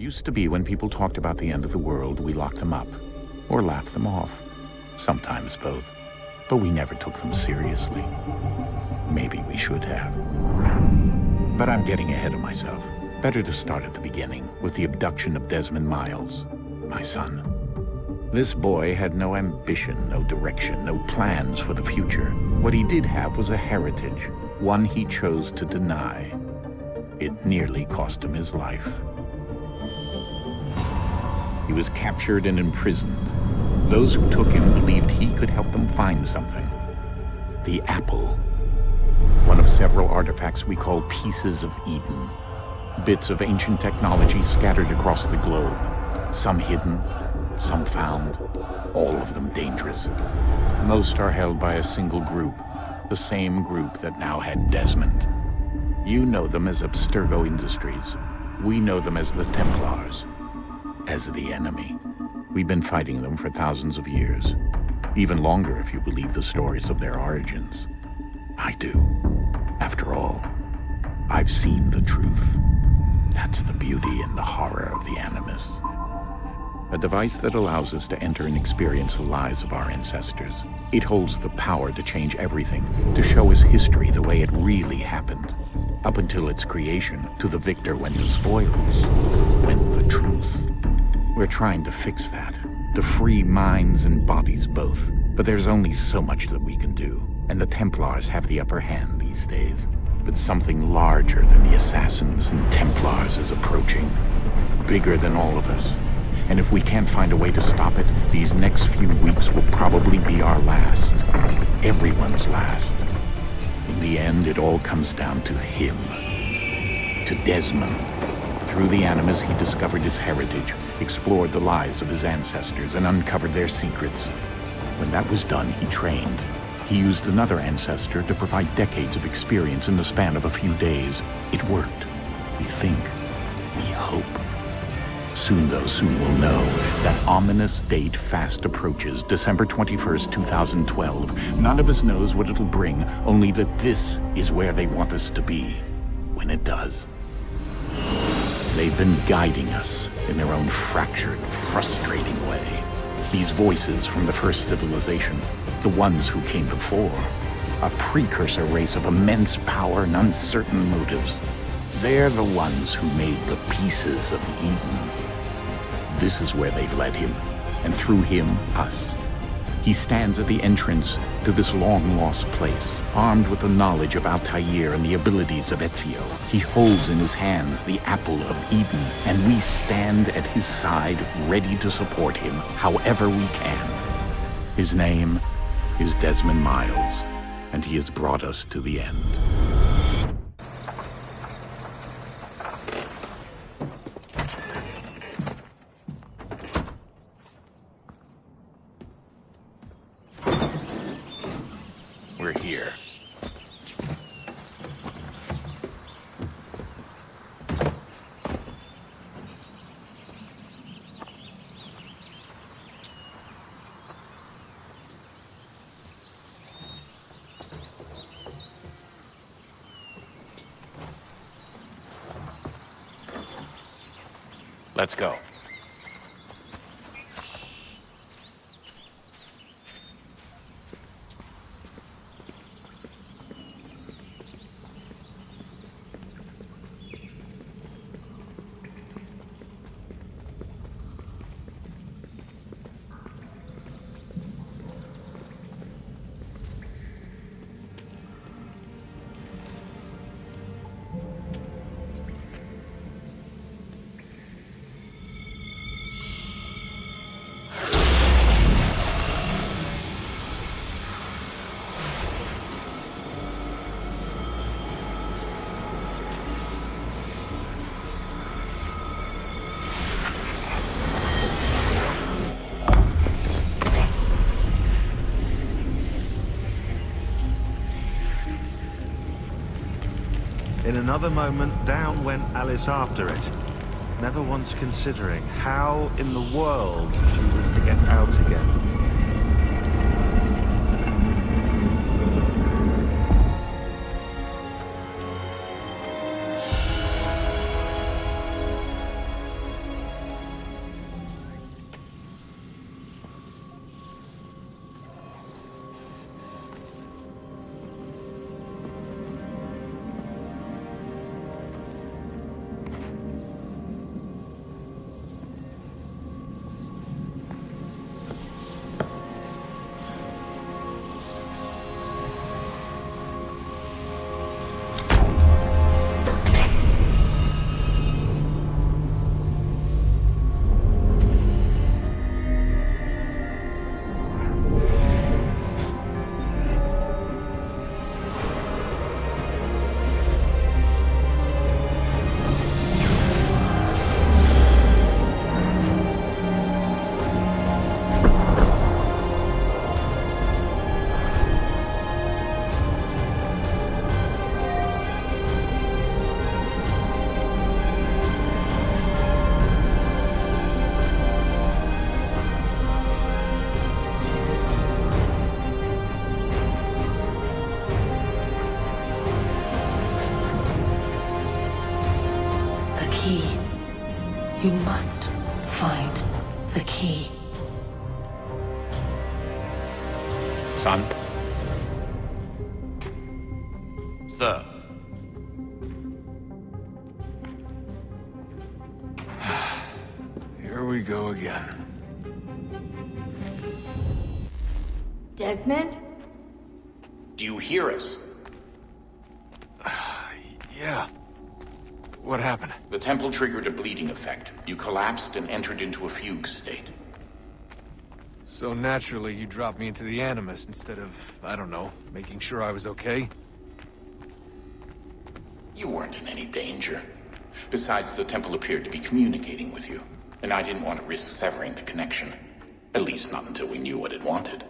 Used to be when people talked about the end of the world, we locked them up. Or laughed them off. Sometimes both. But we never took them seriously. Maybe we should have. But I'm getting ahead of myself. Better to start at the beginning, with the abduction of Desmond Miles, my son. This boy had no ambition, no direction, no plans for the future. What he did have was a heritage, one he chose to deny. It nearly cost him his life. He was captured and imprisoned. Those who took him believed he could help them find something. The apple. One of several artifacts we call pieces of Eden. Bits of ancient technology scattered across the globe. Some hidden, some found, all of them dangerous. Most are held by a single group, the same group that now had Desmond. You know them as Abstergo Industries. We know them as the Templars, as the enemy. We've been fighting them for thousands of years, even longer if you believe the stories of their origins. I do. After all, I've seen the truth. That's the beauty and the horror of the Animus. A device that allows us to enter and experience the lives of our ancestors. It holds the power to change everything, to show us history the way it really happened. Up until its creation, to the victor went the spoils, went the truth. We're trying to fix that, to free minds and bodies both. But there's only so much that we can do, and the Templars have the upper hand these days. But something larger than the Assassins and Templars is approaching, bigger than all of us. And if we can't find a way to stop it, these next few weeks will probably be our last. Everyone's last. In the end, it all comes down to him. To Desmond. Through the Animus, he discovered his heritage, explored the lives of his ancestors, and uncovered their secrets. When that was done, he trained. He used another ancestor to provide decades of experience in the span of a few days. It worked. We think. We hope. Soon we'll know. That ominous date fast approaches, December 21st, 2012. None of us knows what it'll bring, only that this is where they want us to be, when it does. They've been guiding us in their own fractured, frustrating way. These voices from the first civilization, the ones who came before, a precursor race of immense power and uncertain motives. They're the ones who made the pieces of Eden. This is where they've led him, and through him, us. He stands at the entrance to this long-lost place, armed with the knowledge of Altair and the abilities of Ezio. He holds in his hands the apple of Eden, and we stand at his side, ready to support him however we can. His name is Desmond Miles, and he has brought us to the end. We're here. Let's go. In another moment, down went Alice after it, never once considering how in the world she was to get out again. key. You must find the key. Son? Sir. Here we go again. Desmond? Do you hear us? Yeah. What happened? The temple triggered a bleeding effect. You collapsed and entered into a fugue state. So naturally, you dropped me into the Animus instead of, I don't know, making sure I was okay? You weren't in any danger. Besides, the temple appeared to be communicating with you, and I didn't want to risk severing the connection. At least not until we knew what it wanted.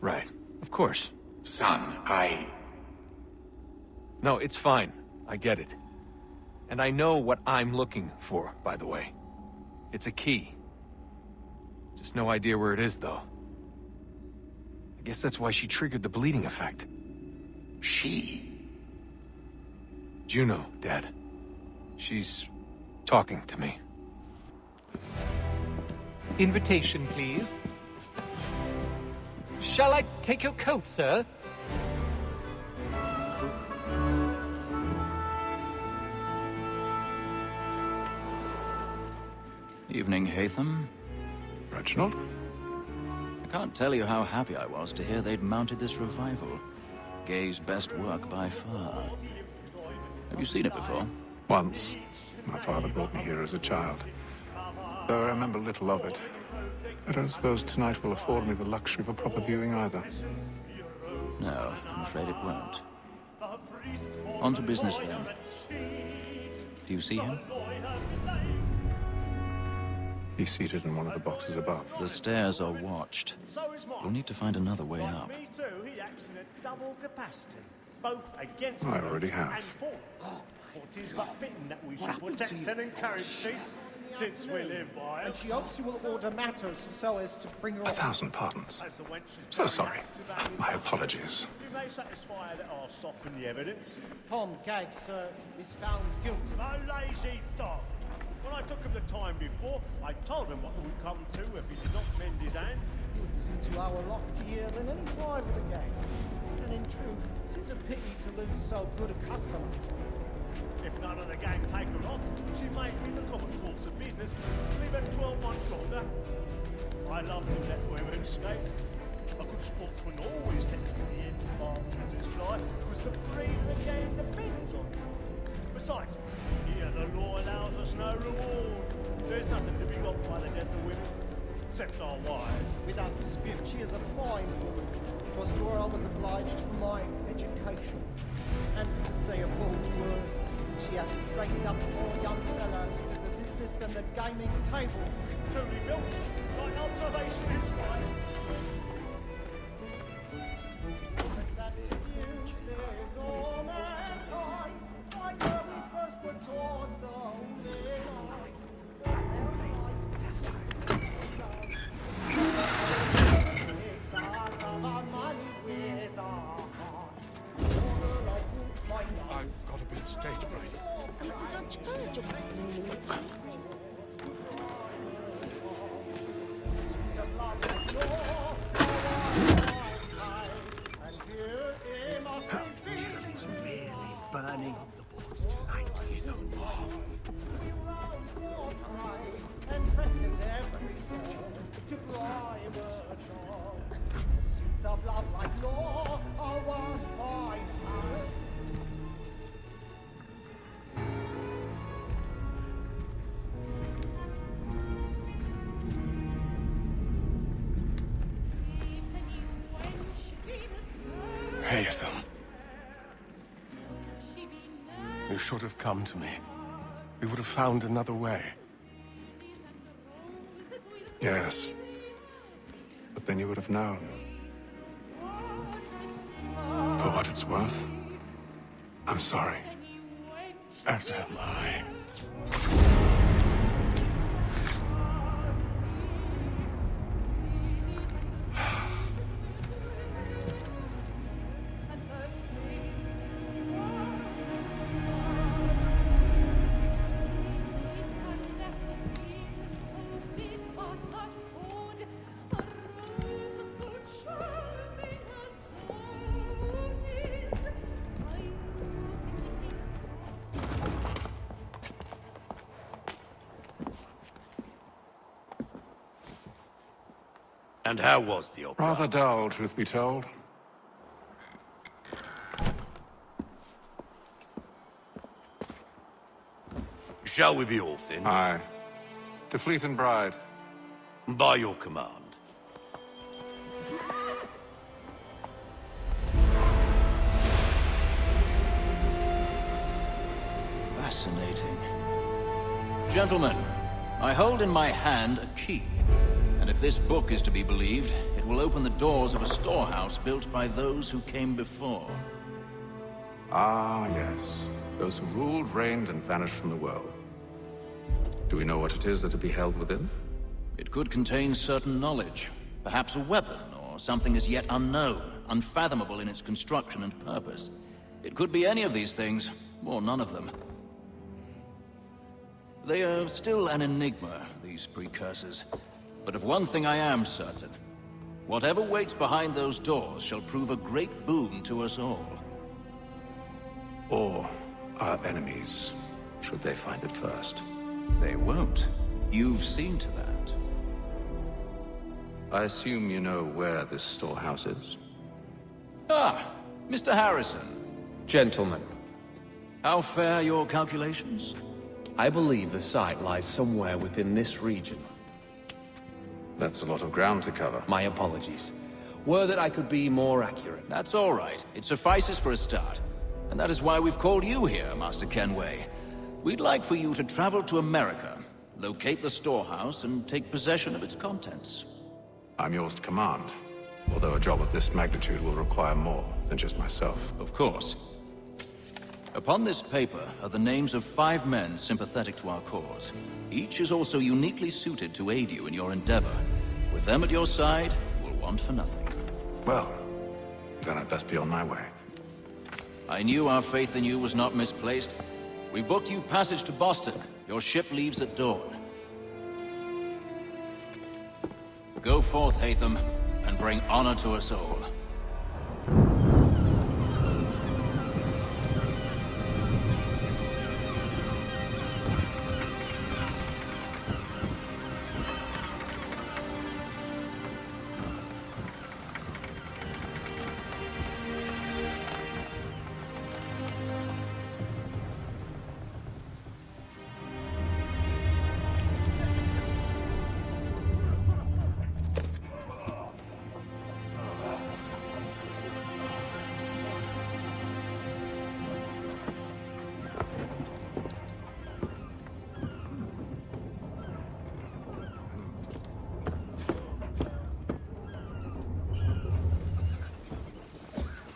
Right. Of course. Son, No, it's fine. I get it. And I know what I'm looking for, by the way. It's a key. Just no idea where it is, though. I guess that's why she triggered the bleeding effect. She? Juno, Dad. She's talking to me. Invitation, please. Shall I take your coat, sir? Evening, Hatham. Reginald? I can't tell you how happy I was to hear they'd mounted this revival. Gay's best work by far. Have you seen it before? Once. My father brought me here as a child. Though I remember little of it. I don't suppose tonight will afford me the luxury of a proper viewing either. No, I'm afraid it won't. On to business, then. Do you see him? He's seated in one of the boxes above. The stairs are watched. You'll need to find another way up. Me too. He acts in a double capacity, both against I already have. and for. It is but fitting that we should protect and encourage Cheats, since we live by And it. she hopes you will order matters so as to bring her 1,000 pardons. As the wench is So very sorry. apt to that My apologies. You may satisfy that I'll soften the evidence. Tom Gaggs is found guilty. No lazy dog. When I took him the time before, I told him what would come to if he did not mend his hand. He was into our locked year than any five of the gang. And in truth, it is a pity to lose so good a customer. If none of the gang take her off, she may be the common course of business. Leave her 12 months longer. I love to let women skate. A good sportsman always lets the end partridges fly, because the breed of the game depends on it. Besides, here the law allows us no reward. There's nothing to be got by the death of women, except our wives. Without dispute, she is a fine woman. It was to her I was obliged for my education. And to say a bold word, she hath trained up more young fellows to the business than the gaming table. Truly, Filch, like observation is right. That it uses all mankind, like when we first were taught the I've got a bit of stage fright. He's really burning up the boards tonight to his own path. And practice everything to bribe a child. Seeds of love like law are one fine hand. Hatham. You should have come to me. We would have found another way. Yes. But then you would have known. For what it's worth, I'm sorry. As am I. And how was the opera? Rather dull, truth be told. Shall we be off then? Aye. To Fleet and Bride. By your command. Fascinating. Gentlemen, I hold in my hand a key. And if this book is to be believed, it will open the doors of a storehouse built by those who came before. Ah, yes. Those who ruled, reigned, and vanished from the world. Do we know what it is that to be held within? It could contain certain knowledge. Perhaps a weapon, or something as yet unknown, unfathomable in its construction and purpose. It could be any of these things, or none of them. They are still an enigma, these precursors. But of one thing I am certain. Whatever waits behind those doors shall prove a great boon to us all. Or our enemies, should they find it first. They won't. You've seen to that. I assume you know where this storehouse is? Ah, Mr. Harrison. Gentlemen, How fare your calculations? I believe the site lies somewhere within this region. That's a lot of ground to cover. My apologies. Were that I could be more accurate. That's all right. It suffices for a start. And that is why we've called you here, Master Kenway. We'd like for you to travel to America, locate the storehouse, and take possession of its contents. I'm yours to command. Although a job of this magnitude will require more than just myself. Of course. Upon this paper are the names of 5 men sympathetic to our cause. Each is also uniquely suited to aid you in your endeavor. With them at your side, you will want for nothing. Well, then I'd best be on my way. I knew our faith in you was not misplaced. We've booked you passage to Boston. Your ship leaves at dawn. Go forth, Hatham, and bring honor to us all.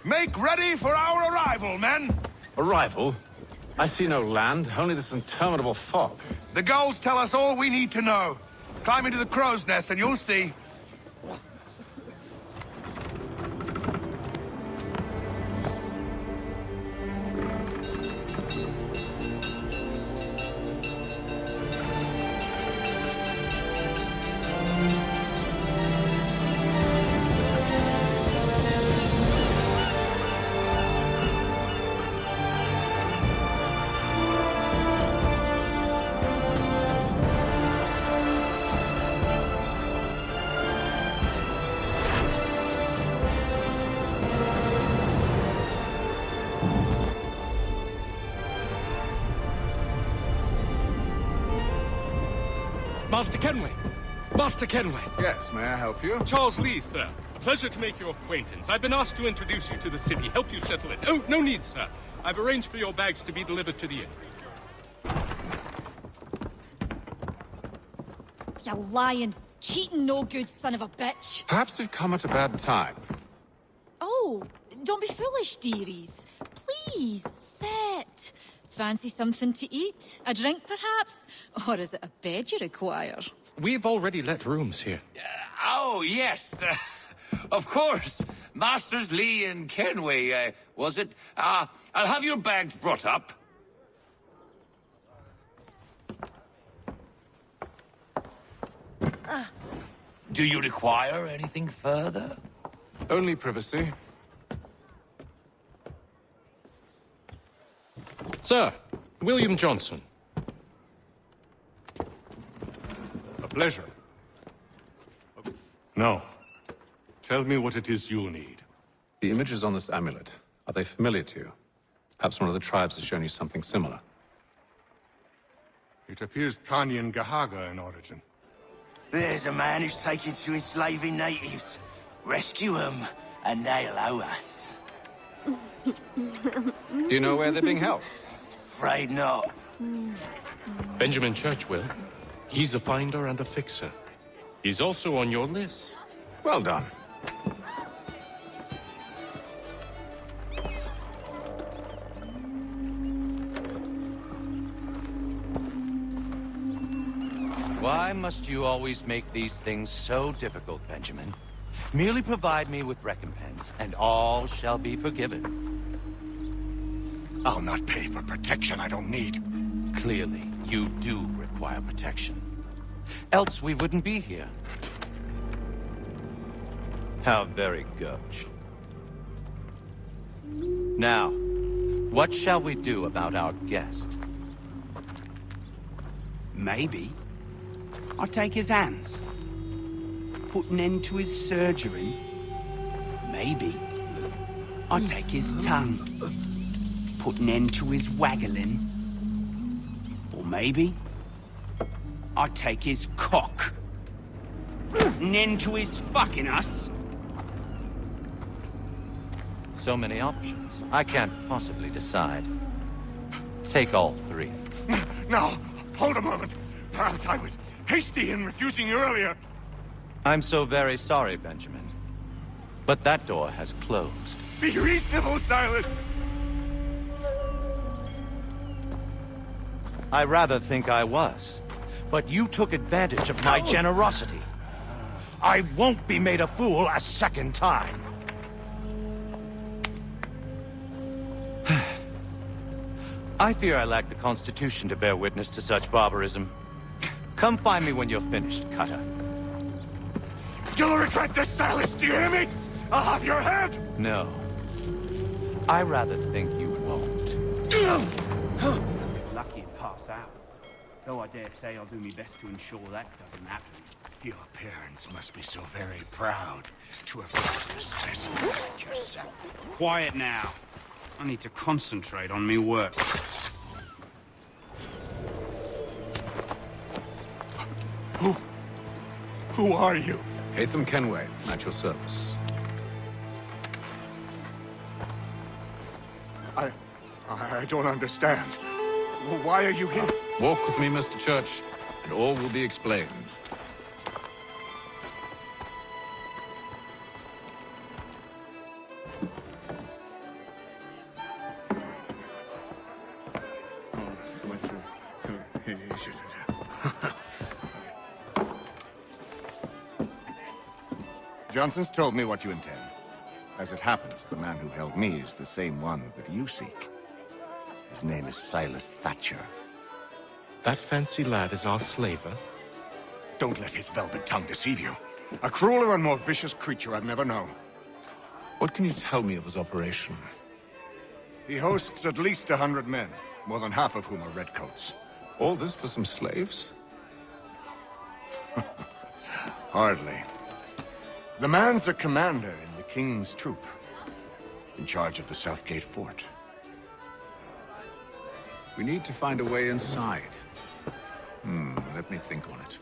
Make ready for our arrival, men! Arrival? I see no land, only this interminable fog. The gulls tell us all we need to know. Climb into the crow's nest and you'll see. Master Kenway! Master Kenway! Yes, may I help you? Charles Lee, sir. Pleasure to make your acquaintance. I've been asked to introduce you to the city, help you settle it. Oh, no need, sir. I've arranged for your bags to be delivered to the inn. You lying, cheating, no good son of a bitch. Perhaps we've come at a bad time. Oh, don't be foolish, dearies. Please, sit. Fancy something to eat? A drink, perhaps? Or is it a bed you require? We've already let rooms here. Oh, yes. Of course. Masters Lee and Kenway, was it? I'll have your bags brought up. Do you require anything further? Only privacy. Sir, William Johnson. A pleasure. No, Tell me what it is you'll need. The images on this amulet, are they familiar to you? Perhaps one of the tribes has shown you something similar. It appears Kanyan Gahaga in origin. There's a man who's taken to enslaving natives. Rescue them, and they'll owe us. Do you know where they're being held? Afraid not. Benjamin Churchwill. He's a finder and a fixer. He's also on your list. Well done. Why must you always make these things so difficult, Benjamin? Merely provide me with recompense, and all shall be forgiven. I'll not pay for protection I don't need. Clearly, you do require protection. Else we wouldn't be here. How very gauche. Now, what shall we do about our guest? Maybe I'll take his hands. Put an end to his surgery. Maybe I'll take his tongue. Put an end to his waggling. Or maybe I'll take his cock. An end to his fucking us. So many options. I can't possibly decide. Take all three. No, hold a moment. Perhaps I was hasty in refusing you earlier. I'm so very sorry, Benjamin. But that door has closed. Be reasonable, Silas. I rather think I was. But you took advantage of my generosity. I won't be made a fool a second time. I fear I lack the constitution to bear witness to such barbarism. Come find me when you're finished, Cutter. You'll regret this, Silas, do you hear me? I'll have your head! No. I rather think you won't. Lucky to pass out. Though I dare say I'll do my best to ensure that doesn't happen. Your parents must be so very proud to have brought a specimen like yourself. Quiet now. I need to concentrate on me work. Who are you? Hatham Kenway, at your service. I don't understand. Why are you here? Walk with me, Mr. Church, and all will be explained. Johnson's told me what you intend. As it happens, the man who held me is the same one that you seek. His name is Silas Thatcher. That fancy lad is our slaver? Don't let his velvet tongue deceive you. A crueler and more vicious creature I've never known. What can you tell me of his operation? He hosts at least 100 men, more than half of whom are redcoats. All this for some slaves? Hardly. The man's a commander in the King's troop, in charge of the Southgate Fort. We need to find a way inside. Let me think on it.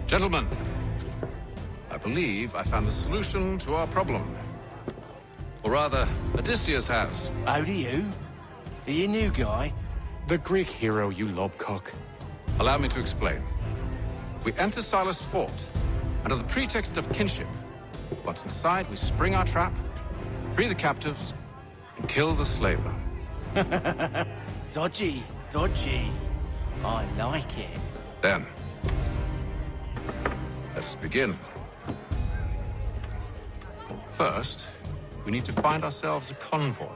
Gentlemen, I believe I found the solution to our problem. Or rather, Odysseus has. Oh, do you? Are you a new guy? The Greek hero, you lobcock. Allow me to explain. We enter Silas' fort, under the pretext of kinship. Once inside, we spring our trap, free the captives, and kill the slaver. Dodgy, dodgy. I like it. Then, let us begin. First, we need to find ourselves a convoy.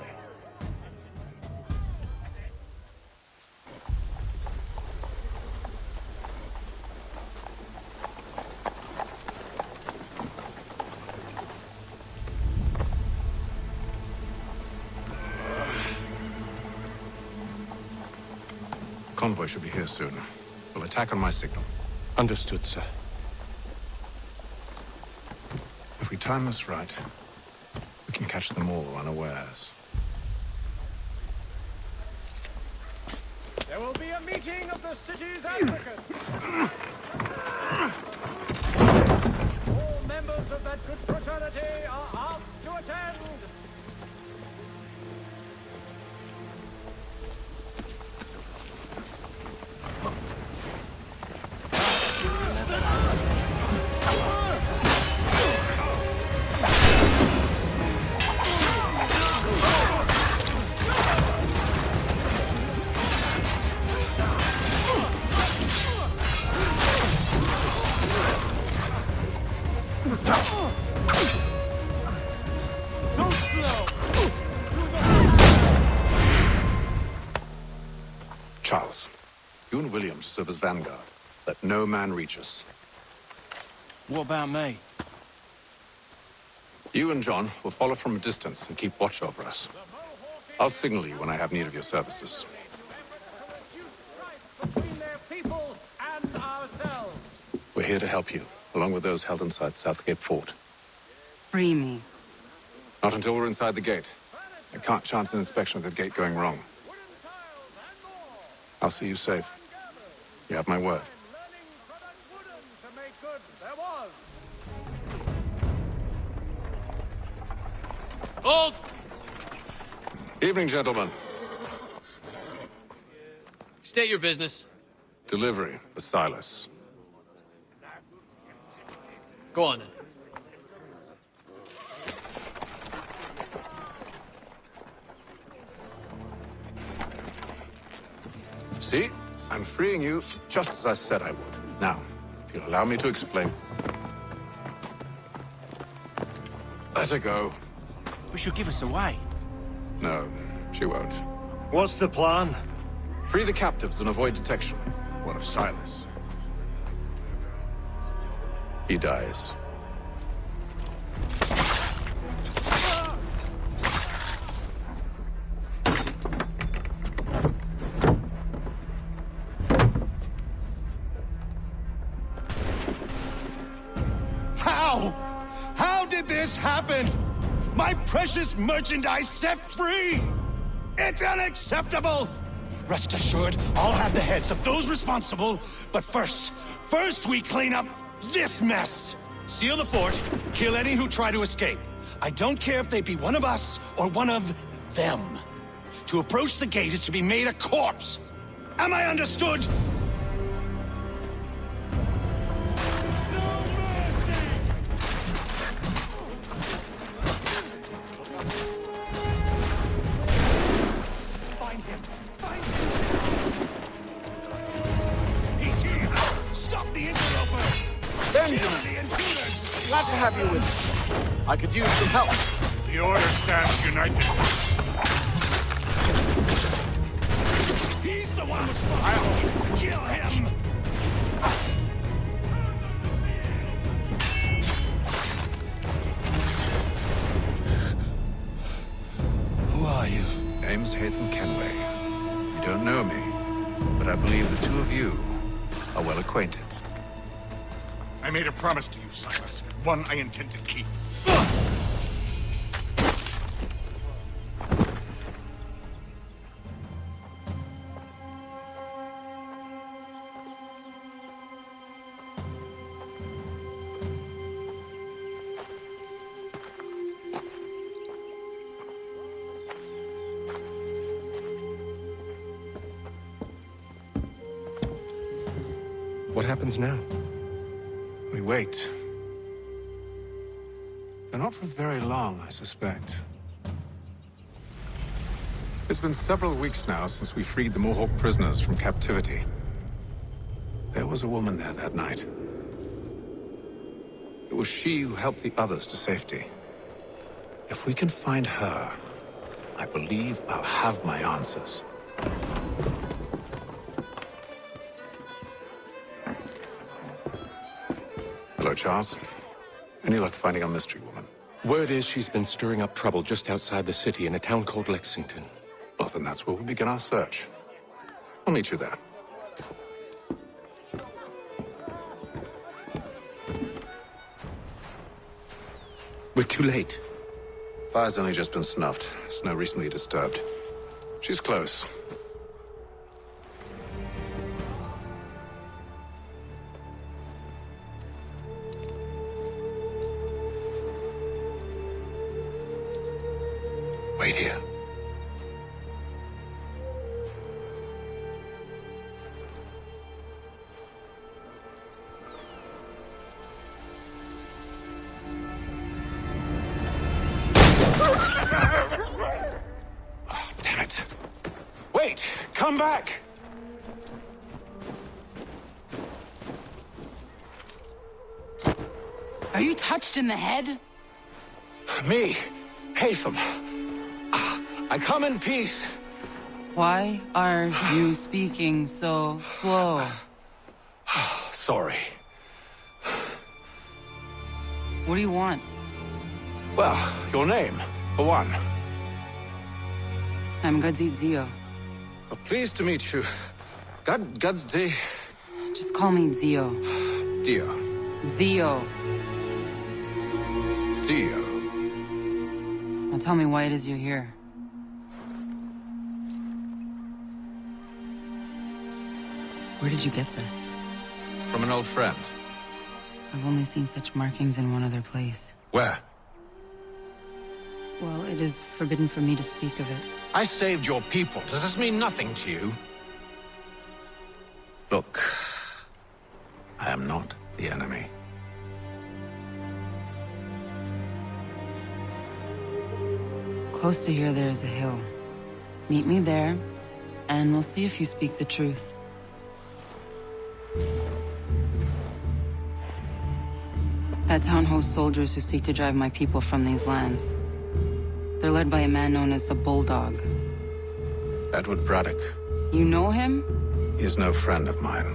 Convoy should be here soon. We'll attack on my signal. Understood, sir. time is right, we can catch them all unawares. There will be a meeting of the city's advocates. All members of that good fraternity are asked to attend. Charles, you and William serve as vanguard. Let no man reach us. What about me? You and John will follow from a distance and keep watch over us. I'll signal you when I have need of your services. Between their people and ourselves. We're here to help you, along with those held inside Southgate Fort. Free me. Not until we're inside the gate. I can't chance an inspection of the gate going wrong. I'll see you safe. You have my word. Hold! Evening, gentlemen. State your business. Delivery for Silas. Go on then. See? I'm freeing you just as I said I would. Now, if you'll allow me to explain. Let her go. But she'll give us away. No, she won't. What's the plan? Free the captives and avoid detection. What of Silas? He dies. How did this happen? My precious merchandise set free! It's unacceptable! Rest assured, I'll have the heads of those responsible, but first we clean up this mess! Seal the fort, kill any who try to escape. I don't care if they be one of us or one of them. To approach the gate is to be made a corpse! Am I understood? Glad to have you with me. I could use some help. The Order stands united. He's the one responsible! Kill him! Who are you? Name's Haytham Kenway. You don't know me, but I believe the two of you are well acquainted. I made a promise to you, Silas. One I intend to keep. What happens now? We wait. But not for very long, I suspect. It's been several weeks now since we freed the Mohawk prisoners from captivity. There was a woman there that night. It was she who helped the others to safety. If we can find her, I believe I'll have my answers. Hello, Charles. Any luck finding our mystery woman? Word is she's been stirring up trouble just outside the city in a town called Lexington. Well, then that's where we'll begin our search. I'll meet you there. We're too late. Fire's only just been snuffed. Snow recently disturbed. She's close. Wait here. Oh, damn it. Wait! Come back! Are you touched in the head? Me, Haytham. I come in peace. Why are you speaking so slow? Sorry. What do you want? Well, your name, for one. I'm Gadzit Zio. Oh, pleased to meet you. Gadsdi. Just call me Zio. Dio. Zio. Dio. Now tell me why it is you're here. Where did you get this? From an old friend. I've only seen such markings in one other place. Where? Well, it is forbidden for me to speak of it. I saved your people. Does this mean nothing to you? Look, I am not the enemy. Close to here, there is a hill. Meet me there, and we'll see if you speak the truth. That town hosts soldiers who seek to drive my people from these lands. They're led by a man known as the Bulldog. Edward Braddock. You know him? He is no friend of mine.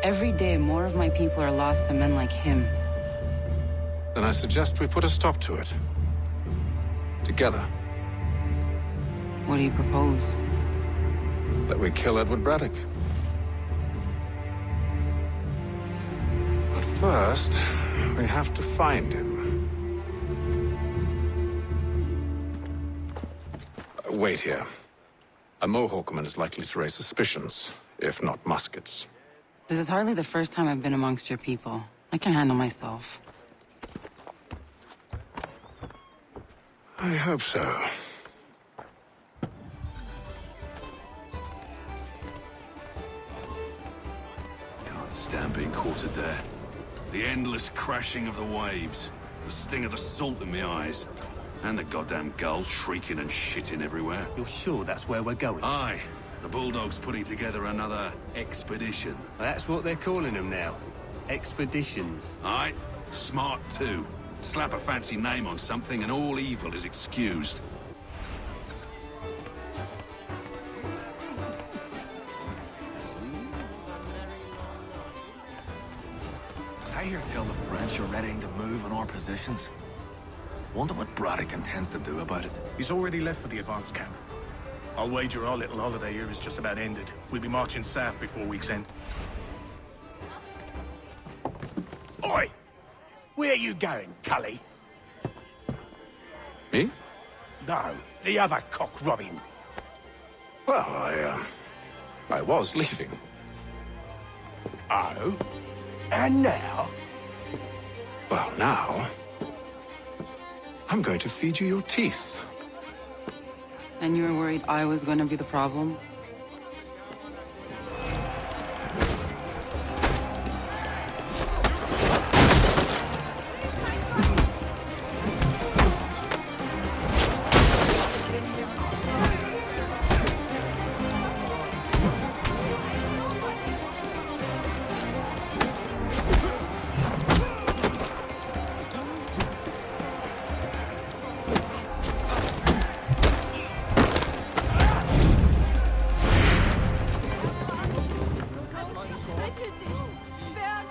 Every day, more of my people are lost to men like him. Then I suggest we put a stop to it. Together. What do you propose? That we kill Edward Braddock. But first, we have to find him. Wait here. A Mohawkman is likely to raise suspicions, if not muskets. This is hardly the first time I've been amongst your people. I can handle myself. I hope so. Can't stand being quartered there. The endless crashing of the waves, the sting of the salt in my eyes, and the goddamn gulls shrieking and shitting everywhere. You're sure that's where we're going? Aye. The Bulldog's putting together another expedition. That's what they're calling them now. Expeditions. Aye. Smart too. Slap a fancy name on something and all evil is excused. I hear tell the French are readying to move on our positions. Wonder what Braddock intends to do about it. He's already left for the advance camp. I'll wager our little holiday here is just about ended. We'll be marching south before week's end. Oi! Where you going, Cully? Me? No, the other cock Robin. Well, I was leaving. Oh? And now? Well, now... I'm going to feed you your teeth. And you were worried I was going to be the problem?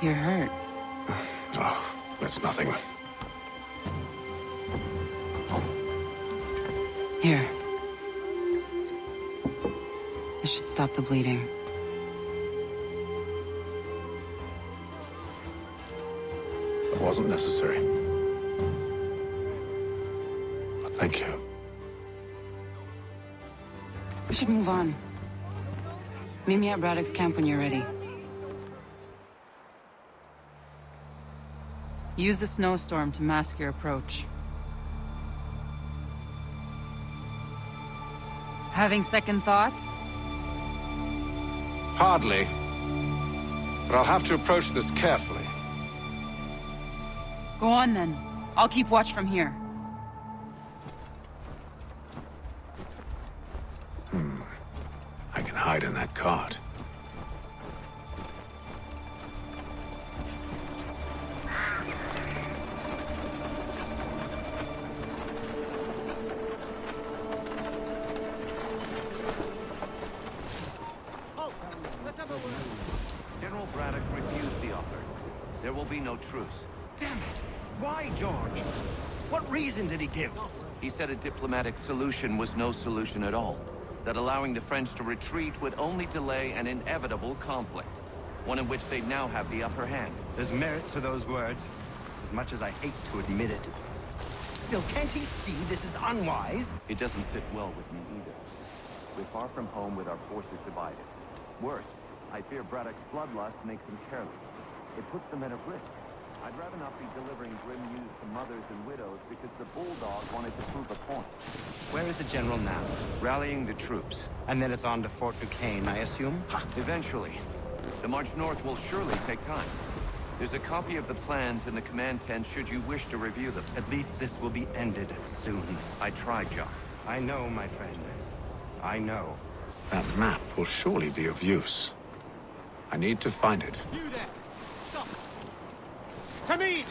You're hurt. Oh, that's nothing. Here. This should stop the bleeding. It wasn't necessary. Thank you. We should move on. Meet me at Braddock's camp when you're ready. Use the snowstorm to mask your approach. Having second thoughts? Hardly. But I'll have to approach this carefully. Go on then. I'll keep watch from here. I can hide in that cart. General Braddock refused the offer. There will be no truce. Damn it! Why, George? What reason did he give? He said a diplomatic solution was no solution at all. That allowing the French to retreat would only delay an inevitable conflict. One in which they'd now have the upper hand. There's merit to those words, as much as I hate to admit it. Still, can't he see this is unwise? It doesn't sit well with me either. We're far from home with our forces divided. Worse, I fear Braddock's bloodlust makes him careless. It puts the men at risk. I'd rather not be delivering grim news to mothers and widows because the Bulldog wanted to prove a point. Where is the general now? Rallying the troops. And then it's on to Fort Duquesne, I assume? Eventually. The march north will surely take time. There's a copy of the plans in the command tent should you wish to review them. At least this will be ended soon. I tried, Jock. I know, my friend. I know. That map will surely be of use. I need to find it. You there! Stop! Come in!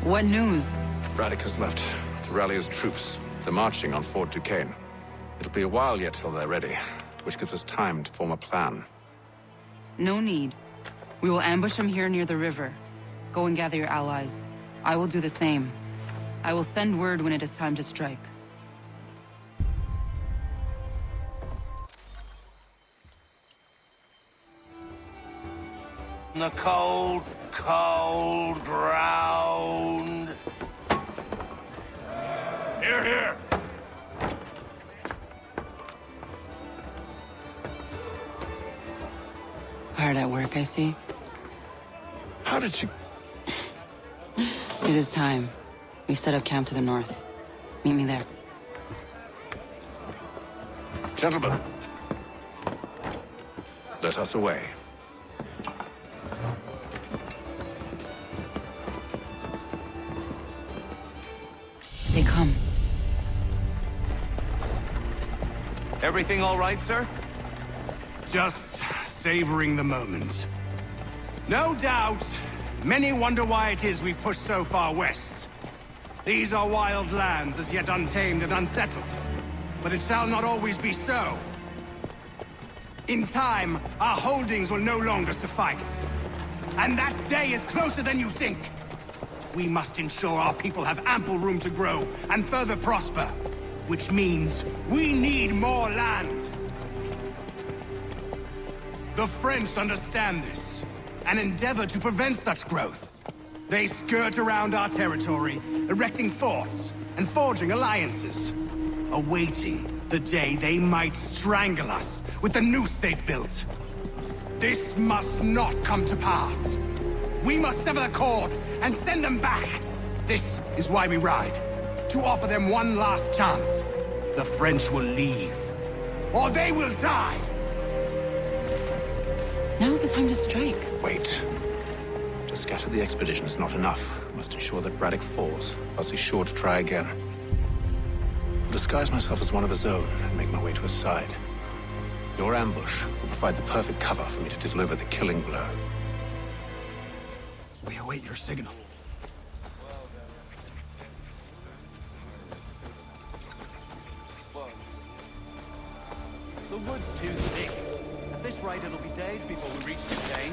What news? Braddock has left to rally his troops. They're marching on Fort Duquesne. It'll be a while yet till they're ready, which gives us time to form a plan. No need. We will ambush them here near the river. Go and gather your allies. I will do the same. I will send word when it is time to strike. The cold, cold ground. Here, here! Hard at work, I see. How did you... It is time. We've set up camp to the north. Meet me there. Gentlemen, let us away. They come. Everything all right, sir? Just savoring the moment. No doubt, many wonder why it is we've pushed so far west. These are wild lands, as yet untamed and unsettled. But it shall not always be so. In time, our holdings will no longer suffice. And that day is closer than you think. We must ensure our people have ample room to grow and further prosper. Which means we need more land. The French understand this, and endeavor to prevent such growth. They skirt around our territory, erecting forts and forging alliances, awaiting the day they might strangle us with the noose they've built. This must not come to pass. We must sever the cord and send them back. This is why we ride, to offer them one last chance. The French will leave, or they will die. Now's the time to strike. Wait. To scatter the expedition is not enough. We must ensure that Braddock falls, else he's sure to try again. I'll disguise myself as one of his own and make my way to his side. Your ambush will provide the perfect cover for me to deliver the killing blow. We await your signal. The wood's too thick. At this rate, it'll be days before we reach Duquesne.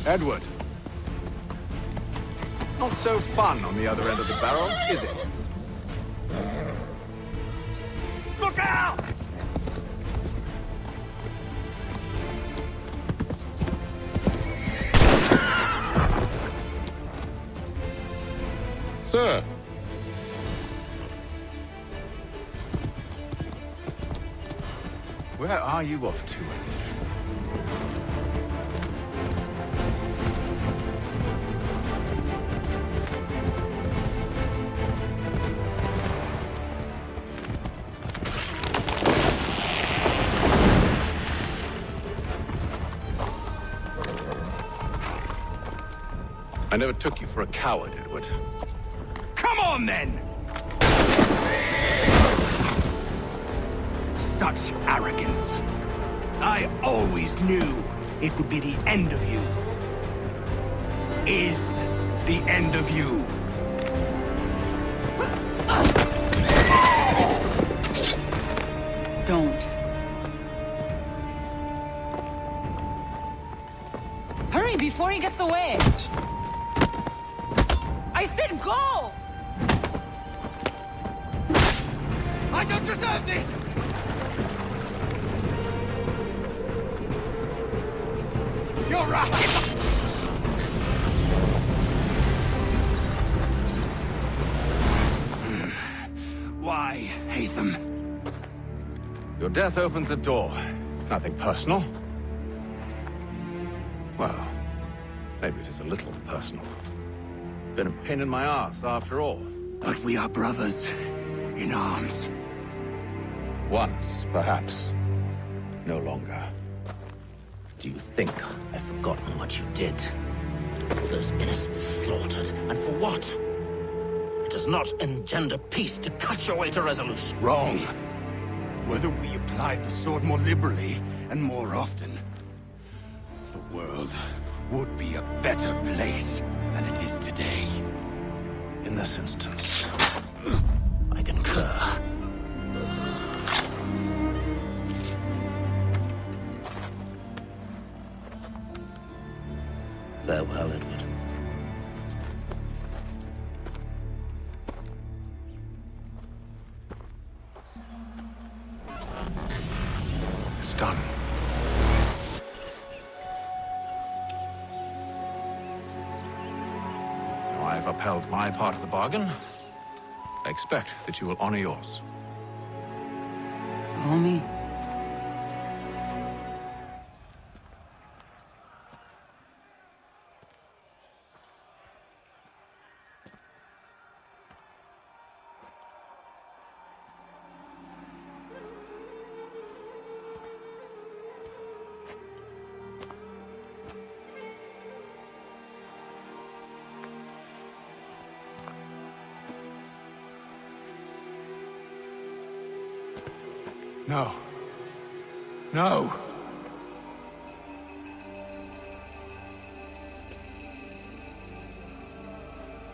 Edward. Not so fun on the other end of the barrel, is it? Look out! Sir! Where are you off to, Edward? I never took you for a coward, Edward. Come on, then! Such arrogance. I always knew it would be the end of you. Is the end of you. Don't. Hurry before he gets away! I said go! I don't deserve this! You're right! Why, Hatham? Your death opens a door. It's nothing personal. Well, maybe it is a little personal. Been a pain in my ass, after all. But we are brothers in arms. Once, perhaps. No longer. Do you think I've forgotten what you did? All those innocents slaughtered, and for what? It does not engender peace to cut your way to resolution. Wrong. Whether we applied the sword more liberally and more often, the world would be a better place than it is today. In this instance, I concur. Farewell, Edward. It's done. Now I've upheld my part of the bargain. I expect that you will honor yours. Follow me. No. No!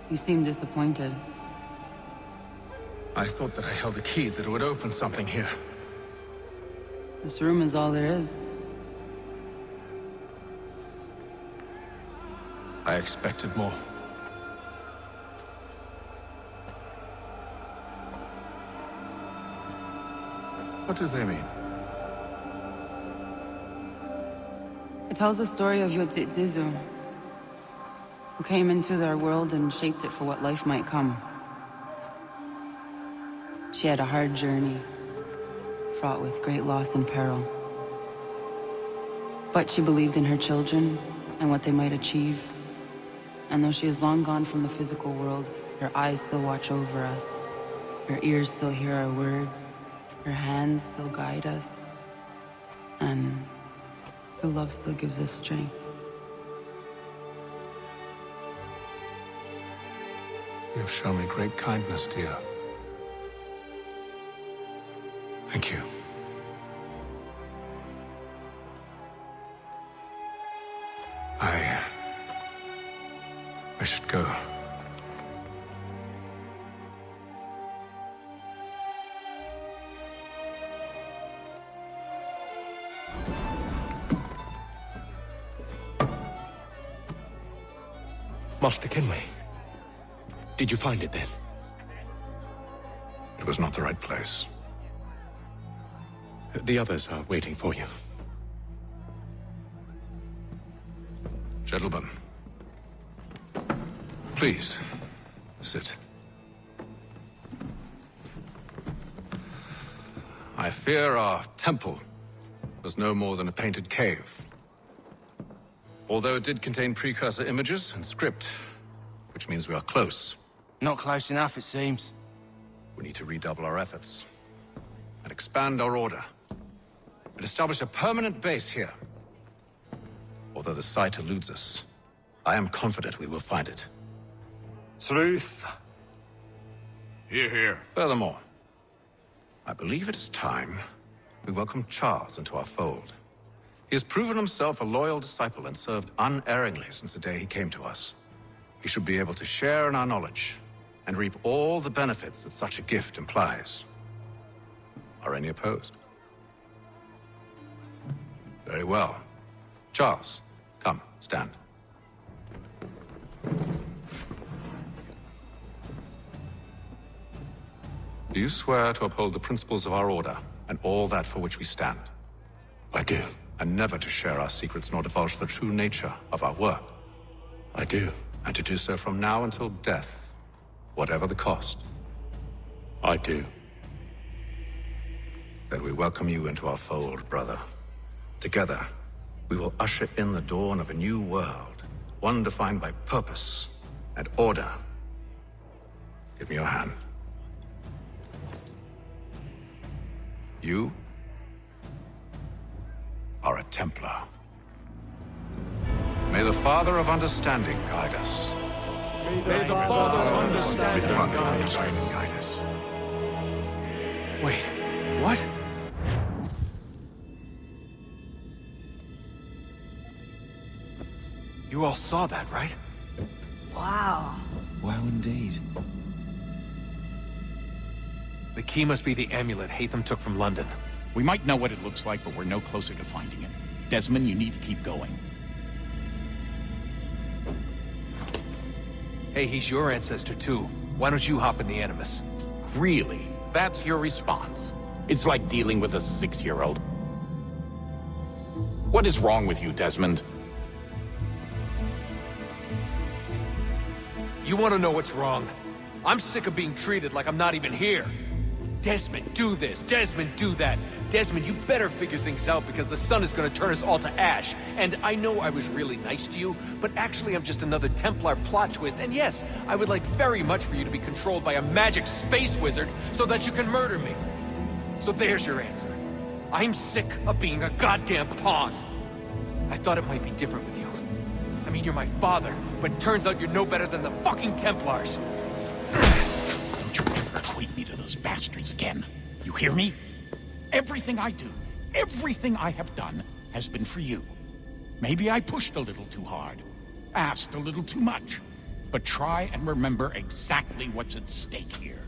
You seem disappointed. I thought that I held a key that would open something here. This room is all there is. I expected more. What do they mean? It tells the story of Yotzitzizu, who came into their world and shaped it for what life might come. She had a hard journey, fraught with great loss and peril. But she believed in her children and what they might achieve. And though she is long gone from the physical world, her eyes still watch over us. Her ears still hear our words. Her hands still guide us. And her love still gives us strength. You've shown me great kindness, dear. Thank you. I should go. Master Kenway. Did you find it then? It was not the right place. The others are waiting for you. Gentlemen, please, sit. I fear our temple was no more than a painted cave. Although it did contain precursor images and script, which means we are close. Not close enough, it seems. We need to redouble our efforts and expand our order and establish a permanent base here. Although the site eludes us, I am confident we will find it. Truth. Hear, hear. Furthermore, I believe it is time we welcome Charles into our fold. He has proven himself a loyal disciple and served unerringly since the day he came to us. He should be able to share in our knowledge and reap all the benefits that such a gift implies. Are any opposed? Very well. Charles, come, stand. Do you swear to uphold the principles of our order and all that for which we stand? I do. And never to share our secrets nor divulge the true nature of our work? I do. And to do so from now until death, whatever the cost? I do. Then we welcome you into our fold, brother. Together, we will usher in the dawn of a new world, one defined by purpose and order. Give me your hand. You are a Templar. May the Father of Understanding guide us. May the Father of Understanding guide us. Wait, what? You all saw that, right? Wow. Wow, indeed. The key must be the amulet Hatham took from London. We might know what it looks like, but we're no closer to finding it. Desmond, you need to keep going. Hey, he's your ancestor too. Why don't you hop in the Animus? Really? That's your response? It's like dealing with a 6-year-old. What is wrong with you, Desmond? You want to know what's wrong? I'm sick of being treated like I'm not even here. Desmond, do this. Desmond, do that. Desmond, you better figure things out because the sun is going to turn us all to ash. And I know I was really nice to you, but actually I'm just another Templar plot twist. And yes, I would like very much for you to be controlled by a magic space wizard so that you can murder me. So there's your answer. I'm sick of being a goddamn pawn. I thought it might be different with you. I mean, you're my father, but turns out you're no better than the fucking Templars. Don't you ever equate me to those bastards again. You hear me? Everything I do, everything I have done, has been for you. Maybe I pushed a little too hard, asked a little too much, but try and remember exactly what's at stake here.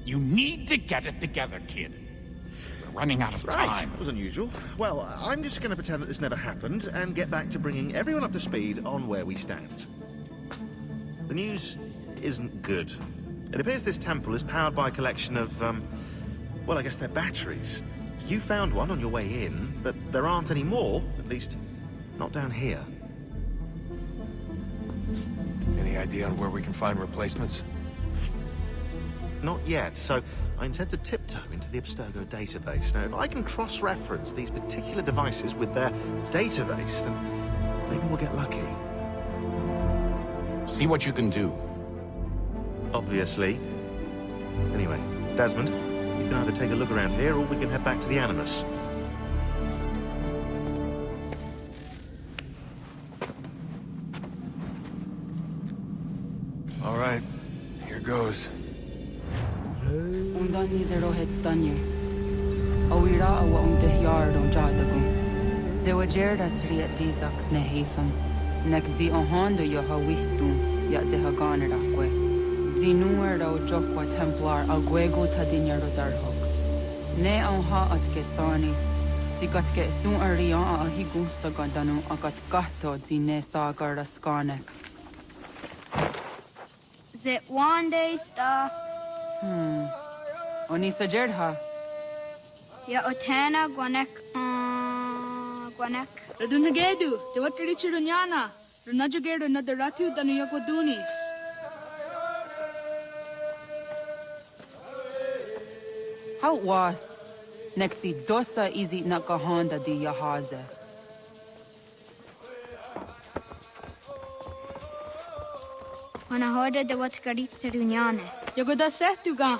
You need to get it together, kid. We're running out of time. Right, that was unusual. Well, I'm just going to pretend that this never happened and get back to bringing everyone up to speed on where we stand. The news isn't good. It appears this temple is powered by a collection of, well, I guess they're batteries. You found one on your way in, but there aren't any more, at least not down here. Any idea on where we can find replacements? Not yet, so I intend to tiptoe into the Abstergo database. Now, if I can cross-reference these particular devices with their database, then maybe we'll get lucky. See what you can do. Obviously. Anyway, Desmond, you can either take a look around here or we can head back to the Animus. All right, here goes. Undan nizerohet stanye. Awira awa undehyar don jadagun. Zewajer das riet dizax nehatham. Nekzi ohondo yohawihtun ya dehaganadakwe. Zinuer o jokwa Templar agwego tadinyaro darhogs. Ne onha at getsanis. Digat get soon arian a higun sagadanu agat gato zine sagar skarnex. Zit one day star. Onisa Jerdha. Ya otena guanek. Guanek. Radunagedu, te wateri chirunyana. Runajagedu na deratu danu yakodunis. How was? Nexi dosa izi nakahonda di yahaze. Wana hoda de watkari chirunyane. Yagoda setuga.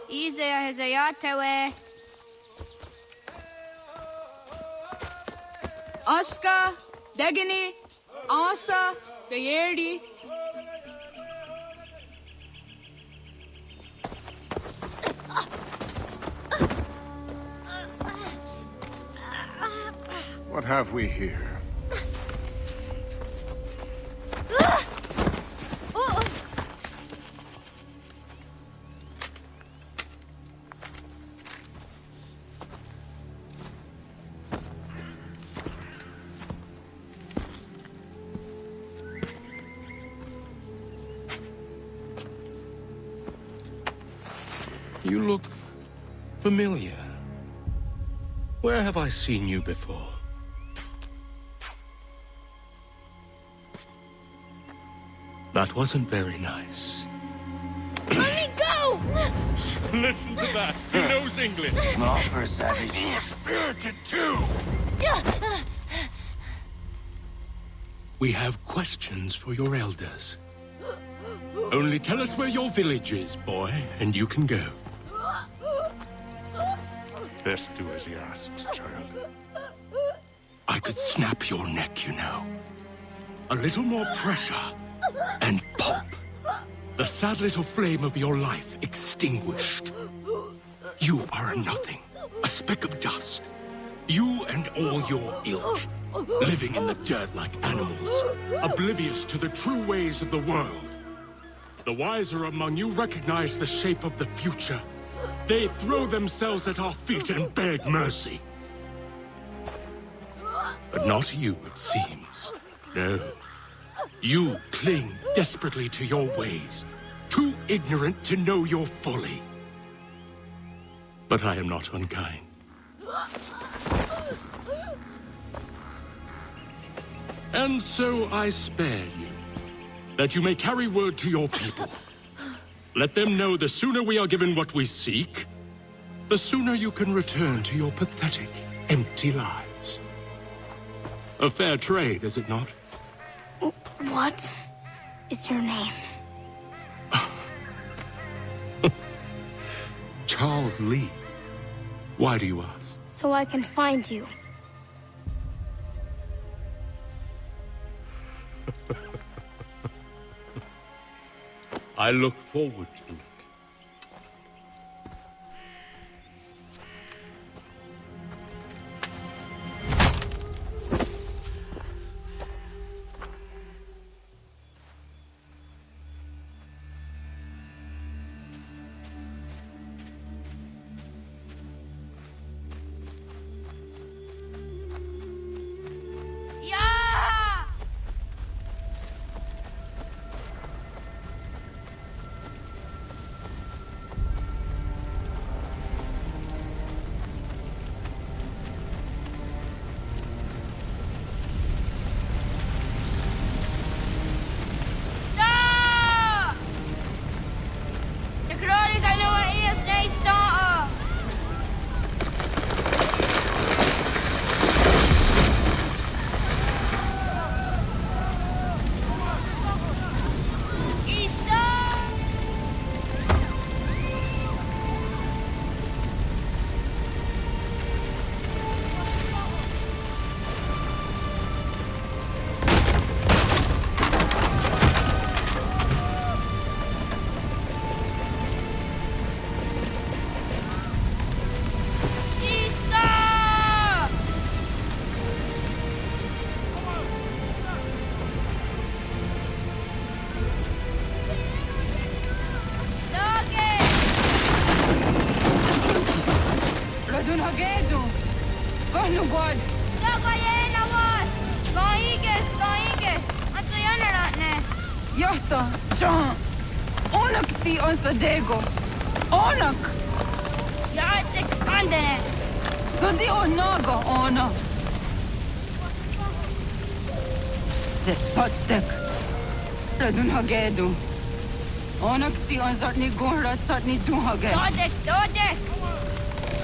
Izaya hezayatewe. Aska, Degani, Asa, Gayerdi. What have we here? You look familiar. Where have I seen you before? That wasn't very nice. Let me go! Listen to that. He knows English. Small for a savage. You're spirited too. We have questions for your elders. Only tell us where your village is, boy, and you can go. Best do as he asks, child. I could snap your neck, you know. A little more pressure, and pop. The sad little flame of your life extinguished. You are a nothing, a speck of dust. You and all your ilk, living in the dirt like animals, oblivious to the true ways of the world. The wiser among you recognize the shape of the future. They throw themselves at our feet and beg mercy. But not you, it seems. No. You cling desperately to your ways, too ignorant to know your folly. But I am not unkind. And so I spare you, that you may carry word to your people. Let them know the sooner we are given what we seek, the sooner you can return to your pathetic, empty lives. A fair trade, is it not? What is your name? Charles Lee. Why do you ask? So I can find you. I look forward to it. no god. Tagajena was! Kaikes! Anto jäneratne! Johto, John. Onak ti on sadego. Onak. Jaatsek kandene! Sodi on nago ona. Zet fatstek. Radun hagedu. Onak ti on zatni gohra zatni duhage. Dodek!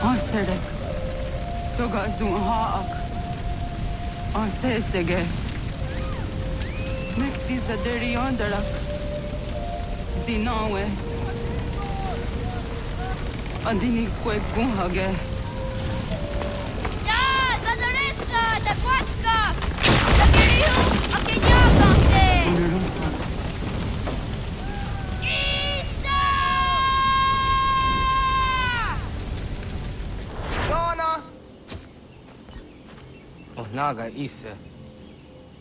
Aserek. Toga zun haak. Asesege. Nekti zaderi ondarak. Dinawe. Andini kwe guhage. Ja, zadoressa! Da kvatska! Da giriu! Ake njagakte! Oh, naga isse.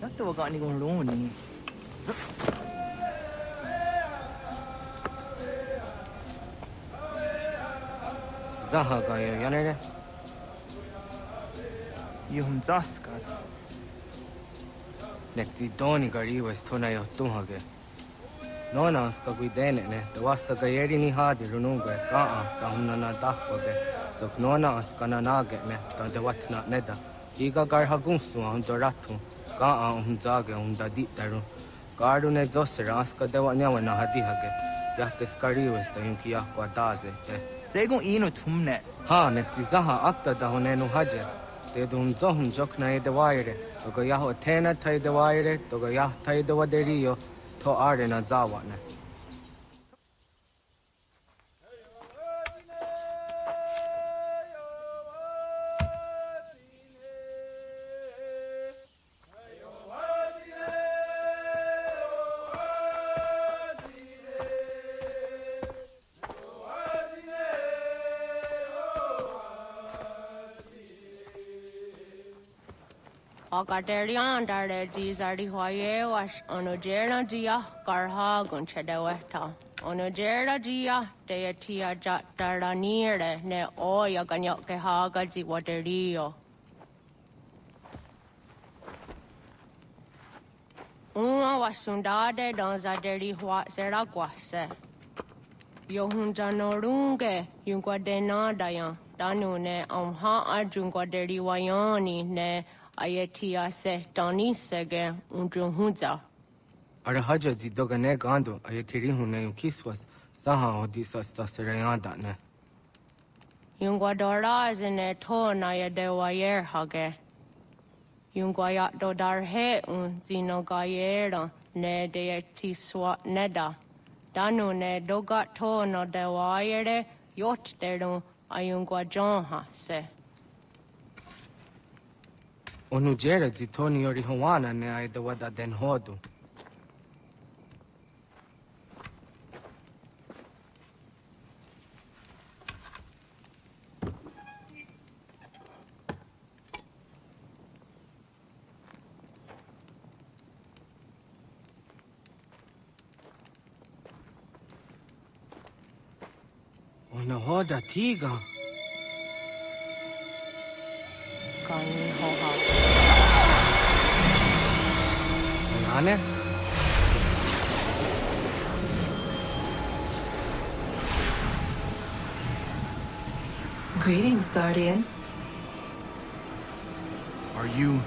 Näyttää vaikka niinku luuni. Zahaga jo janere. Juhun zaskat. Nekti doni gariwes tona jo tuhage. Nona aska kui denene, da wassa ga yeri ni hadi rununge, kaa ta hunna na tahvage. Sok nona aska na nage me, ta de watna neda. Iga gar hagunsu hun do ratu, kaa hun zage hun da ditaru. Garu ne zosera aska de wa nyawa na hadi hage. Jahtes gariwes ta yunki yahkwa daze te. Segun inu tumne. Ha, nekti zaha akta da honenu haje. Te dum zohum jokna e de waire. Toga yaho tena tai de waire, toga yah tai de waderio, to are na zawane. Agaderian dare jizari hoye was onojera dia garha gunchedeweta. Onojera dia deatia jatara nire ne oya ganyoke haga ziwaderio. Uma wasundade donzaderi hua seraguase. Yohunja norunge yungwadena dayan. Danune amha arjungwaderi wayani ne Ayetia se Dani sege unjunhunza. Arahaja zi dogane gando ayetiri hune yukiswas saha odisas taserayanda ne. Yungwadora zine to na yadewayer hage. Yungwayat dodar he un zino gayera ne deeti swat neda. Danu ne dogat to no dewayere yot deru ayungwajonha se. Onujera zitoni yori hawana ne aidawada den hodu. Ona hoda tiga. Kani hoha. Anne? Greetings, Guardian. Are you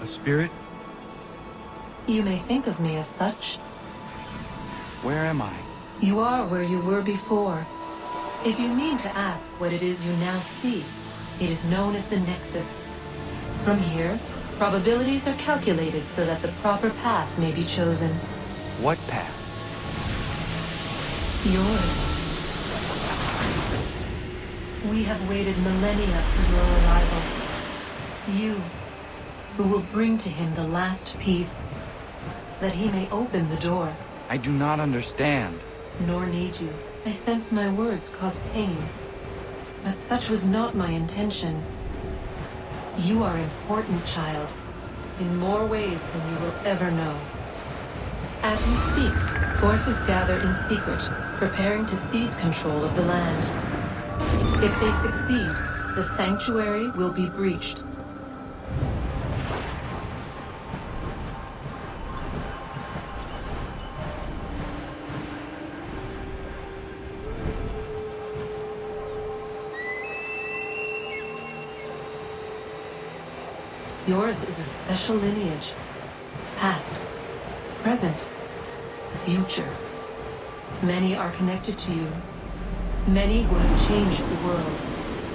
a spirit? You may think of me as such. Where am I? You are where you were before. If you mean to ask what it is you now see, it is known as the Nexus. From here, probabilities are calculated so that the proper path may be chosen. What path? Yours. We have waited millennia for your arrival. You, who will bring to him the last piece, that he may open the door. I do not understand. Nor need you. I sense my words cause pain. But such was not my intention. You are important, child, in more ways than you will ever know. As we speak, forces gather in secret, preparing to seize control of the land. If they succeed, the sanctuary will be breached. Yours is a special lineage. Past, present, future. Many are connected to you. Many who have changed the world,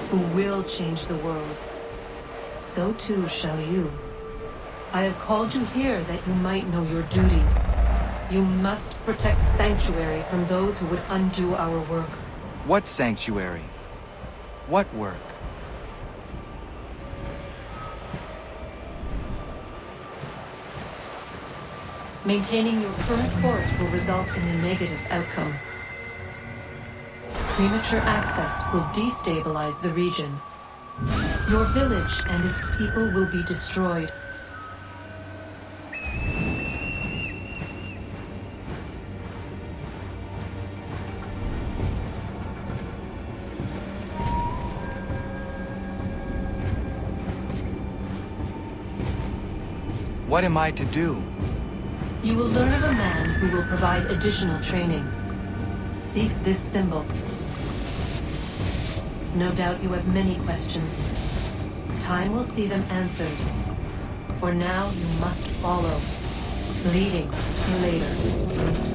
who will change the world. So too shall you. I have called you here that you might know your duty. You must protect Sanctuary from those who would undo our work. What sanctuary? What work? Maintaining your current course will result in a negative outcome. Premature access will destabilize the region. Your village and its people will be destroyed. What am I to do? You will learn of a man who will provide additional training. Seek this symbol. No doubt you have many questions. Time will see them answered. For now, you must follow, leading for later.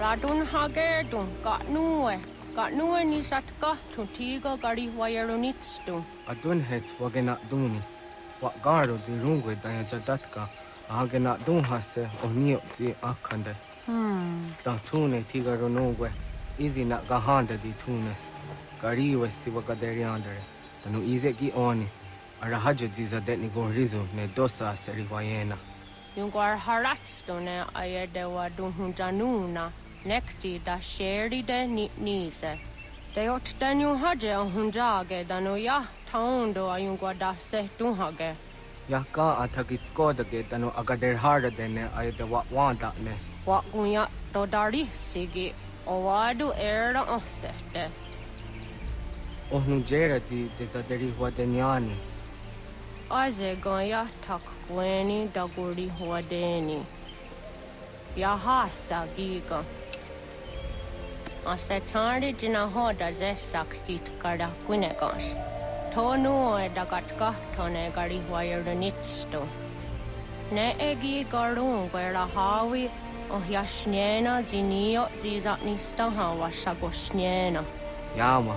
Radun hagerdun, got nuwe ni satka, tuntiga gari wayarunitstu. Adun hets wagena duni. Wa garo zi rungwe daya jadatka. Agena dun hase onio zi akande. Da tune tiga runungwe. Izi na gahanda di tunes. Gari wesi wagaderiandere. Tanu ize gi oni. Arahajo zi zadetni gorizu ne dosa seri wayena. Yungar haratstu ne ayede wadun hunjanuna. Nexti da sheri de nise. De ot danu haje hunjage danu ya taundo ayungwa da se dunhage. Ya ka athagitskoda danu agader harda dene ayde wanda ne. Wa gunya dodari sigi owadu era osete. Ohnu jerati desaderi huadenyani. Aze gonya tak gweni daguri huadeni. Ya hasa giga. Asetari dina hoda ze sakstit kada kunegas. Tonu e dagatka tone gari wayarunitsto. Ne egi garun gwera hawi o yashnena zinio zizatnista hawa shagoshnena. Yama.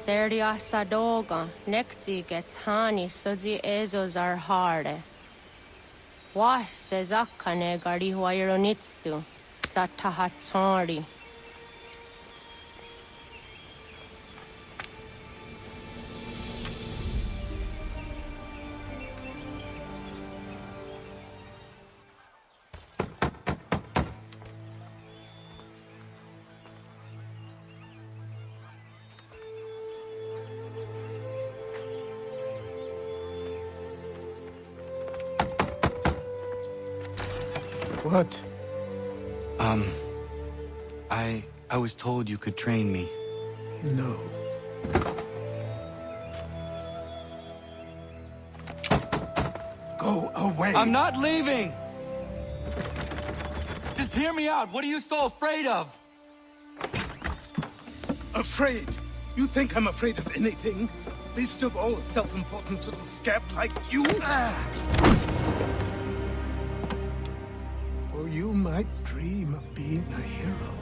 Serdia sadoga, nekti gets hani sudzi ezo zarhare. Was sezakane gari wayronitstu, satahatsari. What? I was told you could train me. No. Go away. I'm not leaving! Just hear me out. What are you so afraid of? Afraid? You think I'm afraid of anything? Least of all a self-important little scab like you? being a hero,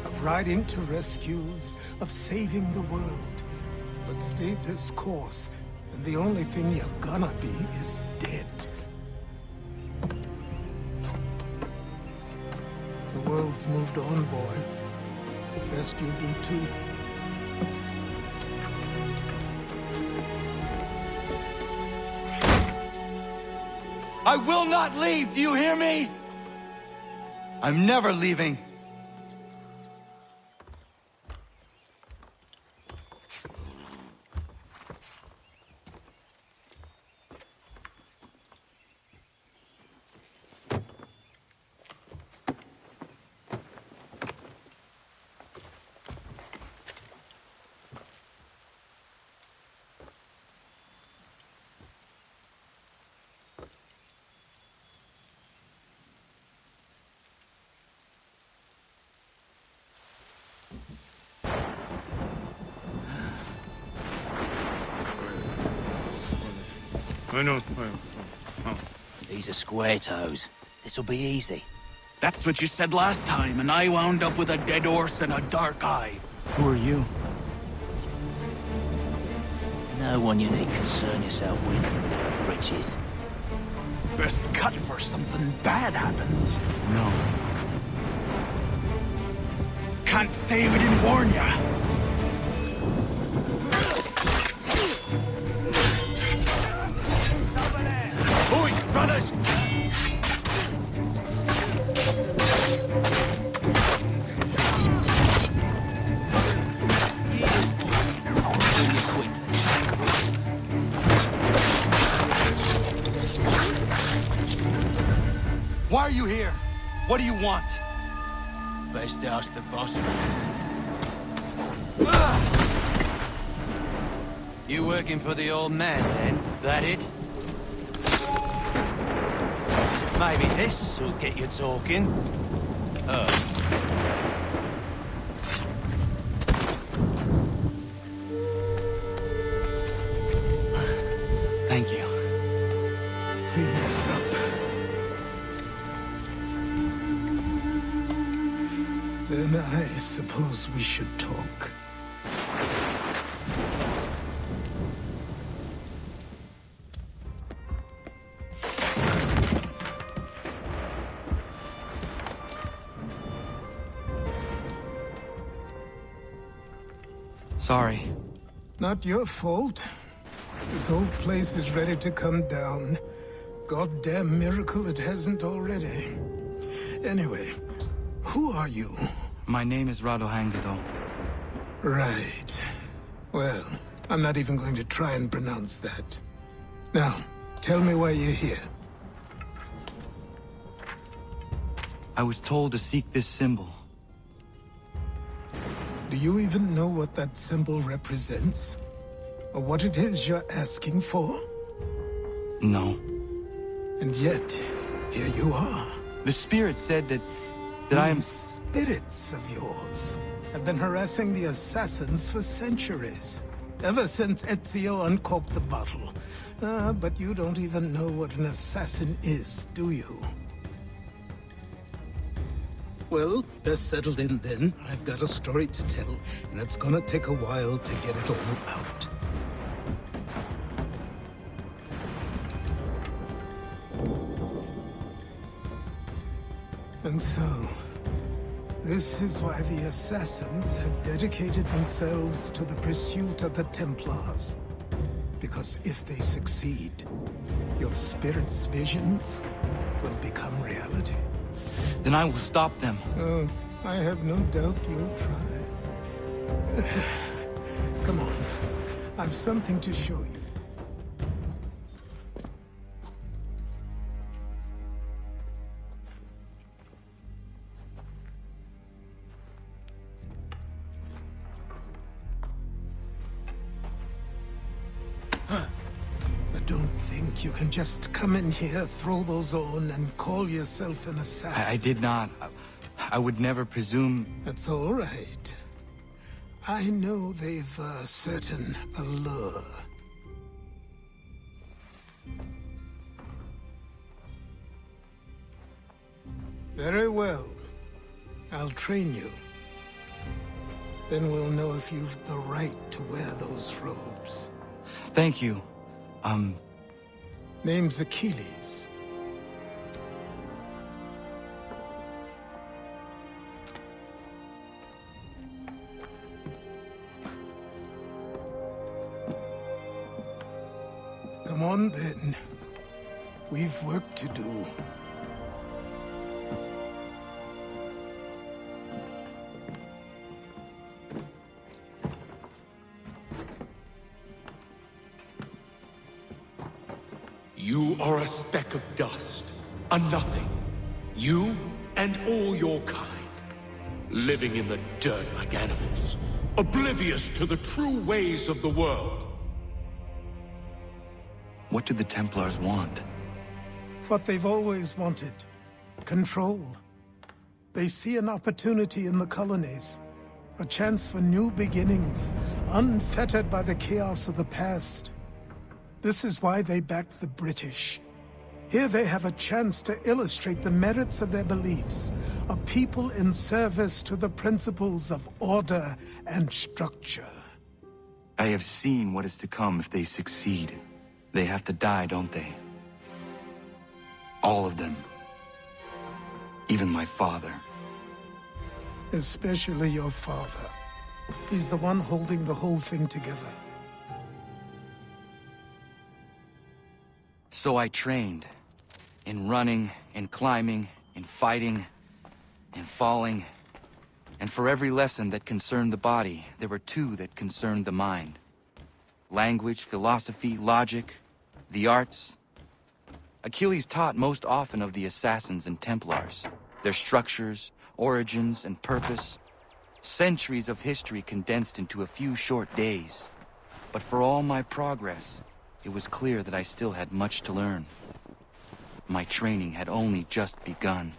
of riding to rescues, of saving the world. But stay this course, and the only thing you're gonna be is dead. The world's moved on, boy. Best you do too. I will not leave, do you hear me? I'm never leaving. These are square toes. This'll be easy. That's what you said last time, and I wound up with a dead horse and a dark eye. Who are you? No one you need concern yourself with, Bridges. Best cut for something bad happens. No. Can't say we didn't warn ya. Oi, brothers! Why are you here? What do you want? Best ask the boss man. You working for the old man, then? That it? Maybe this will get you talking. Thank you. Clean this up. Then I suppose we should talk. Sorry. Not your fault. This whole place is ready to come down. Goddamn miracle it hasn't already. Anyway, who are you? My name is Radohangado. Right. Well, I'm not even going to try and pronounce that. Now, tell me why you're here. I was told to seek this symbol. Do you even know what that symbol represents? Or what it is you're asking for? No. And yet, here you are. The spirit said that I am... These spirits of yours have been harassing the assassins for centuries. Ever since Ezio uncorked the bottle. But you don't even know what an assassin is, do you? Well, they're settled in then. I've got a story to tell, and it's gonna take a while to get it all out. And so, this is why the Assassins have dedicated themselves to the pursuit of the Templars. Because if they succeed, your spirit's visions will become reality. Then I will stop them. Oh, I have no doubt you'll try. Come on. I've something to show you. But don't think you can just come in here, throw those on, and call yourself an assassin. I did not. I would never presume... That's all right. I know they've a certain allure. Very well. I'll train you. Then we'll know if you've the right to wear those robes. Thank you. Name's Achilles. Come on, then. We've work to do. You are a speck of dust, a nothing. You and all your kind. Living in the dirt like animals, oblivious to the true ways of the world. What do the Templars want? What they've always wanted. Control. They see an opportunity in the colonies. A chance for new beginnings, unfettered by the chaos of the past. This is why they backed the British. Here they have a chance to illustrate the merits of their beliefs. A people in service to the principles of order and structure. I have seen what is to come if they succeed. They have to die, don't they? All of them. Even my father. Especially your father. He's the one holding the whole thing together. So I trained. In running, in climbing, in fighting, in falling. And for every lesson that concerned the body, there were two that concerned the mind. Language, philosophy, logic, the arts. Achilles taught most often of the Assassins and Templars, their structures, origins, and purpose. Centuries of history condensed into a few short days. But for all my progress, it was clear that I still had much to learn. My training had only just begun.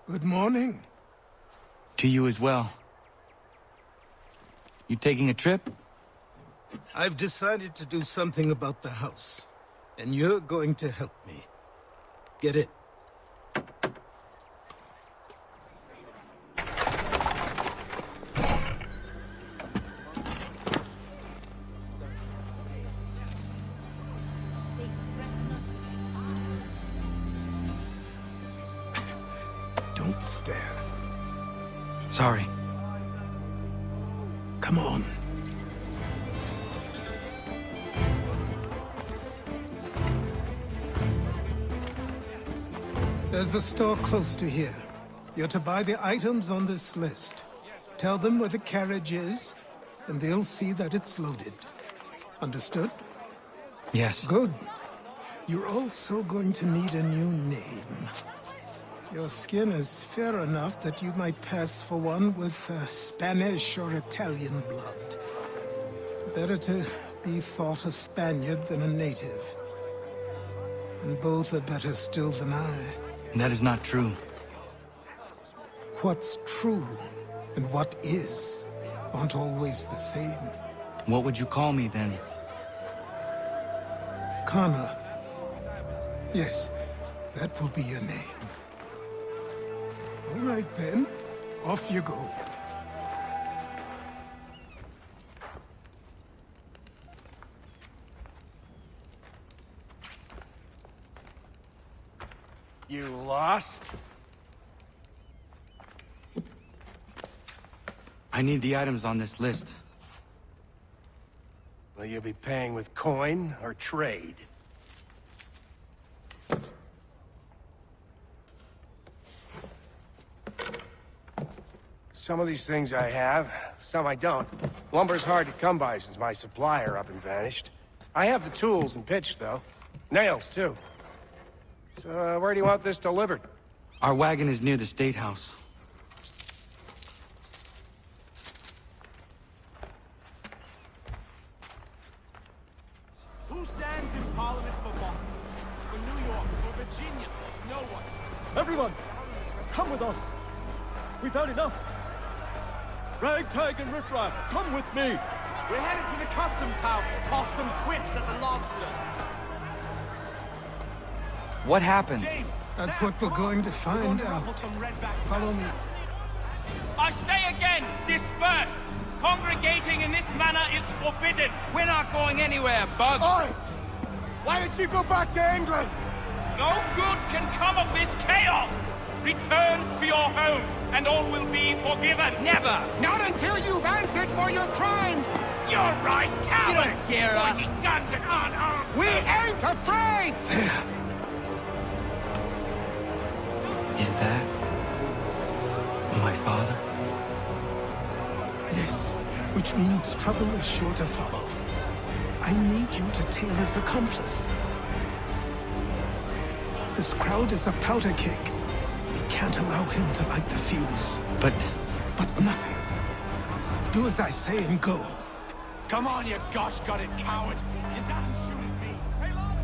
Good morning. To you as well. You taking a trip? I've decided to do something about the house, and you're going to help me. Get it? Don't stare. Sorry. Come on. There's a store close to here. You're to buy the items on this list. Tell them where the carriage is, and they'll see that it's loaded. Understood? Yes. Good. You're also going to need a new name. Your skin is fair enough that you might pass for one with Spanish or Italian blood. Better to be thought a Spaniard than a native. And both are better still than I. That is not true. What's true and what is aren't always the same. What would you call me then? Connor. Yes, that will be your name. All right then, off you go. You lost? I need the items on this list. Will you be paying with coin or trade? Some of these things I have, some I don't. Lumber's hard to come by since my supplier up and vanished. I have the tools and pitch, though. Nails, too. So, where do you want this delivered? Our wagon is near the State House. Who stands in Parliament for Boston? For New York? For Virginia? No one. Everyone, come with us. We've had enough. Ragtag and riffraff, come with me. We're headed to the customs house to toss some quips at the lobsters. What happened? That's what we're going to find out. Follow me. I say again, disperse! Congregating in this manner is forbidden! We're not going anywhere, Bug! Oi! Why did you go back to England? No good can come of this chaos! Return to your homes, and all will be forgiven! Never! Not until you've answered for your crimes! You're right, cowards! You don't scare us! Pointing guns and unarmed! We ain't afraid! Is that my father? Yes, which means trouble is sure to follow. I need you to tail his accomplice. This crowd is a powder keg. We can't allow him to light the fuse. But nothing. Do as I say and go. Come on, you gosh-gutted coward! It doesn't shoot at me! Hey, Lord!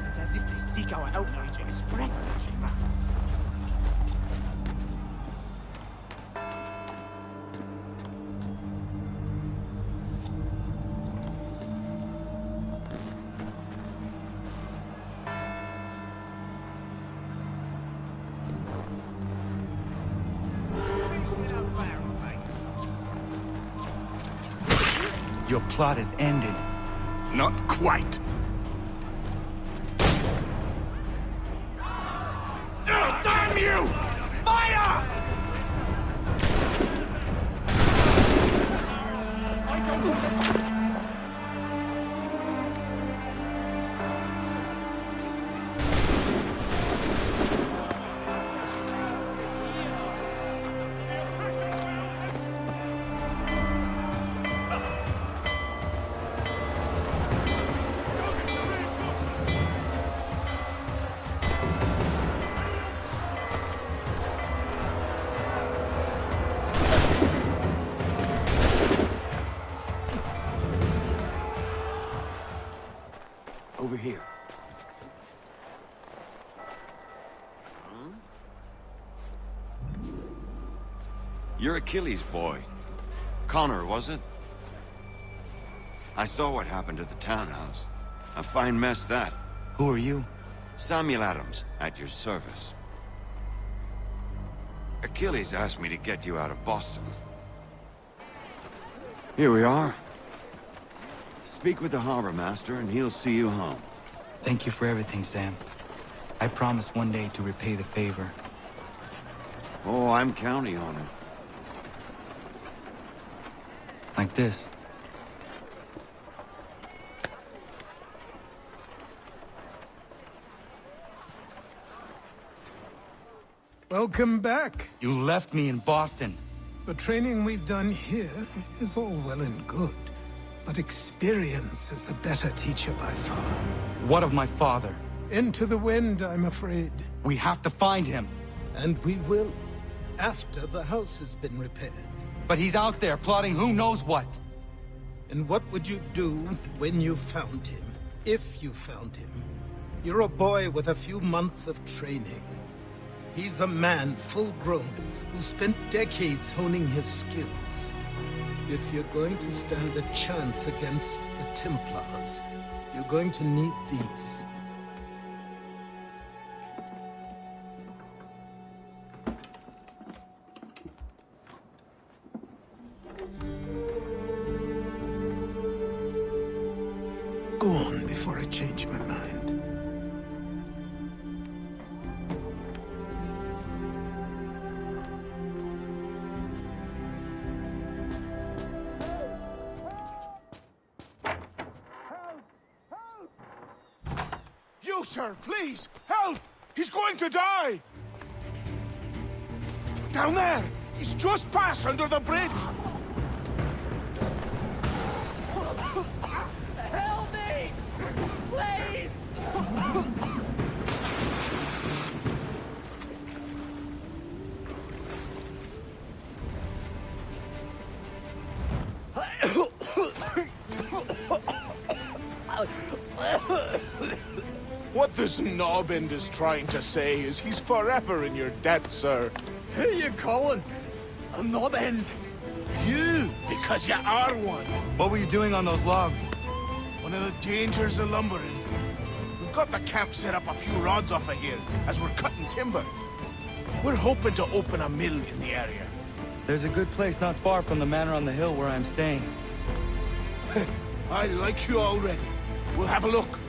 It's as if they seek our outrage expressly, Masters. Your plot is ended. Not quite. Damn you! Fire! Over here. You're Achilles' boy. Connor, was it? I saw what happened at the townhouse. A fine mess, that. Who are you? Samuel Adams, at your service. Achilles asked me to get you out of Boston. Here we are. Speak with the harbor master, and he'll see you home. Thank you for everything, Sam. I promise one day to repay the favor. Oh, I'm counting on it. Like this. Welcome back. You left me in Boston. The training we've done here is all well and good, but experience is a better teacher by far. What of my father? Into the wind, I'm afraid. We have to find him. And we will, after the house has been repaired. But he's out there plotting who knows what. And what would you do when you found him? If you found him? You're a boy with a few months of training. He's a man full grown who spent decades honing his skills. If you're going to stand a chance against the Templars, you're going to need these. Go on before I change my mind. You, sir, please! Help! He's going to die! Down there! He's just passed under the bridge! Help me! Please! What this knobbend is trying to say is he's forever in your debt, sir. Who you calling? A knob-end? You, because you are one. What were you doing on those logs? One of the dangers of lumbering. We've got the camp set up a few rods off of here, as we're cutting timber. We're hoping to open a mill in the area. There's a good place not far from the manor on the hill where I'm staying. I like you already. We'll have a look.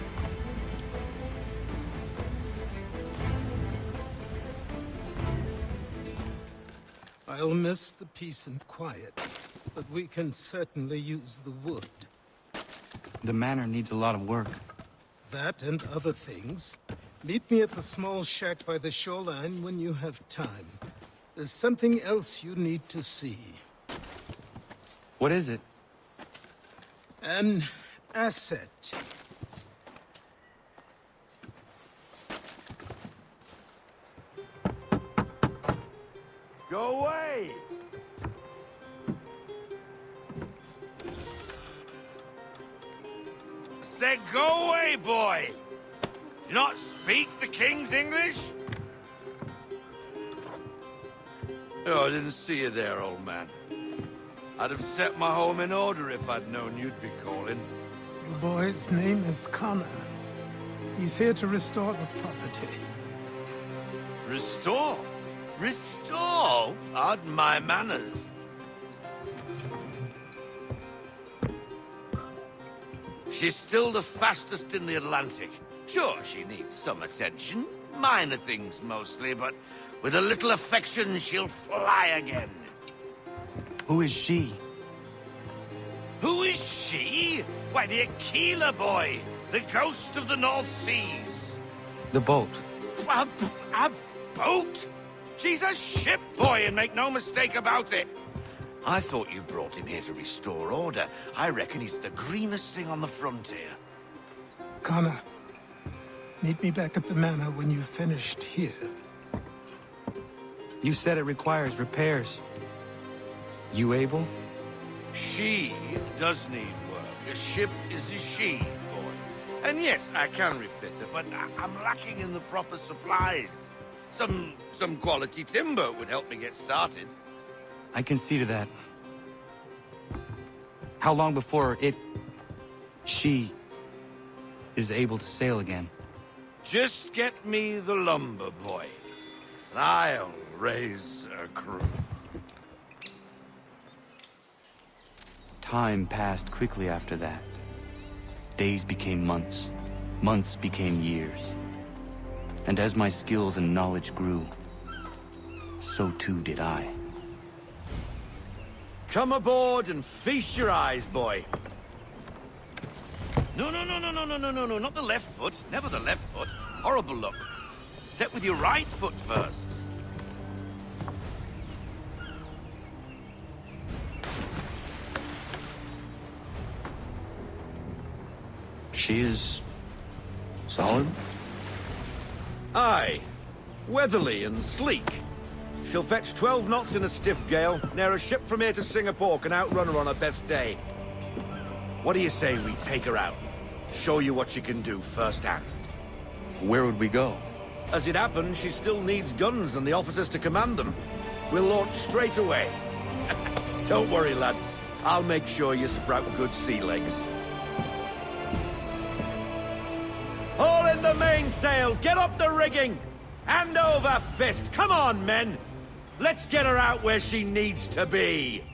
I'll miss the peace and quiet, but we can certainly use the wood. The manor needs a lot of work. That and other things. Meet me at the small shack by the shoreline when you have time. There's something else you need to see. What is it? An asset. Go away! Said go away, boy! Do you not speak the King's English? Oh, I didn't see you there, old man. I'd have set my home in order if I'd known you'd be calling. The boy's name is Connor. He's here to restore the property. Restore? Restore? Pardon my manners. She's still the fastest in the Atlantic. Sure, she needs some attention. Minor things mostly, but with a little affection, she'll fly again. Who is she? Who is she? Why, the Aquila boy, the ghost of the North Seas. The boat. A boat? She's a ship, boy, and make no mistake about it. I thought you brought him here to restore order. I reckon he's the greenest thing on the frontier. Connor, meet me back at the manor when you've finished here. You said it requires repairs. You able? She does need work. A ship is a she, boy. And yes, I can refit her, but I'm lacking in the proper supplies. Some quality timber would help me get started. I can see to that. How long before she, is able to sail again? Just get me the lumber, boy, and I'll raise a crew. Time passed quickly after that. Days became months. Months became years. And as my skills and knowledge grew, so too did I. Come aboard and feast your eyes, boy. No, not the left foot. Never the left foot. Horrible look. Step with your right foot first. She is solid? Aye. Weatherly and sleek. She'll fetch 12 knots in a stiff gale, ne'er a ship from here to Singapore can outrun her on her best day. What do you say we take her out? Show you what she can do firsthand. Where would we go? As it happens, she still needs guns and the officers to command them. We'll launch straight away. Don't worry, lad. I'll make sure you sprout good sea legs. All in the mainsail! Get up the rigging! Hand over fist! Come on, men! Let's get her out where she needs to be!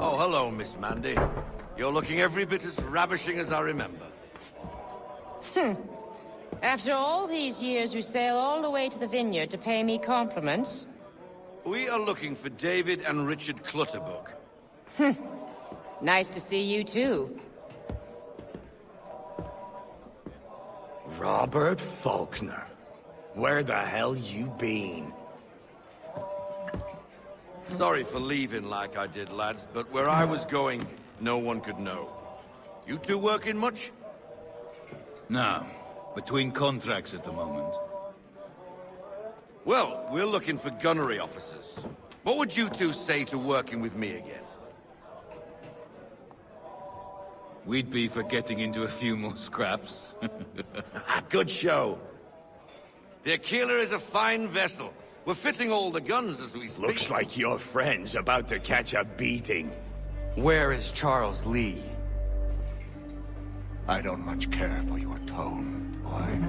Oh, hello, Miss Mandy. You're looking every bit as ravishing as I remember. After all these years, you sail all the way to the vineyard to pay me compliments? We are looking for David and Richard Clutterbuck. Nice to see you, too. Robert Faulkner. Where the hell you been? Sorry for leaving like I did, lads, but where I was going, no one could know. You two working much? No. Between contracts at the moment. Well, we're looking for gunnery officers. What would you two say to working with me again? We'd be for getting into a few more scraps. Good show. The Aquila is a fine vessel. We're fitting all the guns as we speak. Looks like your friend's about to catch a beating. Where is Charles Lee? I don't much care for your tone, boy.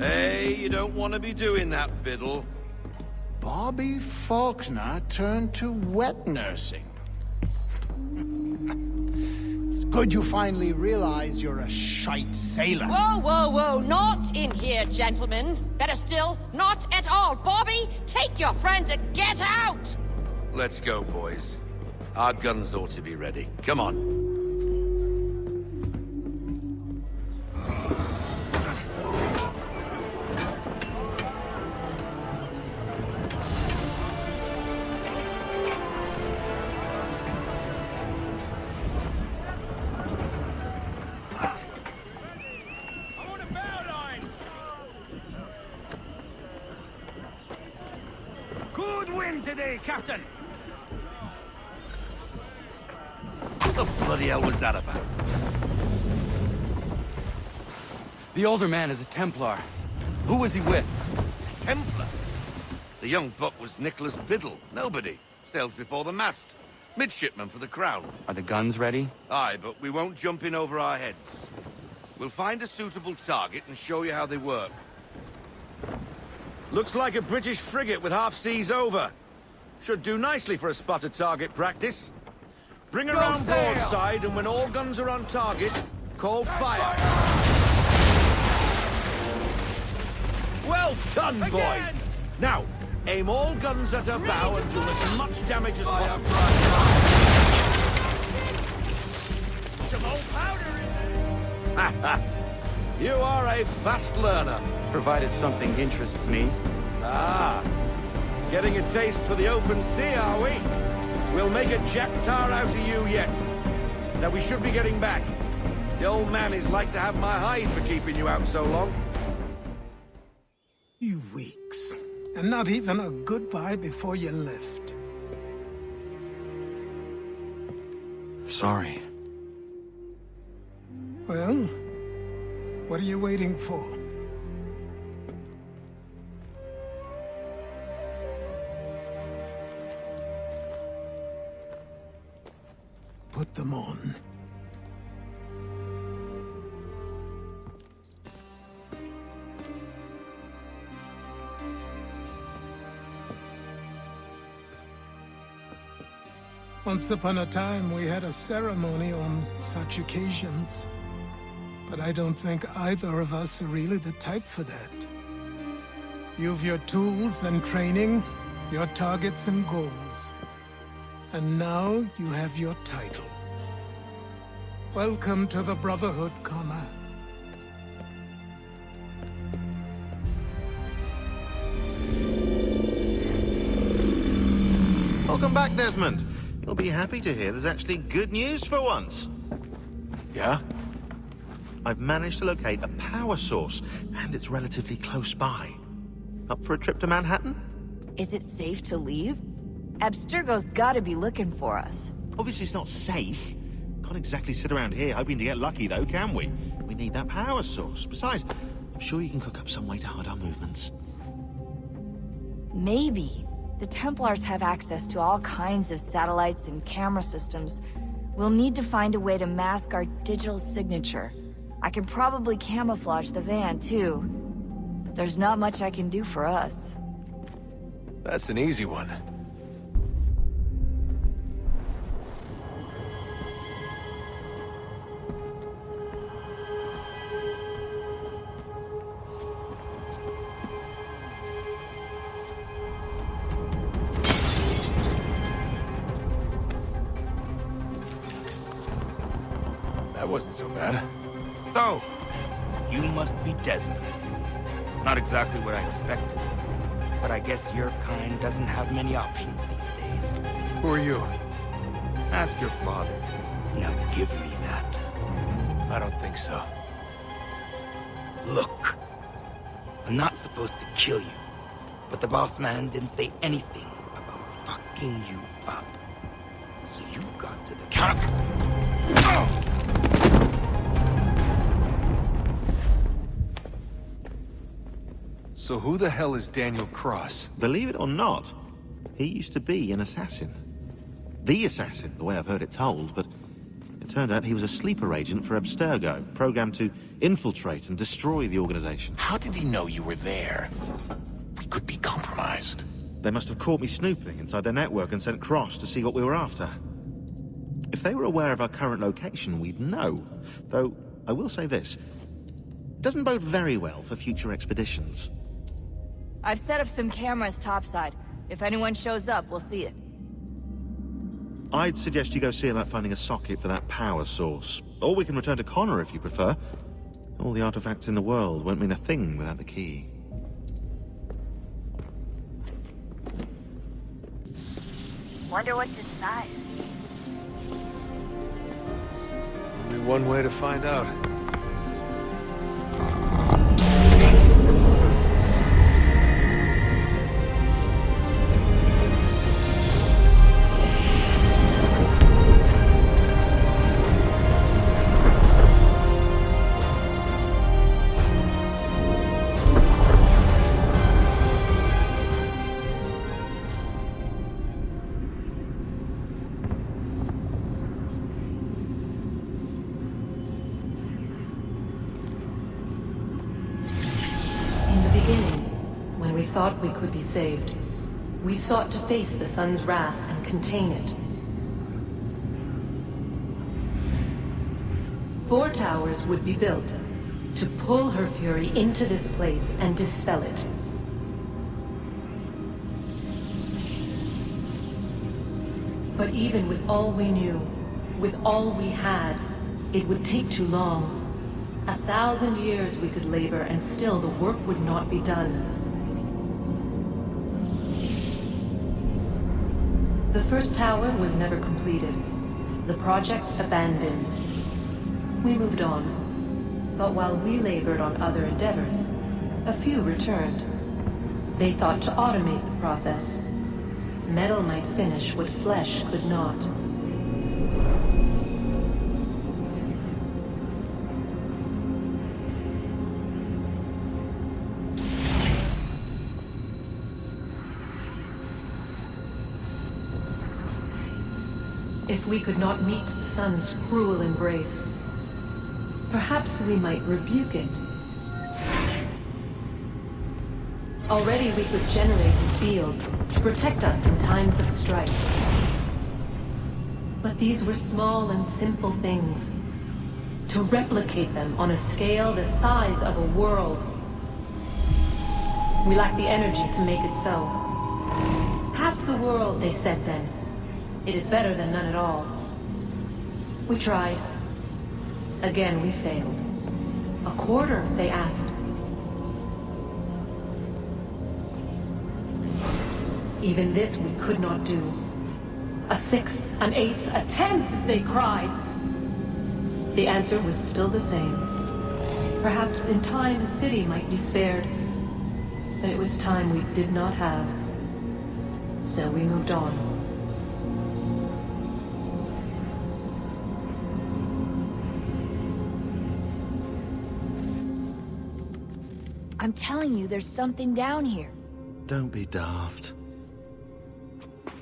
Hey, you don't want to be doing that, Biddle. Bobby Faulkner turned to wet nursing. It's good you finally realize you're a shite sailor. Whoa, whoa, whoa, not in here, gentlemen. Better still, not at all. Bobby, take your friends and get out! Let's go, boys. Our guns ought to be ready. Come on. Good wind today, Captain! What the bloody hell was that about? The older man is a Templar. Who was he with? Templar? The young buck was Nicholas Biddle. Nobody. Sails before the mast. Midshipman for the Crown. Are the guns ready? Aye, but we won't jump in over our heads. We'll find a suitable target and show you how they work. Looks like a British frigate with half seas over. Should do nicely for a spotted target practice. Bring her around broadside, and when all guns are on target, call fire. Well done, boy! Now, aim all guns at her bow and do as much damage as possible. Some old powder in there! You are a fast learner. Provided something interests me. Ah, getting a taste for the open sea, are we? We'll make a jack tar out of you yet. Now we should be getting back. The old man is like to have my hide for keeping you out so long. You weeks. And not even a goodbye before you left. Sorry. Well, what are you waiting for? Put them on. Once upon a time, we had a ceremony on such occasions. But I don't think either of us are really the type for that. You've your tools and training, your targets and goals. And now you have your title. Welcome to the Brotherhood, Connor. Welcome back, Desmond. You'll be happy to hear there's actually good news for once. Yeah? I've managed to locate a power source, and it's relatively close by. Up for a trip to Manhattan? Is it safe to leave? Abstergo's gotta be looking for us. Obviously it's not safe. Can't exactly sit around here hoping to get lucky, though, can we? We need that power source. Besides, I'm sure you can cook up some way to hide our movements. Maybe. The Templars have access to all kinds of satellites and camera systems. We'll need to find a way to mask our digital signature. I can probably camouflage the van, too. But there's not much I can do for us. That's an easy one. That wasn't so bad. So, you must be Desmond. Not exactly what I expected, but I guess you're kind doesn't have many options these days. Who are you? Ask your father. Now give me that. I don't think so. Look, I'm not supposed to kill you, but the boss man didn't say anything about fucking you up. So you got to the counter. So who the hell is Daniel Cross? Believe it or not, he used to be an assassin. The assassin, the way I've heard it told, but it turned out he was a sleeper agent for Abstergo, programmed to infiltrate and destroy the organization. How did he know you were there? We could be compromised. They must have caught me snooping inside their network and sent Cross to see what we were after. If they were aware of our current location, we'd know. Though, I will say this. It doesn't bode very well for future expeditions. I've set up some cameras topside. If anyone shows up, we'll see it. I'd suggest you go see about finding a socket for that power source. Or we can return to Connor if you prefer. All the artifacts in the world won't mean a thing without the key. Wonder what's inside. Only one way to find out. Thought we could be saved. We sought to face the sun's wrath and contain it. 4 towers would be built to pull her fury into this place and dispel it. But even with all we knew, with all we had, it would take too long. 1,000 years we could labor and still the work would not be done. The first tower was never completed. The project abandoned. We moved on. But while we labored on other endeavors, a few returned. They thought to automate the process. Metal might finish what flesh could not. If we could not meet the sun's cruel embrace, perhaps we might rebuke it. Already we could generate the fields to protect us in times of strife. But these were small and simple things. To replicate them on a scale the size of a world, we lack the energy to make it so. Half the world, they said then. It is better than none at all. We tried. Again, we failed. A quarter, they asked. Even this we could not do. A 6th, an 8th, a 10th, they cried. The answer was still the same. Perhaps in time a city might be spared. But it was time we did not have. So we moved on. I'm telling you, there's something down here. Don't be daft.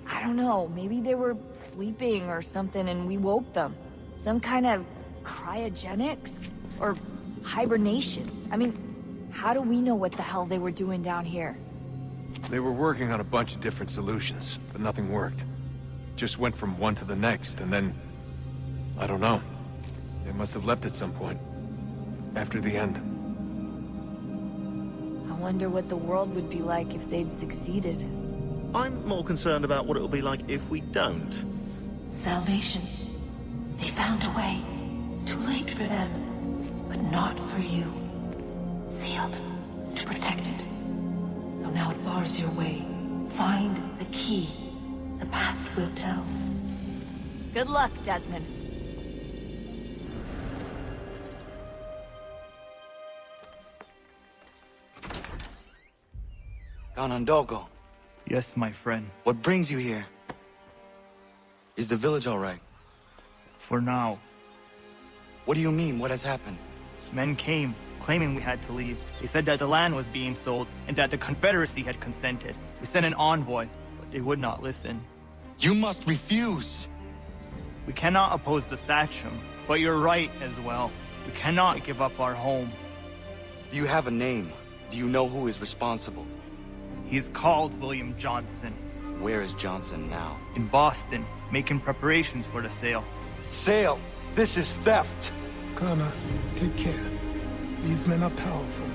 I don't know, maybe they were sleeping or something and we woke them. Some kind of cryogenics? Or hibernation? I mean, how do we know what the hell they were doing down here? They were working on a bunch of different solutions, but nothing worked. Just went from one to the next, and then... I don't know. They must have left at some point. After the end. I wonder what the world would be like if they'd succeeded. I'm more concerned about what it'll be like if we don't. Salvation. They found a way. Too late for them, but not for you. Sealed to protect it. Though now it bars your way. Find the key. The past will tell. Good luck, Desmond. Ganondogo, Yes, my friend. what brings you here? Is the village all right? For now. What do you mean? What has happened? Men came, claiming we had to leave. They said that the land was being sold, and that the Confederacy had consented. We sent an envoy, but they would not listen. You must refuse! We cannot oppose the Sachem, but you're right as well. We cannot give up our home. Do you have a name? Do you know who is responsible? He is called William Johnson. Where is Johnson now? In Boston, making preparations for the sale. Sale! This is theft! Connor, take care. These men are powerful.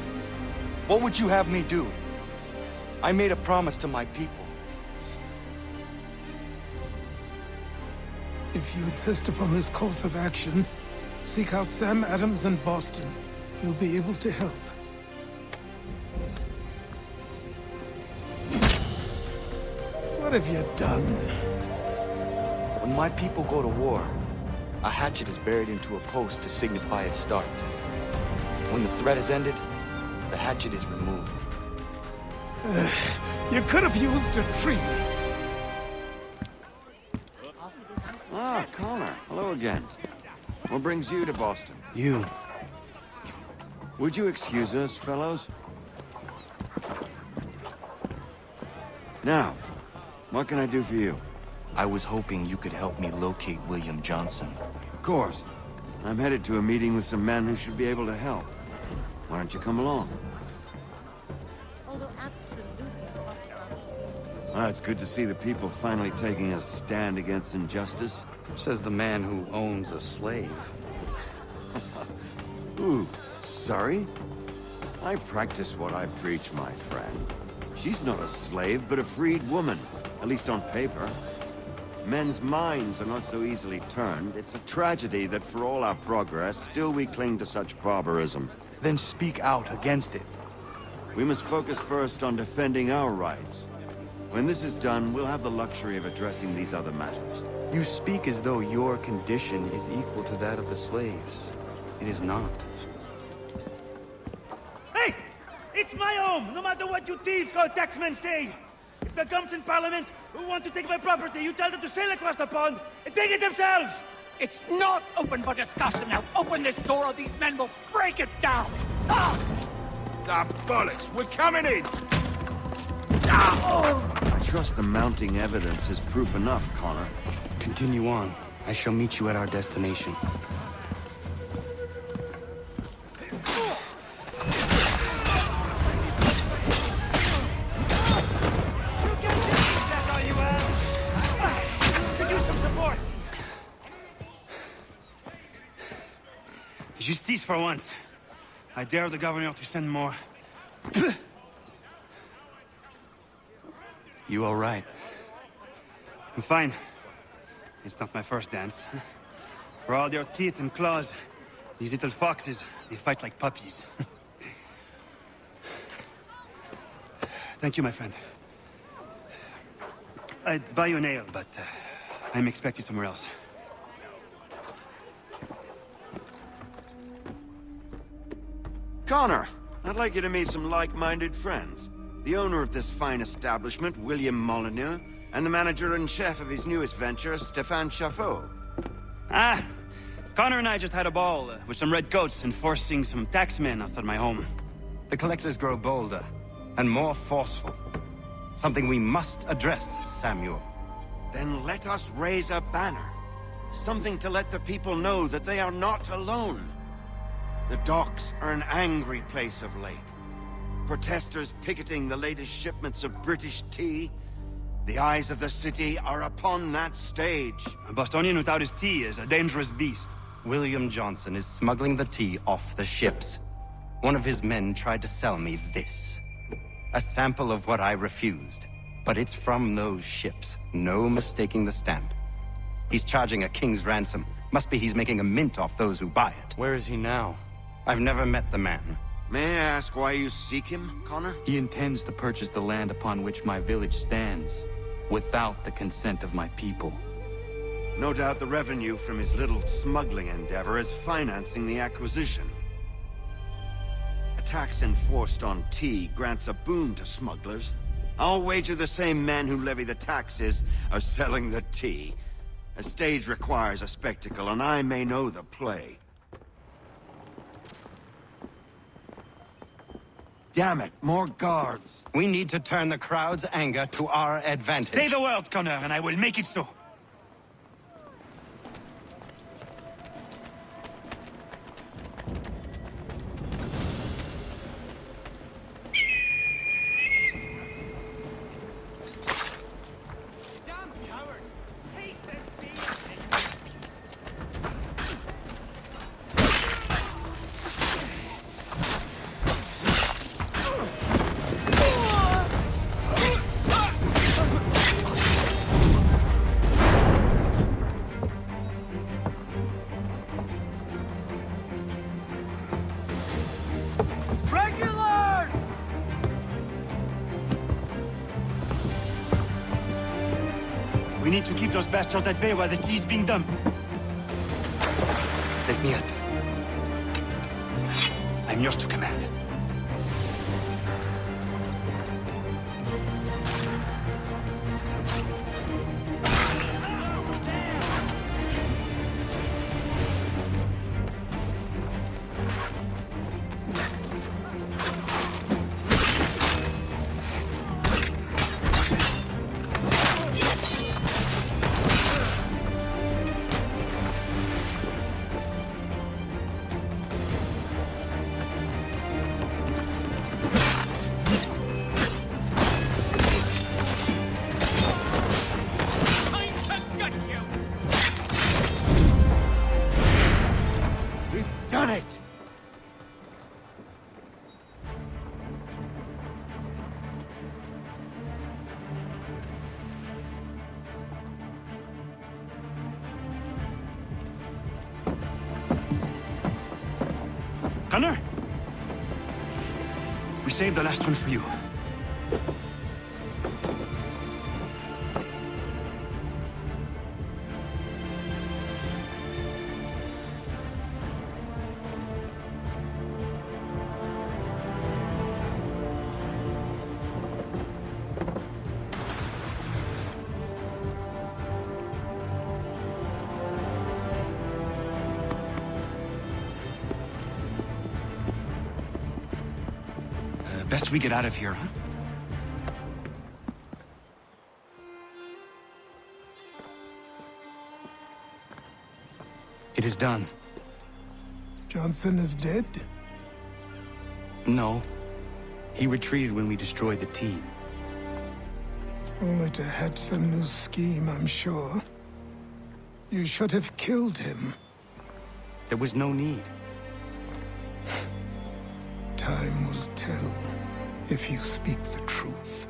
What would you have me do? I made a promise to my people. If you insist upon this course of action, seek out Sam Adams in Boston. He'll be able to help. What have you done? When my people go to war, a hatchet is buried into a post to signify its start. When the threat is ended, the hatchet is removed. You could have used a tree. Ah, Connor. Hello again. What brings you to Boston? You. Would you excuse us, fellows? Now, what can I do for you? I was hoping you could help me locate William Johnson. Of course. I'm headed to a meeting with some men who should be able to help. Why don't you come along? Ah, it's good to see the people finally taking a stand against injustice. Says the man who owns a slave. Ooh, sorry? I practice what I preach, my friend. She's not a slave, but a freed woman, at least on paper. Men's minds are not so easily turned. It's a tragedy that for all our progress, still we cling to such barbarism. Then speak out against it. We must focus first on defending our rights. When this is done, we'll have the luxury of addressing these other matters. You speak as though your condition is equal to that of the slaves. It is not. Hey! It's my home, no matter what you thieves called taxmen say! If there comes in Parliament who want to take my property, you tell them to sail across the pond and take it themselves! It's not open for discussion now. Open this door or these men will break it down. Ah! Ah, bollocks! We're coming in! I trust the mounting evidence is proof enough, Connor. Continue on. I shall meet you at our destination. Justice for once. I dare the governor to send more. You all right? I'm fine. It's not my first dance. For all their teeth and claws, these little foxes, they fight like puppies. Thank you, my friend. I'd buy you a nail, but I'm expecting somewhere else. Connor, I'd like you to meet some like-minded friends. The owner of this fine establishment, William Molyneux, and the manager and chef of his newest venture, Stéphane Chaffeau. Ah, Connor and I just had a ball with some redcoats enforcing some taxmen outside my home. The collectors grow bolder and more forceful. Something we must address, Samuel. Then let us raise a banner. Something to let the people know that they are not alone. The docks are an angry place of late. Protesters picketing the latest shipments of British tea. The eyes of the city are upon that stage. A Bostonian without his tea is a dangerous beast. William Johnson is smuggling the tea off the ships. One of his men tried to sell me this. A sample of what I refused. But it's from those ships. No mistaking the stamp. He's charging a king's ransom. Must be he's making a mint off those who buy it. Where is he now? I've never met the man, May I ask why you seek him, Connor? He intends to purchase the land upon which my village stands, without the consent of my people. No doubt the revenue from his little smuggling endeavor is financing the acquisition. A tax enforced on tea grants a boon to smugglers. I'll wager the same men who levy the taxes are selling the tea. A stage requires a spectacle, and I may know the play. Damn it, more guards. We need to turn the crowd's anger to our advantage. Say the word, Connor, and I will make it so. We need to keep those bastards at bay while the tea's being dumped. Let me help you. I'm yours to command. Done it! Connor? We saved the last one for you. Best we get out of here, huh? It is done. Johnson is dead? No. He retreated when we destroyed the tea. Only to hatch some new scheme, I'm sure. You should have killed him. There was no need. Time will tell if you speak the truth.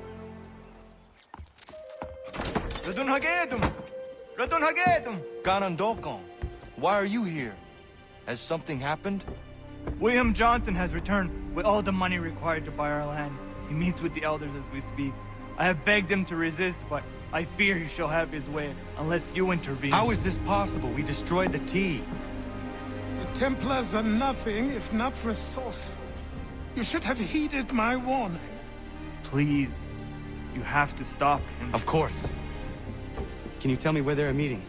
Ganondokon, why are you here? Has something happened? William Johnson has returned with all the money required to buy our land. He meets with the elders as we speak. I have begged him to resist, but I fear he shall have his way unless you intervene. How is this possible? We destroyed the tea. The Templars are nothing if not resourceful. You should have heeded my warning. Please, you have to stop him. Of course. Can you tell me where they're meeting?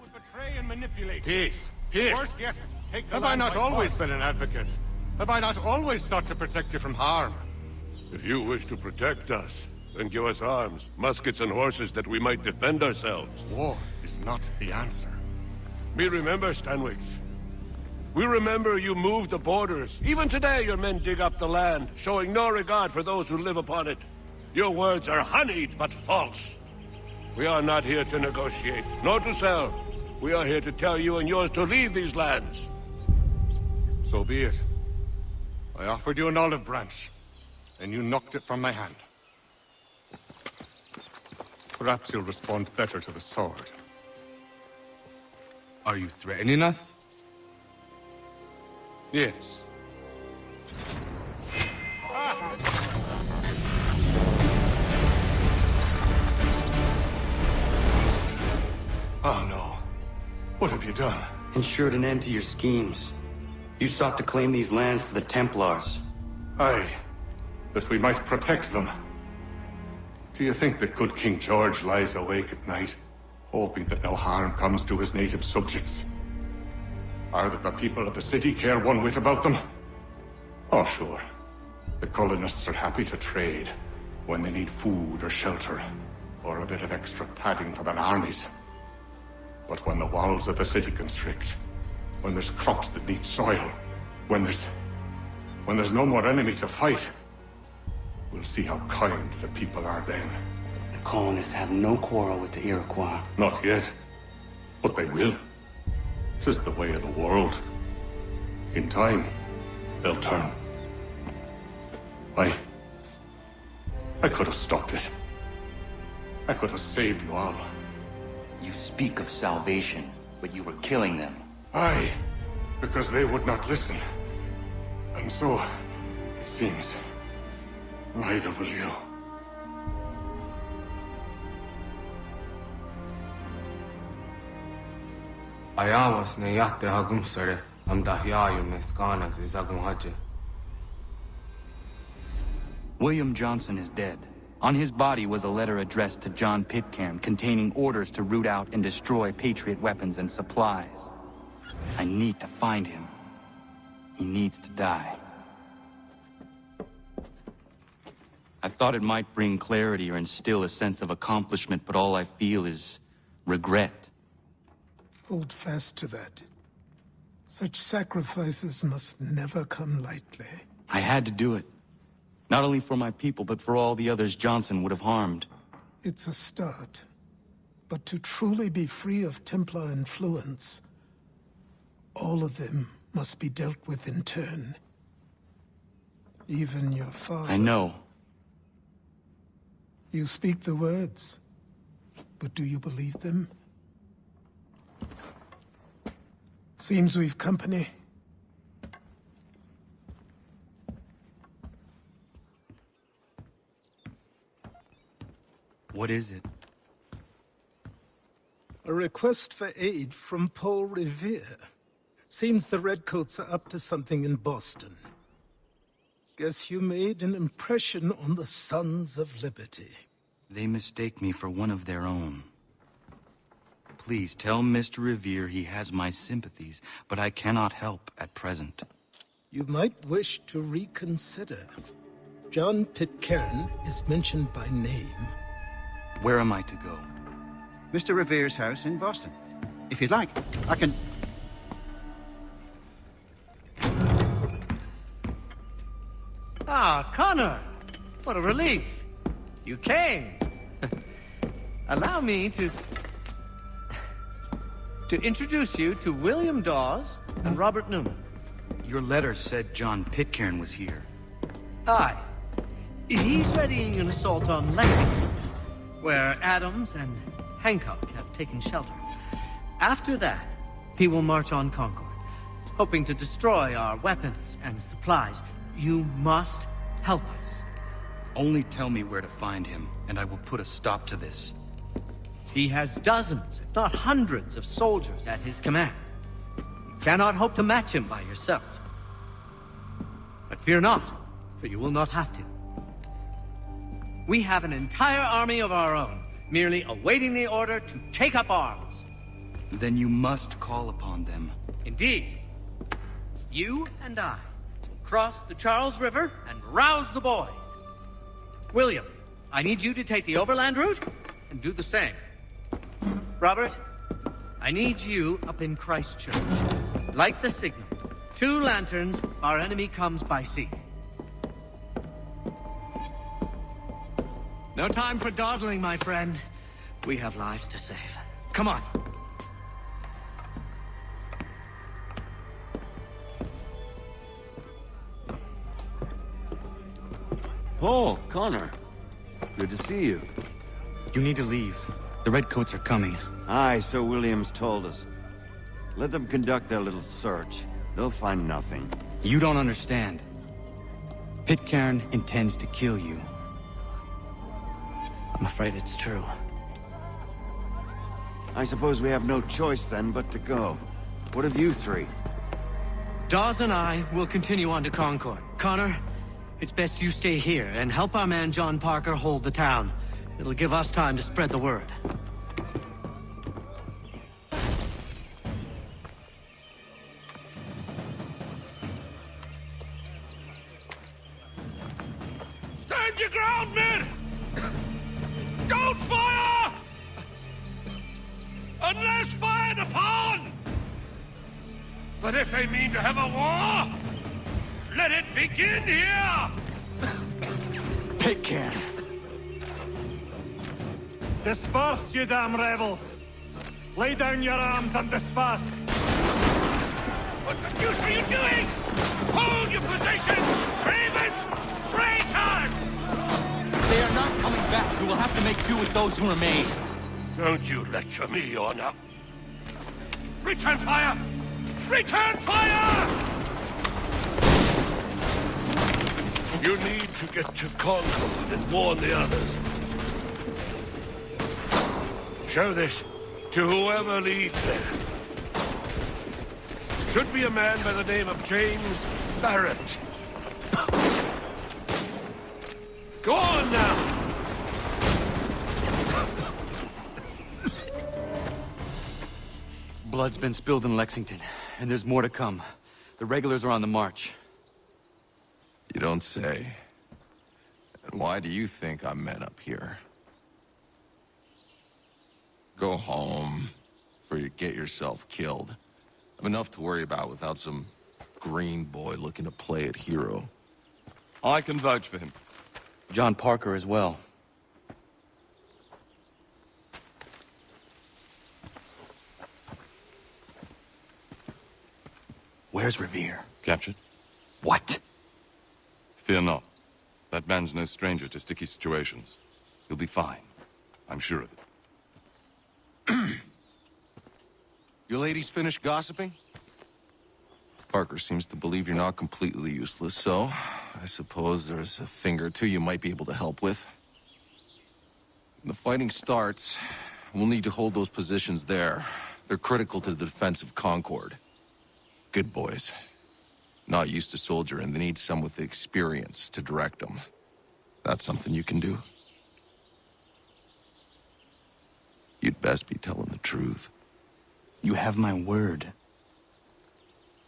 Betray and manipulate. Peace. Peace. Worse yet, take the Have I land not by always force. been an advocate? Have I not always sought to protect you from harm? If you wish to protect us, then give us arms, muskets and horses that we might defend ourselves. War is not the answer. We remember, Stanwix. We remember you moved the borders. Even today your men dig up the land, showing no regard for those who live upon it. Your words are honeyed, but false. We are not here to negotiate, nor to sell. We are here to tell you and yours to leave these lands. So be it. I offered you an olive branch, and you knocked it from my hand. Perhaps you'll respond better to the sword. Are you threatening us? Yes. Oh no. What have you done? Ensured an end to your schemes. You sought to claim these lands for the Templars. Aye, that we might protect them. Do you think that good King George lies awake at night, hoping that no harm comes to his native subjects? Or that the people of the city care one whit about them? Oh, sure. The colonists are happy to trade when they need food or shelter, or a bit of extra padding for their armies. But when the walls of the city constrict, when there's crops that need soil, when there's no more enemy to fight, we'll see how kind the people are then. The colonists have no quarrel with the Iroquois. Not yet, but they will. 'Tis the way of the world. In time, they'll turn. I could have stopped it. I could have saved you all. You speak of salvation, but you were killing them. Aye, because they would not listen. And so, it seems, neither will you. Ayawas na yate hagum sare am dahyayum na skanas is agum haje. William Johnson is dead. On his body was a letter addressed to John Pitcairn containing orders to root out and destroy Patriot weapons and supplies. I need to find him. He needs to die. I thought it might bring clarity or instill a sense of accomplishment, but all I feel is regret. Hold fast to that. Such sacrifices must never come lightly. I had to do it. Not only for my people, but for all the others Johnson would have harmed. It's a start. But to truly be free of Templar influence, all of them must be dealt with in turn. Even your father. I know. You speak the words, but do you believe them? Seems we've company. What is it? A request for aid from Paul Revere. Seems the Redcoats are up to something in Boston. Guess you made an impression on the Sons of Liberty. They mistake me for one of their own. Please tell Mr. Revere he has my sympathies, but I cannot help at present. You might wish to reconsider. John Pitcairn is mentioned by name. Where am I to go? Mr. Revere's house in Boston. If you'd like, I can... Ah, Connor! What a relief! You came! Allow me to introduce you to William Dawes and Robert Newman. Your letter said John Pitcairn was here. Aye. He's readying an assault on Lexington, where Adams and Hancock have taken shelter. After that, he will march on Concord, hoping to destroy our weapons and supplies. You must help us. Only tell me where to find him, and I will put a stop to this. He has dozens, if not hundreds, of soldiers at his command. You cannot hope to match him by yourself. But fear not, for you will not have to. We have an entire army of our own, merely awaiting the order to take up arms. Then you must call upon them. Indeed. You and I will cross the Charles River and rouse the boys. William, I need you to take the overland route and do the same. Robert, I need you up in Christchurch. Light the signal. 2 lanterns, our enemy comes by sea. No time for dawdling, my friend. We have lives to save. Come on. Paul, Connor. Good to see you. You need to leave. The Redcoats are coming. Aye, so Williams told us. Let them conduct their little search. They'll find nothing. You don't understand. Pitcairn intends to kill you. I'm afraid it's true. I suppose we have no choice then but to go. What of you three? Dawes and I will continue on to Concord. Connor, it's best you stay here and help our man John Parker hold the town. It'll give us time to spread the word. Stand your ground, men! Don't fire! Unless fired upon! But if they mean to have a war, let it begin here! Pitcairn! Disperse, you damn rebels! Lay down your arms and disperse! What the deuce are you doing? Hold your position! Ravens! Traitors! They are not coming back. We will have to make do with those who remain. Don't you lecture me, Orna. Return fire! Return fire! You need to get to Concord and warn the others. Show this to whoever leads there. Should be a man by the name of James Barrett. Go on now! Blood's been spilled in Lexington, and there's more to come. The regulars are on the march. You don't say. And why do you think I'm men up here? Go home, before you get yourself killed. I've enough to worry about without some green boy looking to play it hero. I can vouch for him. John Parker as well. Where's Revere? Captured? What? Fear not. That man's no stranger to sticky situations. He'll be fine. I'm sure of it. You ladies finished gossiping? Parker seems to believe you're not completely useless, so I suppose there's a thing or two you might be able to help with. When the fighting starts, we'll need to hold those positions there. They're critical to the defense of Concord. Good boys. Not used to soldiering, they need some with the experience to direct them. That's something you can do. You'd best be telling the truth. You have my word.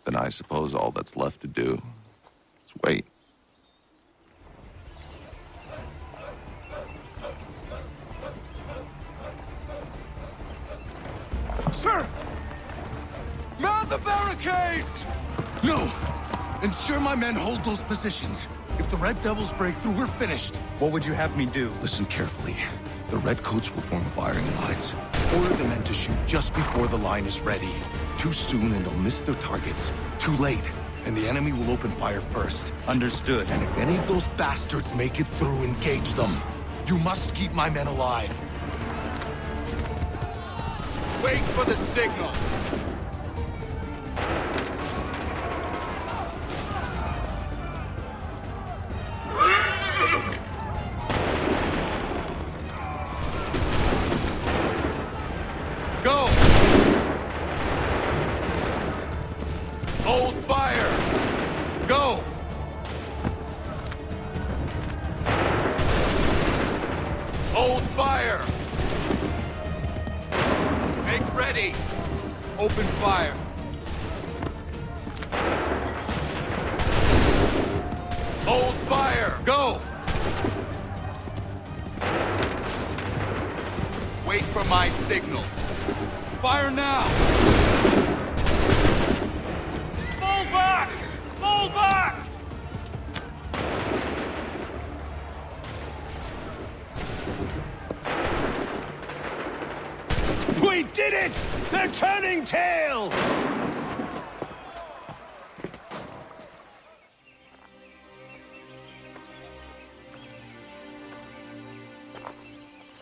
Then I suppose all that's left to do is wait. Sir! Man the barricades! No! Ensure my men hold those positions. If the Red Devils break through, we're finished. What would you have me do? Listen carefully. The Redcoats will form firing lines. Order the men to shoot just before the line is ready. Too soon and they'll miss their targets. Too late, and the enemy will open fire first. Understood. And if any of those bastards make it through, engage them. You must keep my men alive. Wait for the signal! Go! Hold fire! Go! Hold fire! Make ready! Open fire! Hold fire! Go! Wait for my signal. Fire now! Fall back! Fall back! We did it! They're turning tail!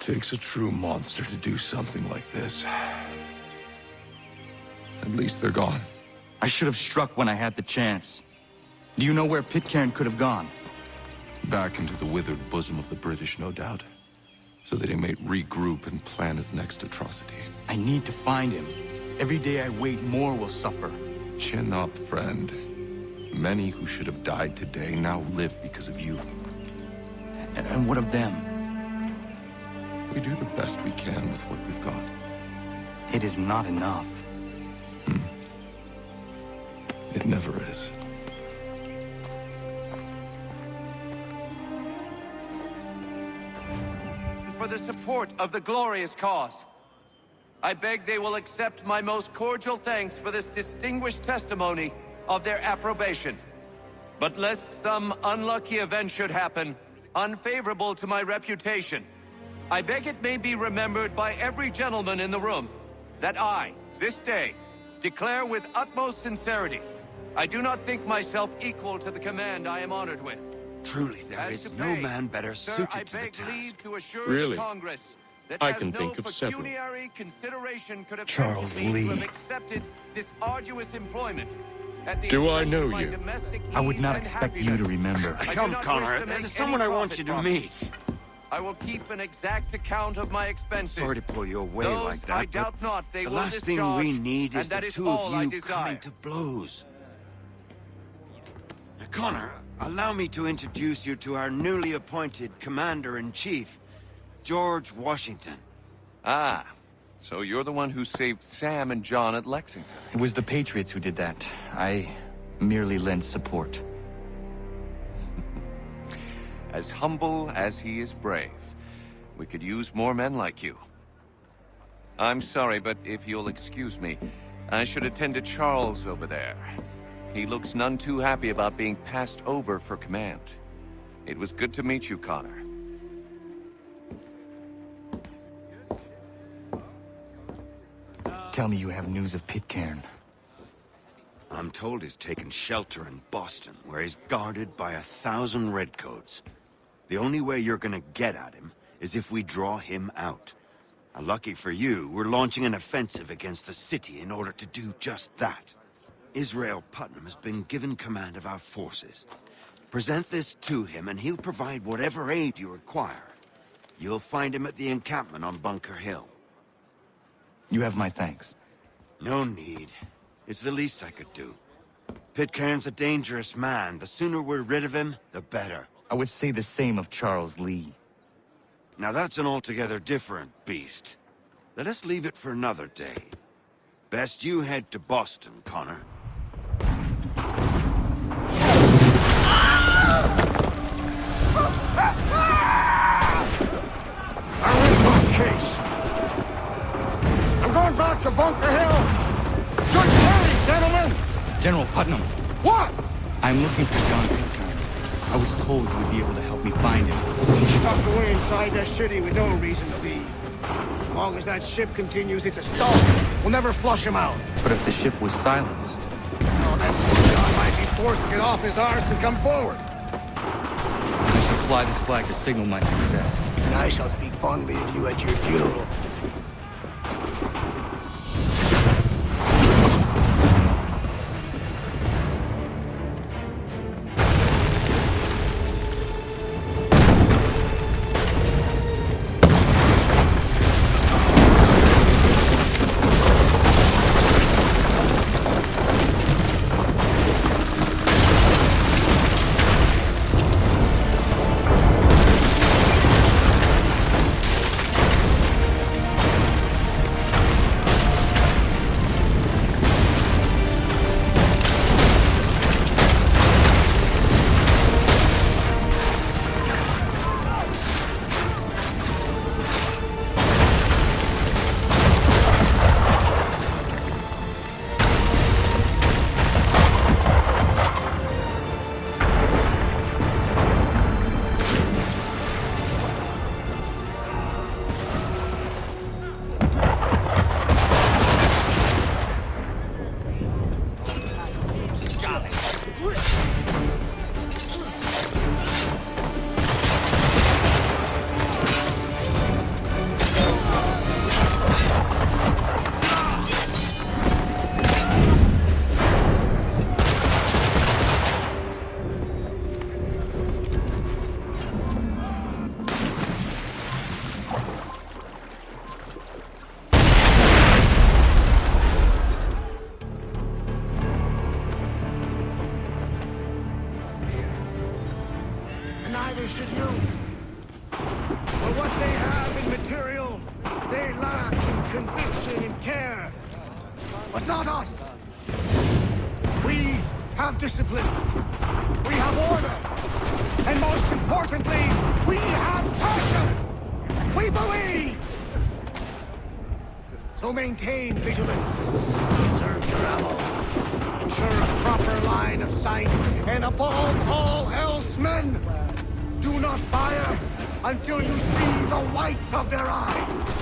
Takes a true monster to do something like this. At least they're gone. I should have struck when I had the chance. Do you know where Pitcairn could have gone? Back into the withered bosom of the British, no doubt. So that he may regroup and plan his next atrocity. I need to find him. Every day I wait, more will suffer. Chin up, friend. Many who should have died today now live because of you. And what of them? We do the best we can with what we've got. It is not enough. It never is. For the support of the glorious cause. I beg they will accept my most cordial thanks for this distinguished testimony of their approbation. But lest some unlucky event should happen, unfavorable to my reputation, I beg it may be remembered by every gentleman in the room that I, this day, declare with utmost sincerity, I do not think myself equal to the command I am honored with. Truly, there is no man better suited to the task. Really? That I has can no think of several. pecuniary consideration could have Charles prompted me to Lee. have accepted this arduous employment. At the Do I expense know of my you? domestic I would ease not and expect you to happiness. remember. I do Come, not Connor. wish to make There's someone any I want profit you to from meet. it. I will keep an exact account of my expenses. Sorry to pull you away Those like that, I but doubt not they the will last thing discharge, we need and is that the is two all of I you desire. coming to blows. Now, Connor, allow me to introduce you to our newly appointed Commander-in-Chief, George Washington. Ah, so you're the one who saved Sam and John at Lexington. It was the Patriots who did that. I merely lent support. As humble as he is brave. We could use more men like you. I'm sorry, but if you'll excuse me, I should attend to Charles over there. He looks none too happy about being passed over for command. It was good to meet you, Connor. Tell me you have news of Pitcairn. I'm told he's taken shelter in Boston, where he's guarded by 1,000 redcoats. The only way you're gonna get at him is if we draw him out. Now, lucky for you, we're launching an offensive against the city in order to do just that. Israel Putnam has been given command of our forces. Present this to him and he'll provide whatever aid you require. You'll find him at the encampment on Bunker Hill. You have my thanks. No need. It's the least I could do. Pitcairn's a dangerous man. The sooner we're rid of him, the better. I would say the same of Charles Lee. Now that's an altogether different beast. Let us leave it for another day. Best you head to Boston, Connor. Case. I'm going back to Bunker Hill. Good morning, gentlemen. General Putnam, What? I'm looking for John Pitcairn. I was told you would be able to help me find him. He's stuck away inside that city with no reason to leave. As long as that ship continues its assault, we'll never flush him out. But if the ship was silenced, Oh, that poor John might be forced to get off his arse and come forward. I shall fly this flag to signal my success. And I shall speak fondly of you at your funeral. conviction and care. But not us. We have discipline. We have order. And most importantly, we have passion. We believe. So maintain vigilance. Conserve your ammo. Ensure a proper line of sight. And above all else, men, do not fire until you see the whites of their eyes.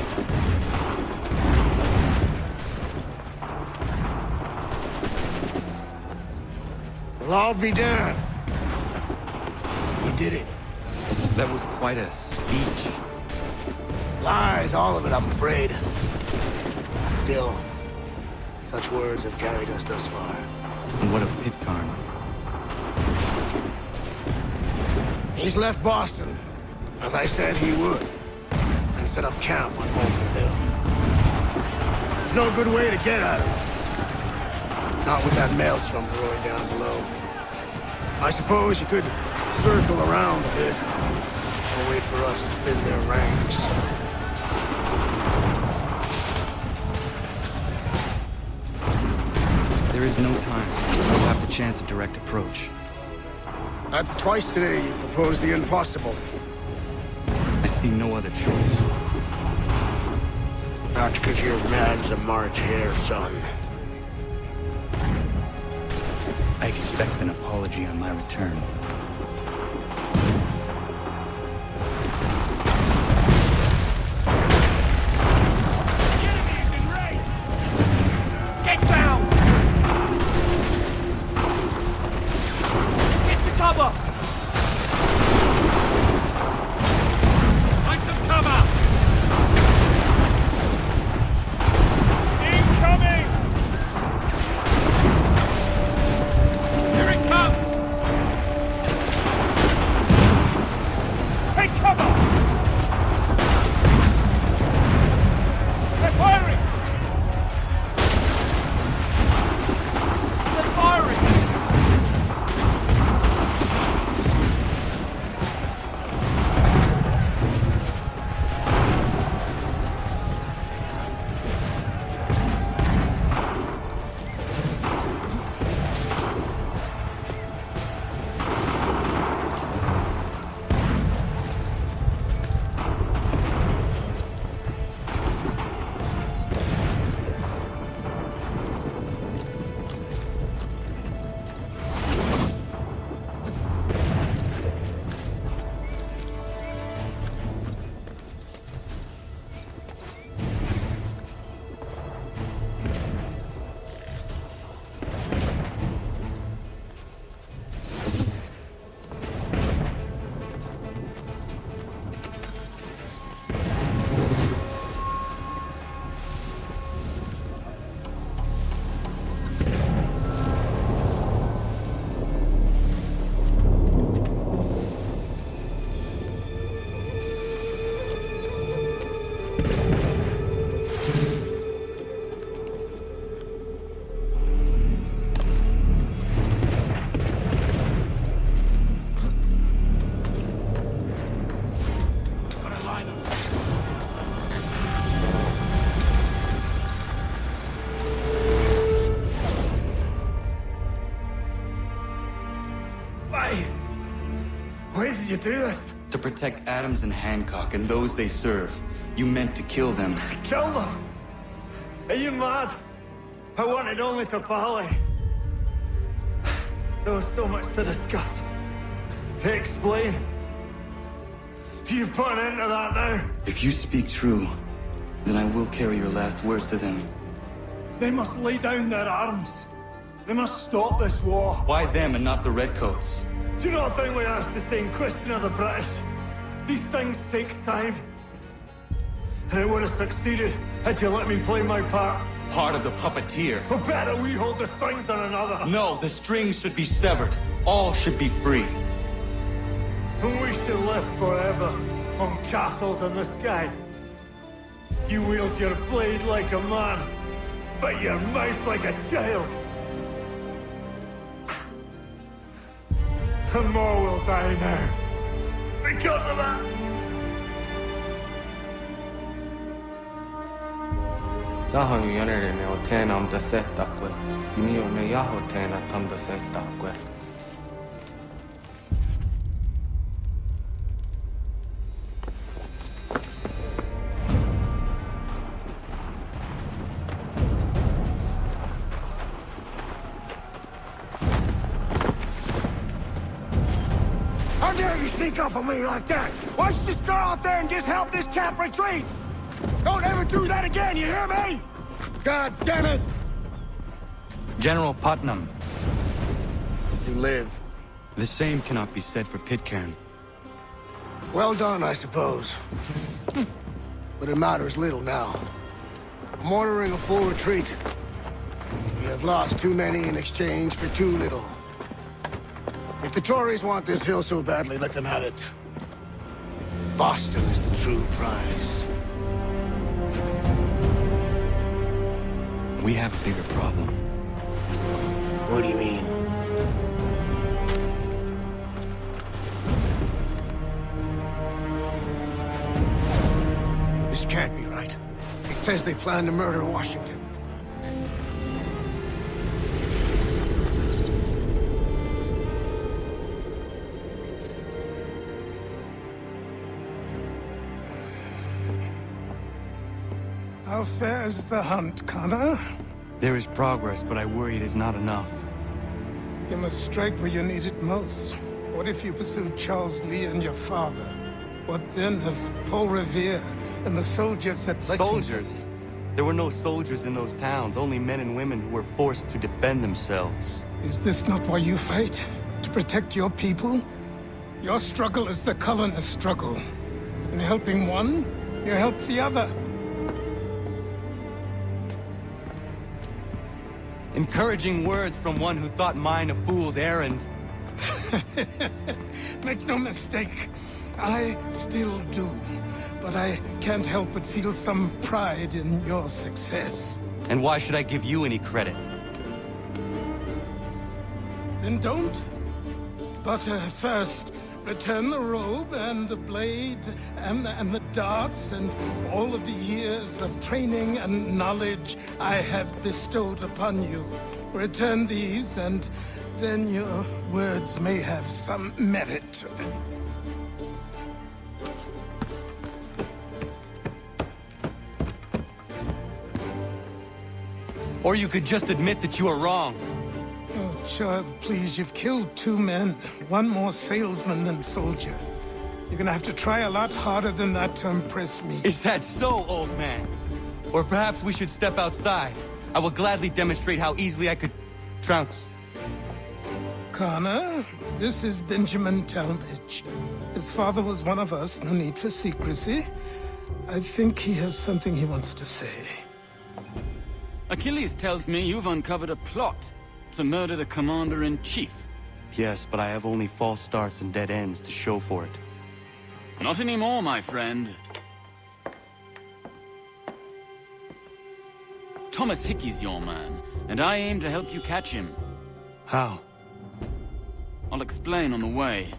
Well, I'll be damned. You did it. That was quite a speech. Lies, all of it, I'm afraid. Still, such words have carried us thus far. And what of Pitcairn? He's left Boston, as I said he would, and set up camp on Holden Hill. There's no good way to get at him. Not with that maelstrom brewing down below. I suppose you could circle around a bit, or wait for us to thin their ranks. There is no time. We'll have to chance a direct approach. That's twice today you proposed the impossible. I see no other choice. Not because you're mad as a March hare, son. I expect an apology on my return. Get down! Get to cover! Find some cover! Incoming! Here it comes! Take cover! They're firing! They're firing! Why did you do this? To protect Adams and Hancock and those they serve. You meant to kill them. Kill them? Are you mad? I wanted only to parley. There was so much to discuss, to explain. You've put an end to that now. If you speak true, then I will carry your last words to them. They must lay down their arms. They must stop this war. Why them and not the Redcoats? Do you not think we asked the same question of the British? These things take time. And it would have succeeded had you let me play my part. Part of the puppeteer. Or better, we hold the strings on another. No, the strings should be severed. All should be free. And we should live forever on castles in the sky. You wield your blade like a man, but your mouth like a child. And more will die now. Because of that. Zaho yonere o tenam da setakwe. Dinio ne yaho tena tam da setakwe. How dare you sneak up on me like that? Why don't you just go out there and just help this camp retreat? Don't ever do that again, you hear me? God damn it! General Putnam. You live. The same cannot be said for Pitcairn. Well done, I suppose. But it matters little now. I'm ordering a full retreat. We have lost too many in exchange for too little. If the Tories want this hill so badly, let them have it. Boston is the true prize. We have a bigger problem. What do you mean? This can't be right. It says they plan to murder Washington. How fares the hunt, Connor? There is progress, but I worry it is not enough. You must strike where you need it most. What if you pursued Charles Lee and your father? What then of Paul Revere and the soldiers at Lexington? Soldiers? There were no soldiers in those towns, only men and women who were forced to defend themselves. Is this not why you fight? To protect your people? Your struggle is the colonist struggle. In helping one, you help the other. Encouraging words from one who thought mine a fool's errand. Make no mistake, I still do. But I can't help but feel some pride in your success. And why should I give you any credit? Then don't. But first, return the robe and the blade and the darts and all of the years of training and knowledge I have bestowed upon you. Return these, and then your words may have some merit. Or you could just admit that you are wrong. Oh, child, please, you've killed 2 men. One more salesman than soldier. You're gonna have to try a lot harder than that to impress me. Is that so, old man? Or perhaps we should step outside. I will gladly demonstrate how easily I could trounce. Connor, this is Benjamin Talmadge. His father was one of us, no need for secrecy. I think he has something he wants to say. Achilles tells me you've uncovered a plot to murder the Commander-in-Chief. Yes, but I have only false starts and dead ends to show for it. Not anymore, my friend. Thomas Hickey's your man, and I aim to help you catch him. How? I'll explain on the way.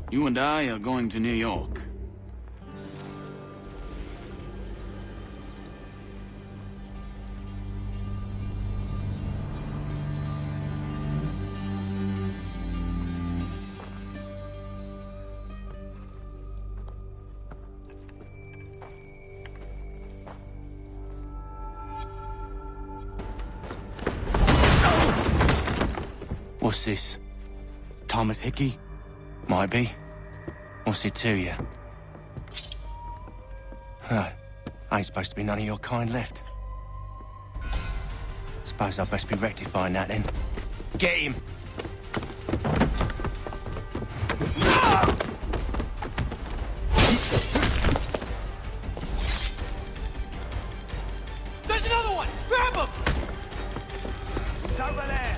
You and I are going to New York. What's this? Thomas Hickey? Might be. What's it to you? Right. Ain't supposed to be none of your kind left. Suppose I'd best be rectifying that then. Get him! There's another one! Grab him! It's over there.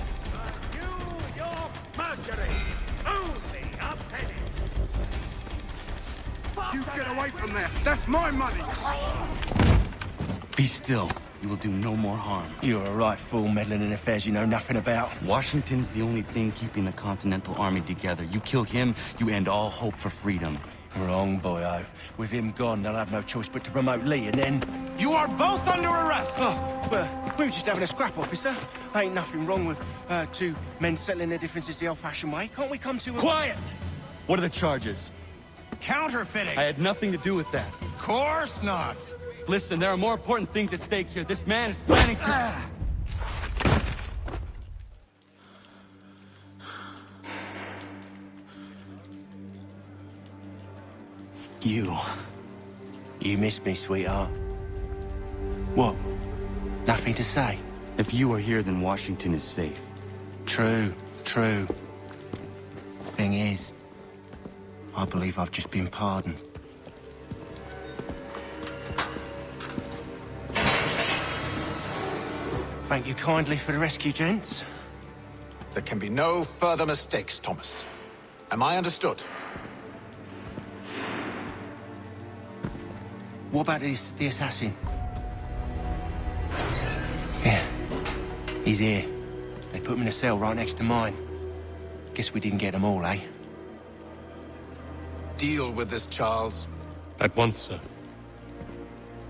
New York Mercury. Only a penny. You get away from there. That's my money. Be still. You will do no more harm. You're a right fool meddling in affairs you know nothing about. Washington's the only thing keeping the Continental Army together. You kill him, you end all hope for freedom. Wrong, boyo. With him gone, they'll have no choice but to promote Lee, and then... You are both under arrest. fast! Oh, but we were just having a scrap, officer. Ain't nothing wrong with two men settling their differences the old-fashioned way. Can't we come to a... Quiet! What are the charges? Counterfeiting! I had nothing to do with that. Course not! Listen, there are more important things at stake here. This man is planning to... You missed me, sweetheart. What? Nothing to say? If you are here, then Washington is safe. True. Thing is, I believe I've just been pardoned. Thank you kindly for the rescue, gents. There can be no further mistakes, Thomas. Am I understood? What about the assassin? Yeah, he's here. They put him in a cell right next to mine. Guess we didn't get them all, eh? Deal with this, Charles. At once, sir.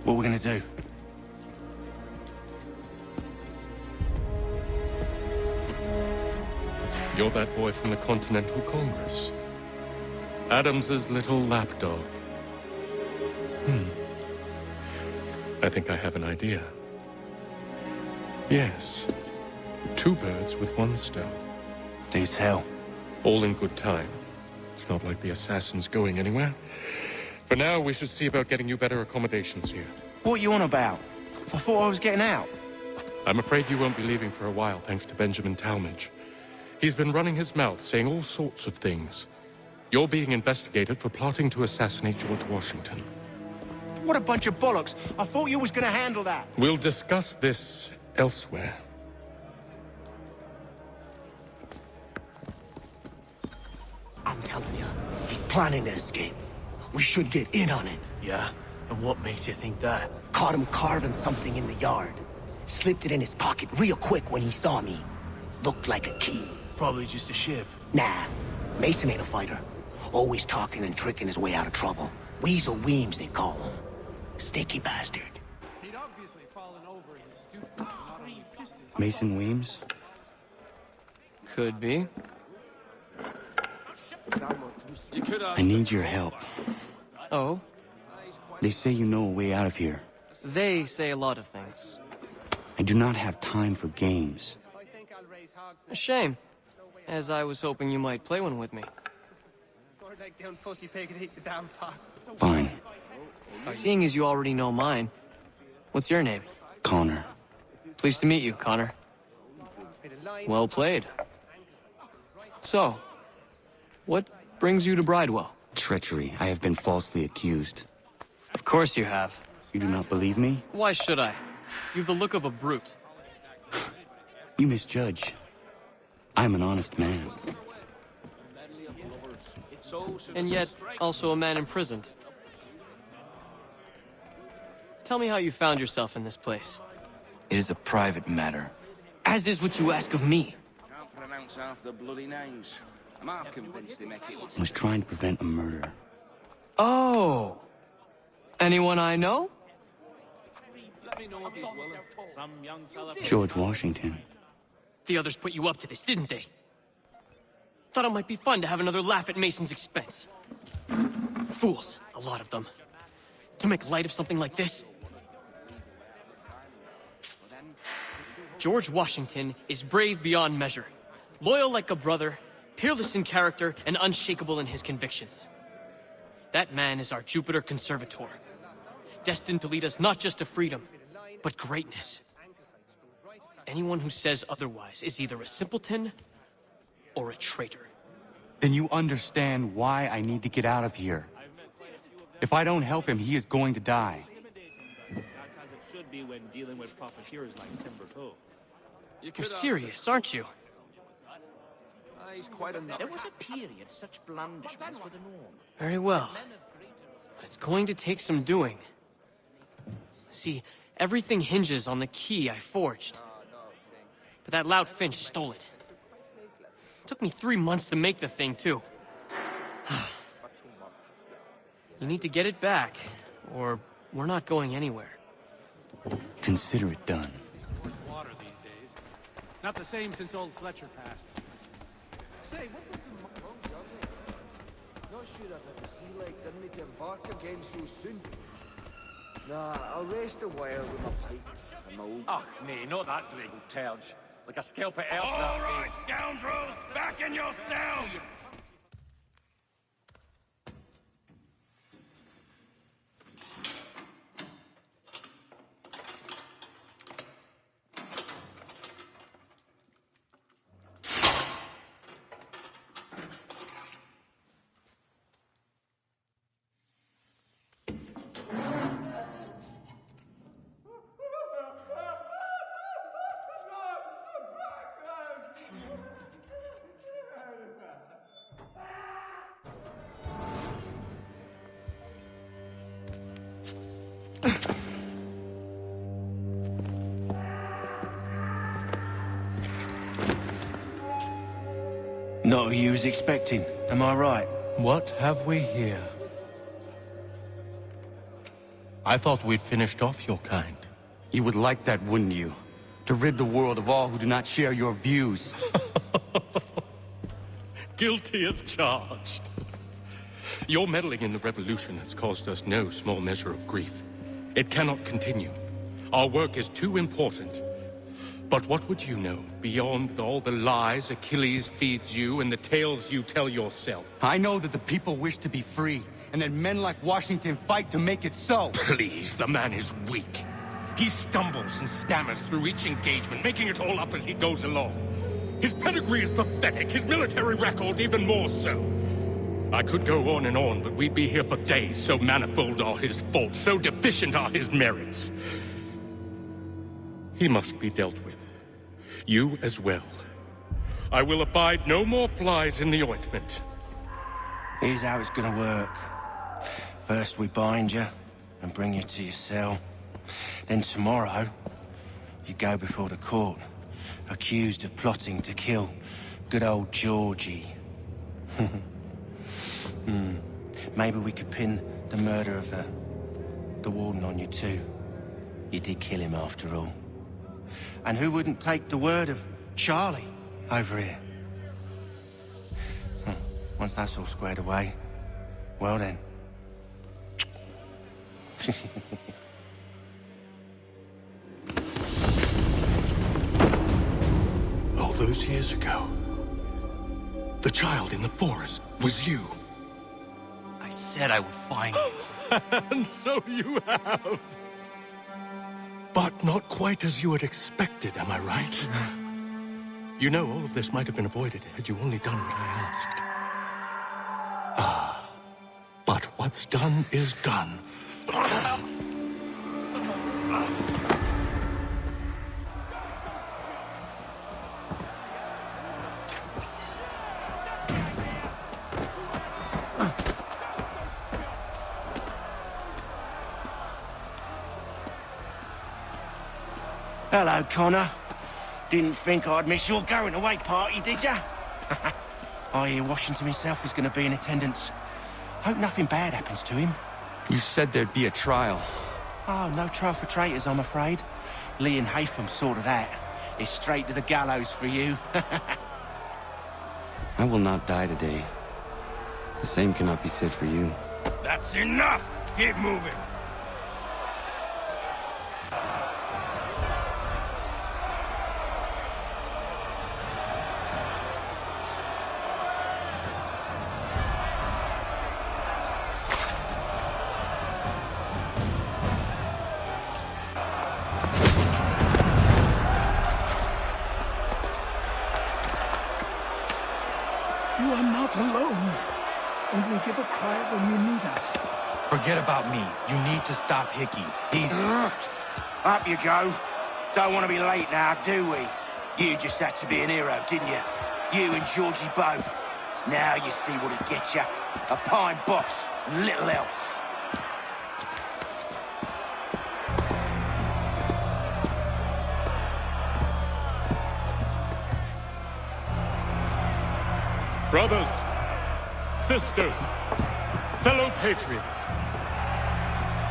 What are we gonna do? You're that boy from the Continental Congress. Adams's little lapdog. I think I have an idea. Yes. 2 birds with 1 stone. Do tell. All in good time. It's not like the assassin's going anywhere. For now, we should see about getting you better accommodations here. What are you on about? I thought I was getting out. I'm afraid you won't be leaving for a while, thanks to Benjamin Talmadge. He's been running his mouth, saying all sorts of things. You're being investigated for plotting to assassinate George Washington. What a bunch of bollocks. I thought you was gonna handle that. We'll discuss this elsewhere. I'm telling you, he's planning to escape. We should get in on it. Yeah? And what makes you think that? Caught him carving something in the yard. Slipped it in his pocket real quick when he saw me. Looked like a key. Probably just a shiv. Nah, Mason ain't a fighter. Always talking and tricking his way out of trouble. Weasel Weems, they call him. Sticky bastard. He'd obviously fallen over in his stupid, not only pissed. Mason Weems? Could be. I need your help. Oh? They say you know a way out of here. They say a lot of things. I do not have time for games. A shame, as I was hoping you might play one with me. Fine. Seeing as you already know mine, what's your name? Connor. Pleased to meet you, Connor. Well played. So, what brings you to Bridewell? Treachery. I have been falsely accused. Of course you have. You do not believe me? Why should I? You've the look of a brute. You misjudge. I'm an honest man. And yet, also a man imprisoned. Tell me how you found yourself in this place. It is a private matter. As is what you ask of me. Can't pronounce half the bloody names. I'm half convinced they make it. I was trying to prevent a murder. Oh! Anyone I know? George Washington. The others put you up to this, didn't they? Thought it might be fun to have another laugh at Mason's expense. Fools, a lot of them. To make light of something like this. George Washington is brave beyond measure, loyal like a brother, peerless in character, and unshakable in his convictions. That man is our Jupiter Conservator, destined to lead us not just to freedom, but greatness. Anyone who says otherwise is either a simpleton or a traitor. Then you understand why I need to get out of here. If I don't help him, he is going to die. You're serious, aren't you? He's quite a nut. There was a period such blandishments were the norm. Very well. But it's going to take some doing. See, everything hinges on the key I forged. But that lout Finch stole it. Took me 3 months to make the thing, too. You need to get it back, or we're not going anywhere. Consider it done. Water these days. Not the same since old Fletcher passed. Say, what was the... Not sure if I have the sea legs in me to embark again so soon. Nah, I'll rest a while with my pipe and my old... Ach, nee, not that draggled terge. Like a scalp of elf. All right, scoundrels! Back in your cell! Not who you was expecting, am I right? What have we here? I thought we'd finished off your kind. You would like that, wouldn't you? To rid the world of all who do not share your views. Guilty as charged. Your meddling in the revolution has caused us no small measure of grief. It cannot continue. Our work is too important. But what would you know beyond all the lies Achilles feeds you and the tales you tell yourself? I know that the people wish to be free, and that men like Washington fight to make it so. Please, the man is weak. He stumbles and stammers through each engagement, making it all up as he goes along. His pedigree is pathetic, his military record even more so. I could go on, but we'd be here for days, so manifold are his faults, so deficient are his merits. He must be dealt with. You as well. I will abide no more flies in the ointment. Here's how it's gonna work. First we bind you and bring you to your cell. Then tomorrow, you go before the court, accused of plotting to kill good old Georgie. Maybe we could pin the murder of the warden on you too. You did kill him after all. And who wouldn't take the word of Charlie over here? Once that's all squared away, well then. All those years ago, the child in the forest was you. I said I would find you. And so you have. But not quite as you had expected, am I right? You know, all of this might have been avoided had you only done what I asked. But what's done is done. Hello, Connor. Didn't think I'd miss your going-away party, did ya? I hear Washington himself is going to be in attendance. Hope nothing bad happens to him. You said there'd be a trial. Oh, no trial for traitors, I'm afraid. Lee and Haytham sorted that. It's straight to the gallows for you. I will not die today. The same cannot be said for you. That's enough! Keep moving! You are not alone. Only give a cry when you need us. Forget about me. You need to stop Hickey. He's... Up you go. Don't want to be late now, do we? You just had to be an hero, didn't you? You and Georgie both. Now you see what it gets you. A pine box and little else. Brothers, sisters, fellow patriots,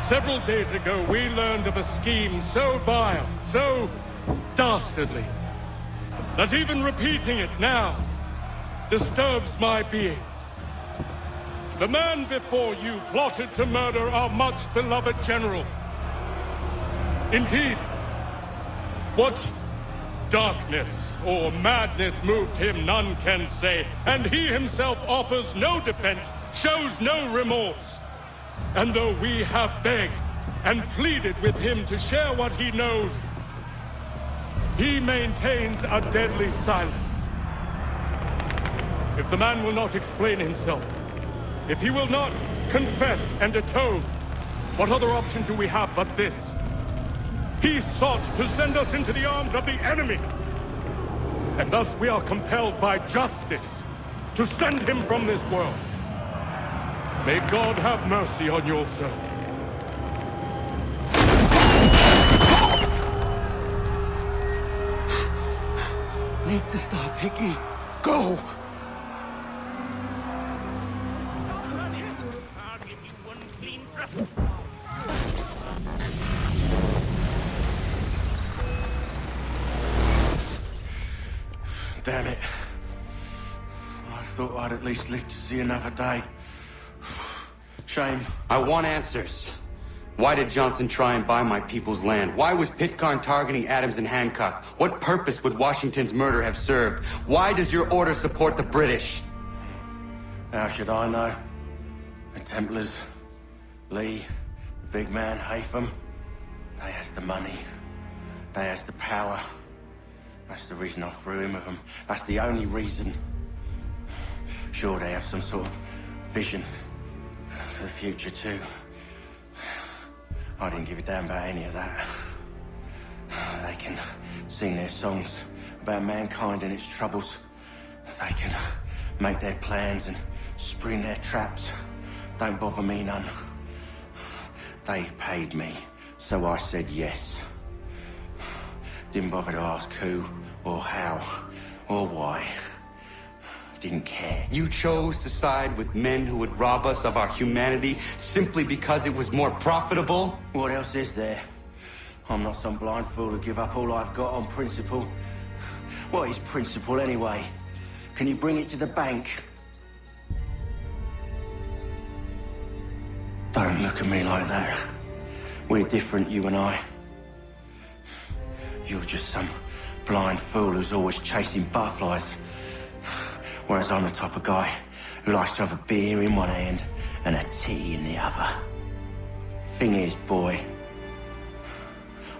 Several days ago, we learned of a scheme so vile, so dastardly, that even repeating it now disturbs my being. The man before you plotted to murder our much-beloved general. Indeed, what darkness or madness moved him, none can say, and he himself offers no defense, shows no remorse. And though we have begged and pleaded with him to share what he knows, he maintains a deadly silence. If the man will not explain himself, if he will not confess and atone, what other option do we have but this? He sought to send us into the arms of the enemy. And thus we are compelled by justice to send him from this world. May God have mercy on your soul. Need to stop, Hickey. Go! I'll give you one clean thrust. Damn it. I thought I'd at least live to see another day. Shame. I want answers. Why did Johnson try and buy my people's land? Why was Pitcairn targeting Adams and Hancock? What purpose would Washington's murder have served? Why does your order support the British? How should I know? The Templars, Lee, the big man, Haytham, they has the money. They has the power. That's the reason I threw in with them. That's the only reason. Sure, they have some sort of vision for the future, too. I didn't give a damn about any of that. They can sing their songs about mankind and its troubles. They can make their plans and spring their traps. Don't bother me none. They paid me, so I said yes. Didn't bother to ask who, or how, or why. Didn't care. You chose to side with men who would rob us of our humanity simply because it was more profitable? What else is there? I'm not some blind fool to give up all I've got on principle. What is principle anyway? Can you bring it to the bank? Don't look at me like that. We're different, you and I. You're just some blind fool who's always chasing butterflies. Whereas I'm the type of guy who likes to have a beer in one hand and a tea in the other. Thing is, boy,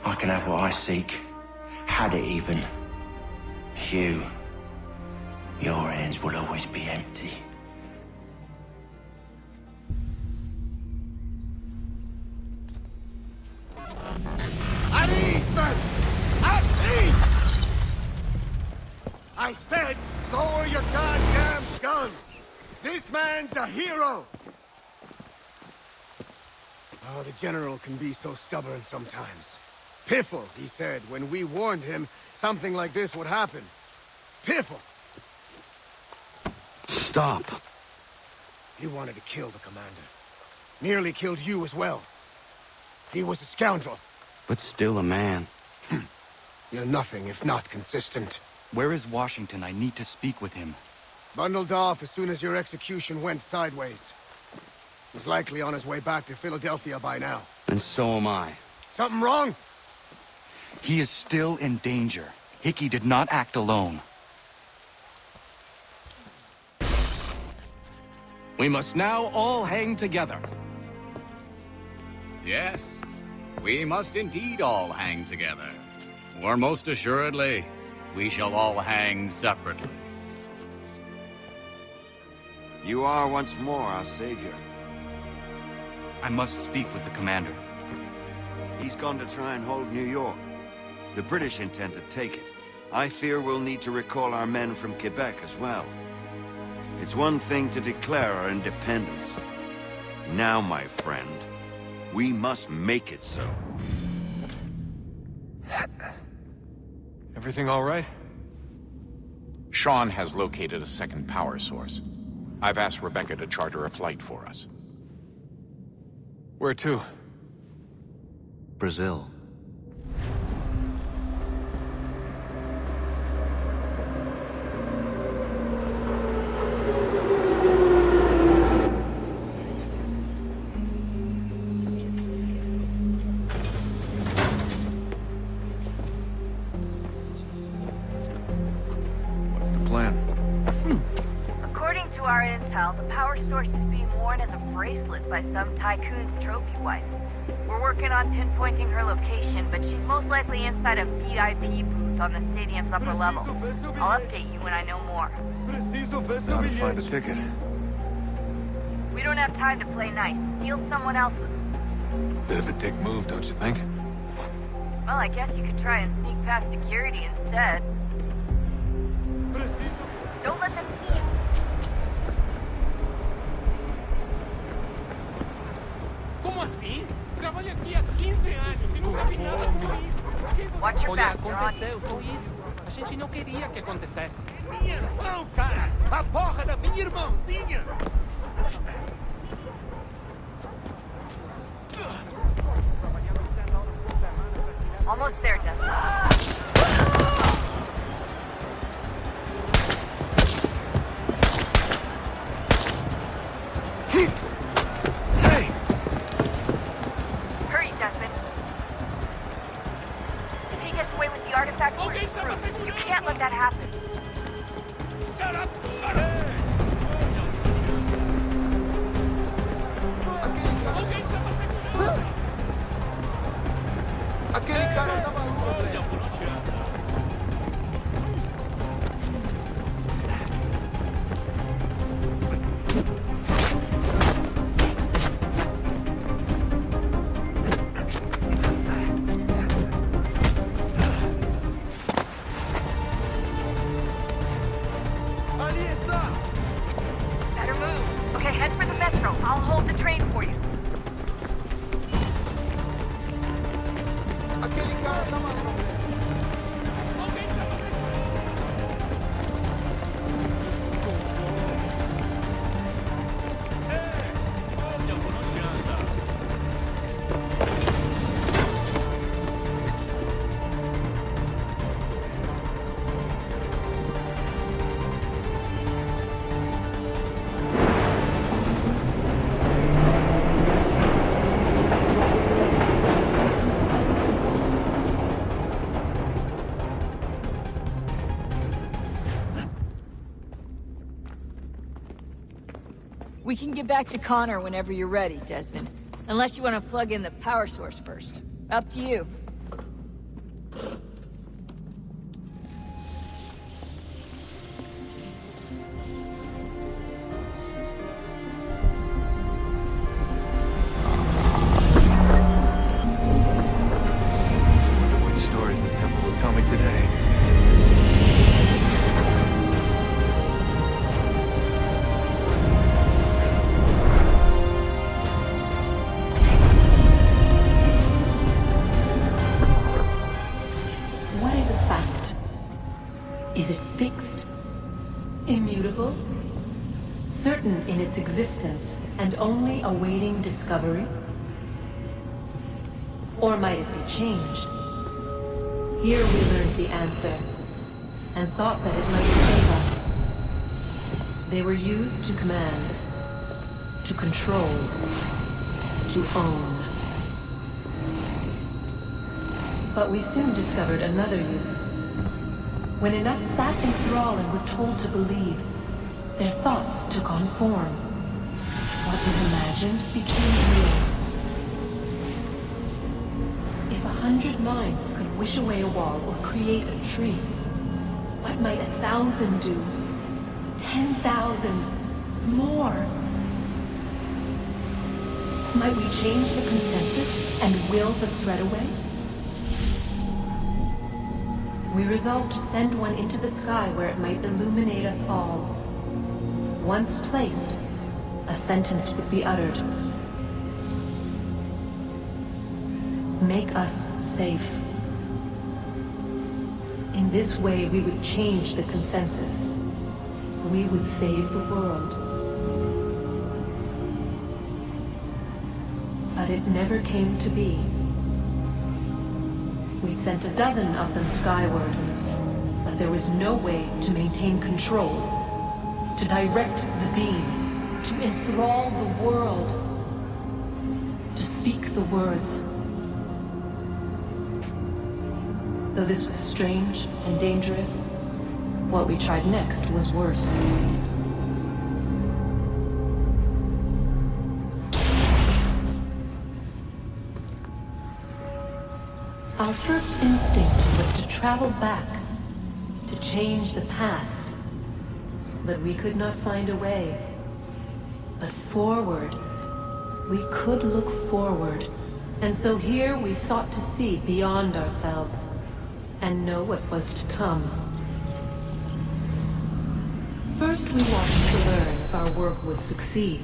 I can have what I seek. Had it even. Your hands will always be empty. At ease, men! At ease! I said, lower your goddamn guns! This man's a hero! Oh, the General can be so stubborn sometimes. Piffle, he said, when we warned him something like this would happen. Piffle! Stop. He wanted to kill the commander. Nearly killed you as well. He was a scoundrel. But still a man. You're nothing if not consistent. Where is Washington? I need to speak with him. Bundled off as soon as your execution went sideways. He's likely on his way back to Philadelphia by now. And so am I. Something wrong? He is still in danger. Hickey did not act alone. We must now all hang together. Yes, we must indeed all hang together. Or most assuredly, we shall all hang separately. You are once more our savior. I must speak with the commander. He's gone to try and hold New York. The British intend to take it. I fear we'll need to recall our men from Quebec as well. It's one thing to declare our independence. Now, my friend, we must make it so. Everything all right? Sean has located a second power source. I've asked Rebecca to charter a flight for us. Where to? Brazil. What's the plan? According to our intel, the power source is being worn as a bracelet by some tycoon's trophy wife. We're working on pinpointing her location, but she's most likely inside a VIP booth on the stadium's upper level. I'll update you when I know more. How to find a ticket. We don't have time to play nice. Steal someone else's. Bit of a dick move, don't you think? Well, I guess you could try and sneak past security instead. Don't let them see you. Como assim? Trabalho aqui há 15 anos e nunca vi nada como isso. Watch your Olha, back, aconteceu só isso. A gente não queria que acontecesse. Minha irmã, cara! A porra da minha irmãzinha! Almost there, Dustin. Hey! Hurry, Desmond. If he gets away with the artifact, we're screwed. You can't let that happen. Shut up! Shut up! Aquele cara tá maluco, velho. Ali está! Better move. Okay, head for the metro. I'll hold the train for you. Aquele cara tá maluco, velho. We can get back to Connor whenever you're ready, Desmond. Unless you want to plug in the power source first. Up to you. Wonder what stories the temple will tell me today. What is a fact? Is it fixed? Immutable? Certain in its existence and only awaiting discovery? Or might it be changed? Here we learned the answer, and thought that it might save us. They were used to command, to control, to own. But we soon discovered another use. When enough sat in thrall and were told to believe, their thoughts took on form. What was imagined became real. If 100 minds could wish away a wall or create a tree, what might 1,000 do? 10,000? More? Might we change the consensus and will the threat away? We resolved to send one into the sky where it might illuminate us all. Once placed, a sentence would be uttered. Make us safe. In this way, we would change the consensus. We would save the world. But it never came to be. We sent a dozen of them skyward, but there was no way to maintain control, to direct the beam, to enthrall the world, to speak the words. Though this was strange and dangerous, what we tried next was worse. Our first instinct was to travel back, to change the past. But we could not find a way. But forward, we could look forward. And so here we sought to see beyond ourselves, and know what was to come. First we watched to learn if our work would succeed.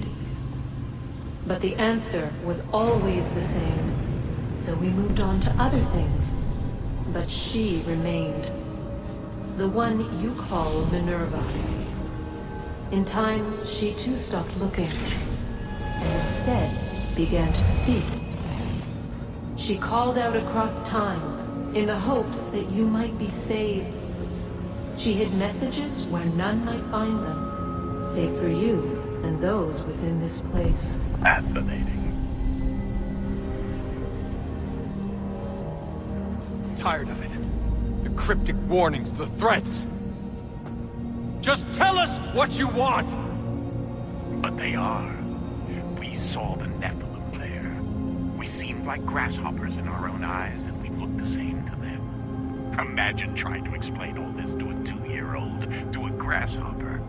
But the answer was always the same. So we moved on to other things. But she remained. The one you call Minerva. In time, she too stopped looking, and instead began to speak. She called out across time, in the hopes that you might be saved. She hid messages where none might find them, save for you and those within this place. Fascinating. Tired of it. The cryptic warnings, the threats. Just tell us what you want! But they are. We saw the Nephilim there. We seemed like grasshoppers in our own eyes, and we looked the same to them. Imagine trying to explain all this to a 2-year-old, to a grasshopper.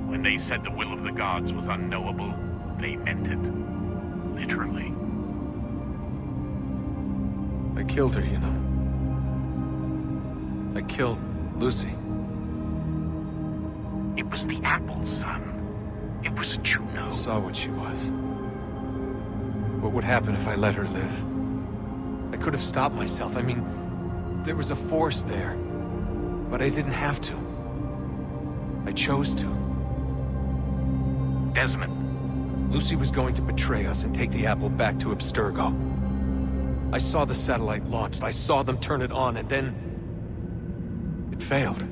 When they said the will of the gods was unknowable, they meant it. Literally. I killed her, you know. I killed Lucy. It was the apple, son. It was Juno. I saw what she was. What would happen if I let her live? I could have stopped myself. I mean, there was a force there. But I didn't have to. I chose to. Desmond. Lucy was going to betray us and take the apple back to Abstergo. I saw the satellite launched. I saw them turn it on, and then... it failed.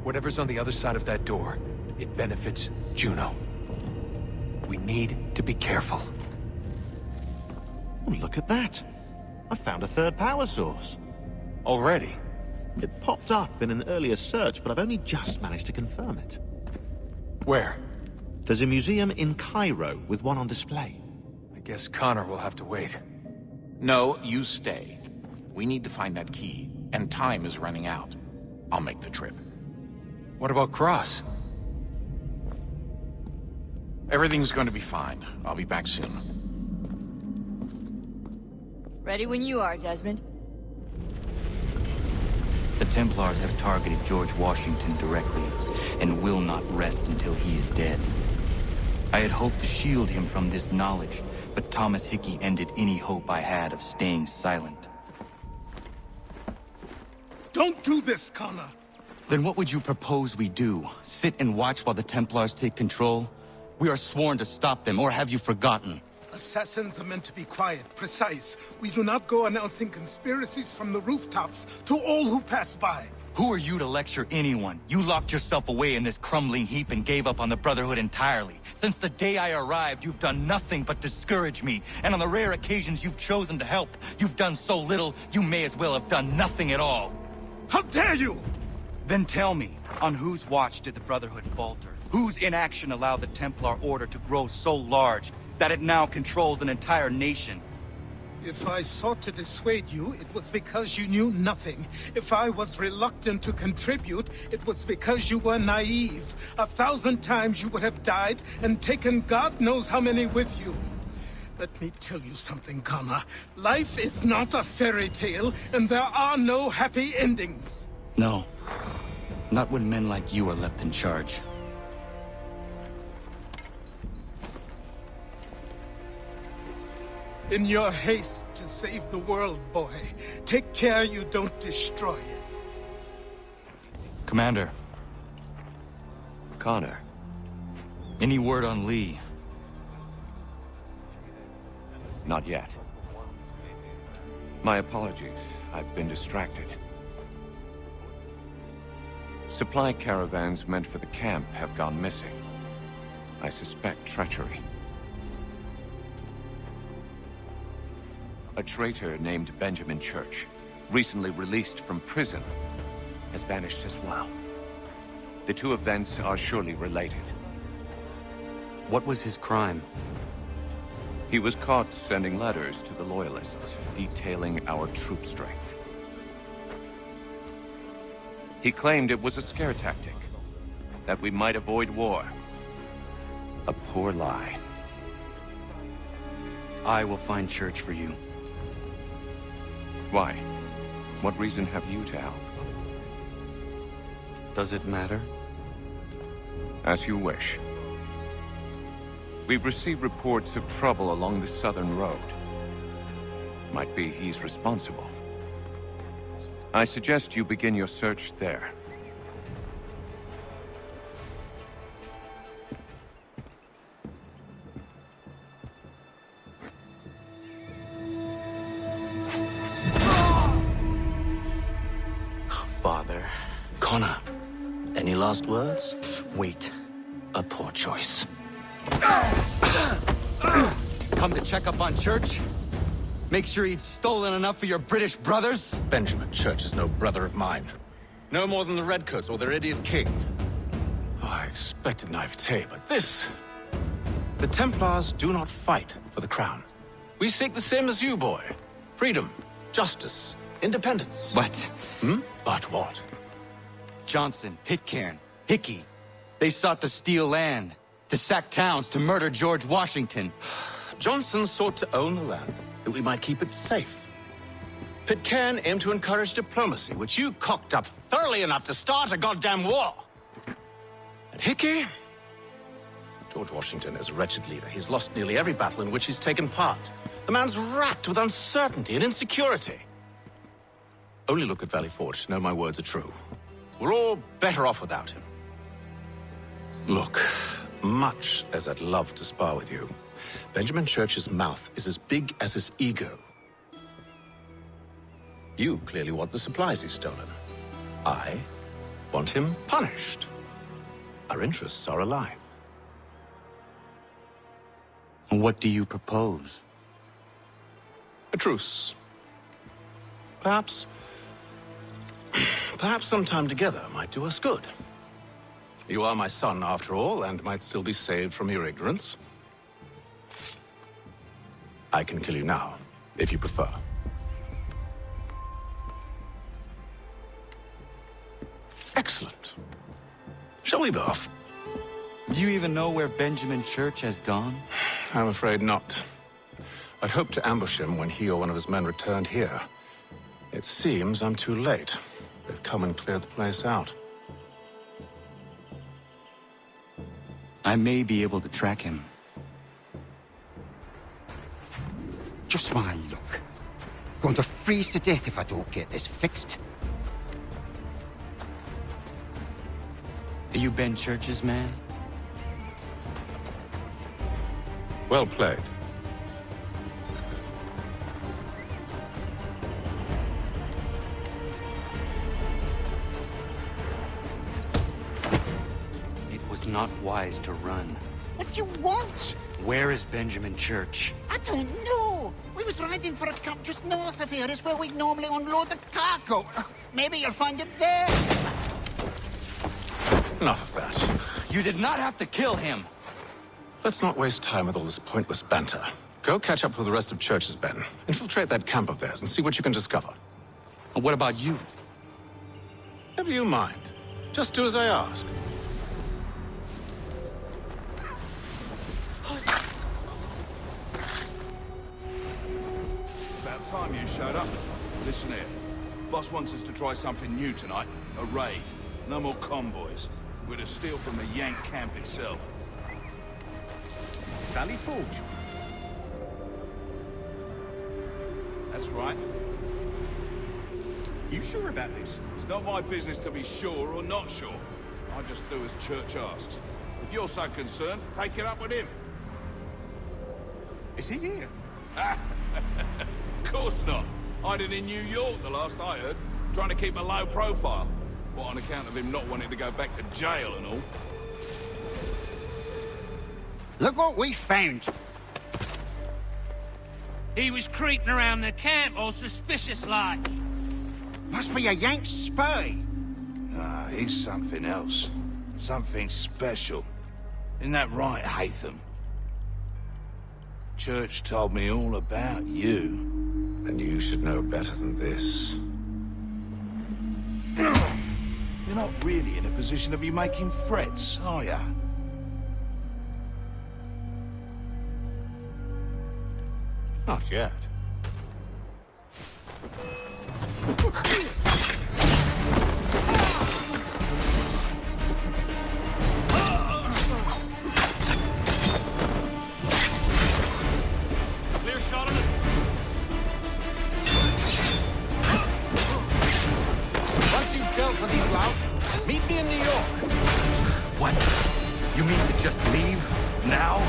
Whatever's on the other side of that door, it benefits Juno. We need to be careful. Oh, look at that. I found a third power source. Already? It popped up in an earlier search, but I've only just managed to confirm it. Where? There's a museum in Cairo with one on display. I guess Connor will have to wait. No, you stay. We need to find that key, and time is running out. I'll make the trip. What about Cross? Everything's going to be fine. I'll be back soon. Ready when you are, Desmond. The Templars have targeted George Washington directly, and will not rest until he is dead. I had hoped to shield him from this knowledge, but Thomas Hickey ended any hope I had of staying silent. Don't do this, Connor! Then what would you propose we do? Sit and watch while the Templars take control? We are sworn to stop them, or have you forgotten? Assassins are meant to be quiet, precise. We do not go announcing conspiracies from the rooftops to all who pass by. Who are you to lecture anyone? You locked yourself away in this crumbling heap and gave up on the Brotherhood entirely. Since the day I arrived, you've done nothing but discourage me. And on the rare occasions you've chosen to help, you've done so little, you may as well have done nothing at all. How dare you! Then tell me, on whose watch did the Brotherhood falter? Whose inaction allowed the Templar Order to grow so large that it now controls an entire nation? If I sought to dissuade you, it was because you knew nothing. If I was reluctant to contribute, it was because you were naive. 1,000 times you would have died and taken God knows how many with you. Let me tell you something, Connor. Life is not a fairy tale, and there are no happy endings. No. Not when men like you are left in charge. In your haste to save the world, boy, take care you don't destroy it. Commander. Connor. Any word on Lee? Not yet. My apologies. I've been distracted. Supply caravans meant for the camp have gone missing. I suspect treachery. A traitor named Benjamin Church, recently released from prison, has vanished as well. The two events are surely related. What was his crime? He was caught sending letters to the Loyalists, detailing our troop strength. He claimed it was a scare tactic, that we might avoid war. A poor lie. I will find Church for you. Why? What reason have you to help? Does it matter? As you wish. We've received reports of trouble along the southern road. Might be he's responsible. I suggest you begin your search there. Father. Connor, any last words? Wait. A poor choice. Come to check up on Church? Make sure he'd stolen enough for your British brothers? Benjamin Church is no brother of mine. No more than the Redcoats or their idiot king. Oh, I expected naivete, but this... The Templars do not fight for the crown. We seek the same as you, boy. Freedom, justice, independence. But... But what? Johnson, Pitcairn, Hickey. They sought to steal land, to sack towns, to murder George Washington. Johnson sought to own the land, that we might keep it safe. Pitcairn aimed to encourage diplomacy, which you cocked up thoroughly enough to start a goddamn war. And Hickey? George Washington is a wretched leader. He's lost nearly every battle in which he's taken part. The man's racked with uncertainty and insecurity. Only look at Valley Forge to know my words are true. We're all better off without him. Look, much as I'd love to spar with you, Benjamin Church's mouth is as big as his ego. You clearly want the supplies he's stolen. I want him punished. Our interests are aligned. What do you propose? A truce. Perhaps some time together might do us good. You are my son, after all, and might still be saved from your ignorance. I can kill you now, if you prefer. Excellent. Shall we be off? Do you even know where Benjamin Church has gone? I'm afraid not. I'd hoped to ambush him when he or one of his men returned here. It seems I'm too late. They've come and cleared the place out. I may be able to track him. Just my luck. Going to freeze to death if I don't get this fixed. Are you Ben Church's man? Well played. It was not wise to run. What do you want? Where is Benjamin Church? I don't know. We was riding for a camp just north of here. Is where we normally unload the cargo. Maybe you'll find him there. Enough of that. You did not have to kill him. Let's not waste time with all this pointless banter. Go catch up with the rest of Church's men. Infiltrate that camp of theirs and see what you can discover. And what about you? Never you mind. Just do as I ask. About time you showed up. Listen here. Boss wants us to try something new tonight. A raid. No more convoys. We're to steal from the Yank camp itself. Valley Forge. That's right. You sure about this? It's not my business to be sure or not sure. I just do as Church asks. If you're so concerned, take it up with him. Is he here? Of course not. Hiding in New York, the last I heard. Trying to keep a low profile. What, on account of him not wanting to go back to jail and all? Look what we found. He was creeping around the camp all suspicious-like. Must be a Yank spy. Ah, he's something else. Something special. Isn't that right, Haytham? Church told me all about you. And you should know better than this. You're not really in a position to be making threats, are ya? Not yet. Clear shot on it. Once you've dealt with these louts, meet me in New York. What? You mean to just leave? Now?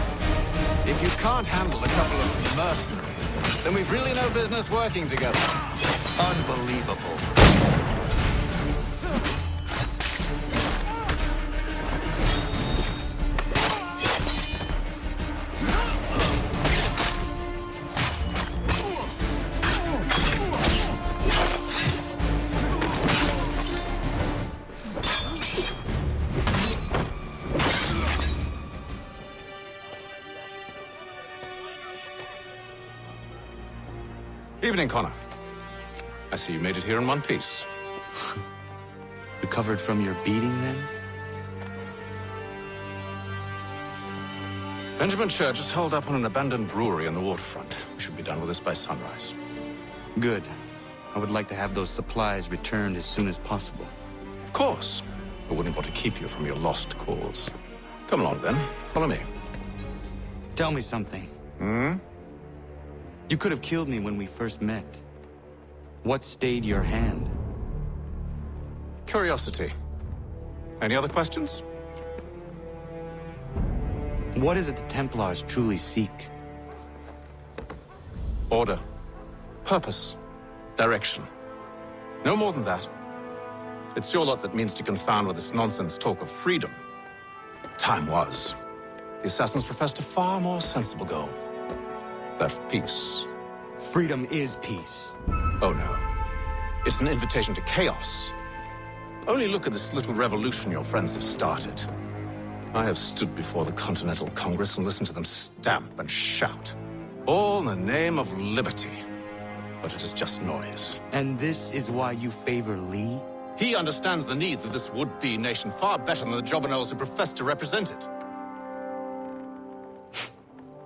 If you can't handle a couple of mercenaries, then we've really no business working together. Unbelievable. Evening, Connor. I see you made it here in one piece. Recovered from your beating, then? Benjamin Church is holed up on an abandoned brewery on the waterfront. We should be done with this by sunrise. Good. I would like to have those supplies returned as soon as possible. Of course. I wouldn't want to keep you from your lost cause. Come along, then. Follow me. Tell me something. You could have killed me when we first met. What stayed your hand? Curiosity. Any other questions? What is it the Templars truly seek? Order. Purpose. Direction. No more than that. It's your lot that means to confound with this nonsense talk of freedom. Time was. The assassins professed a far more sensible goal. That of peace. Freedom is peace. Oh no. It's an invitation to chaos. Only look at this little revolution your friends have started. I have stood before the Continental Congress and listened to them stamp and shout. All in the name of liberty. But it is just noise. And this is why you favor Lee? He understands the needs of this would-be nation far better than the jobberknolls who profess to represent it.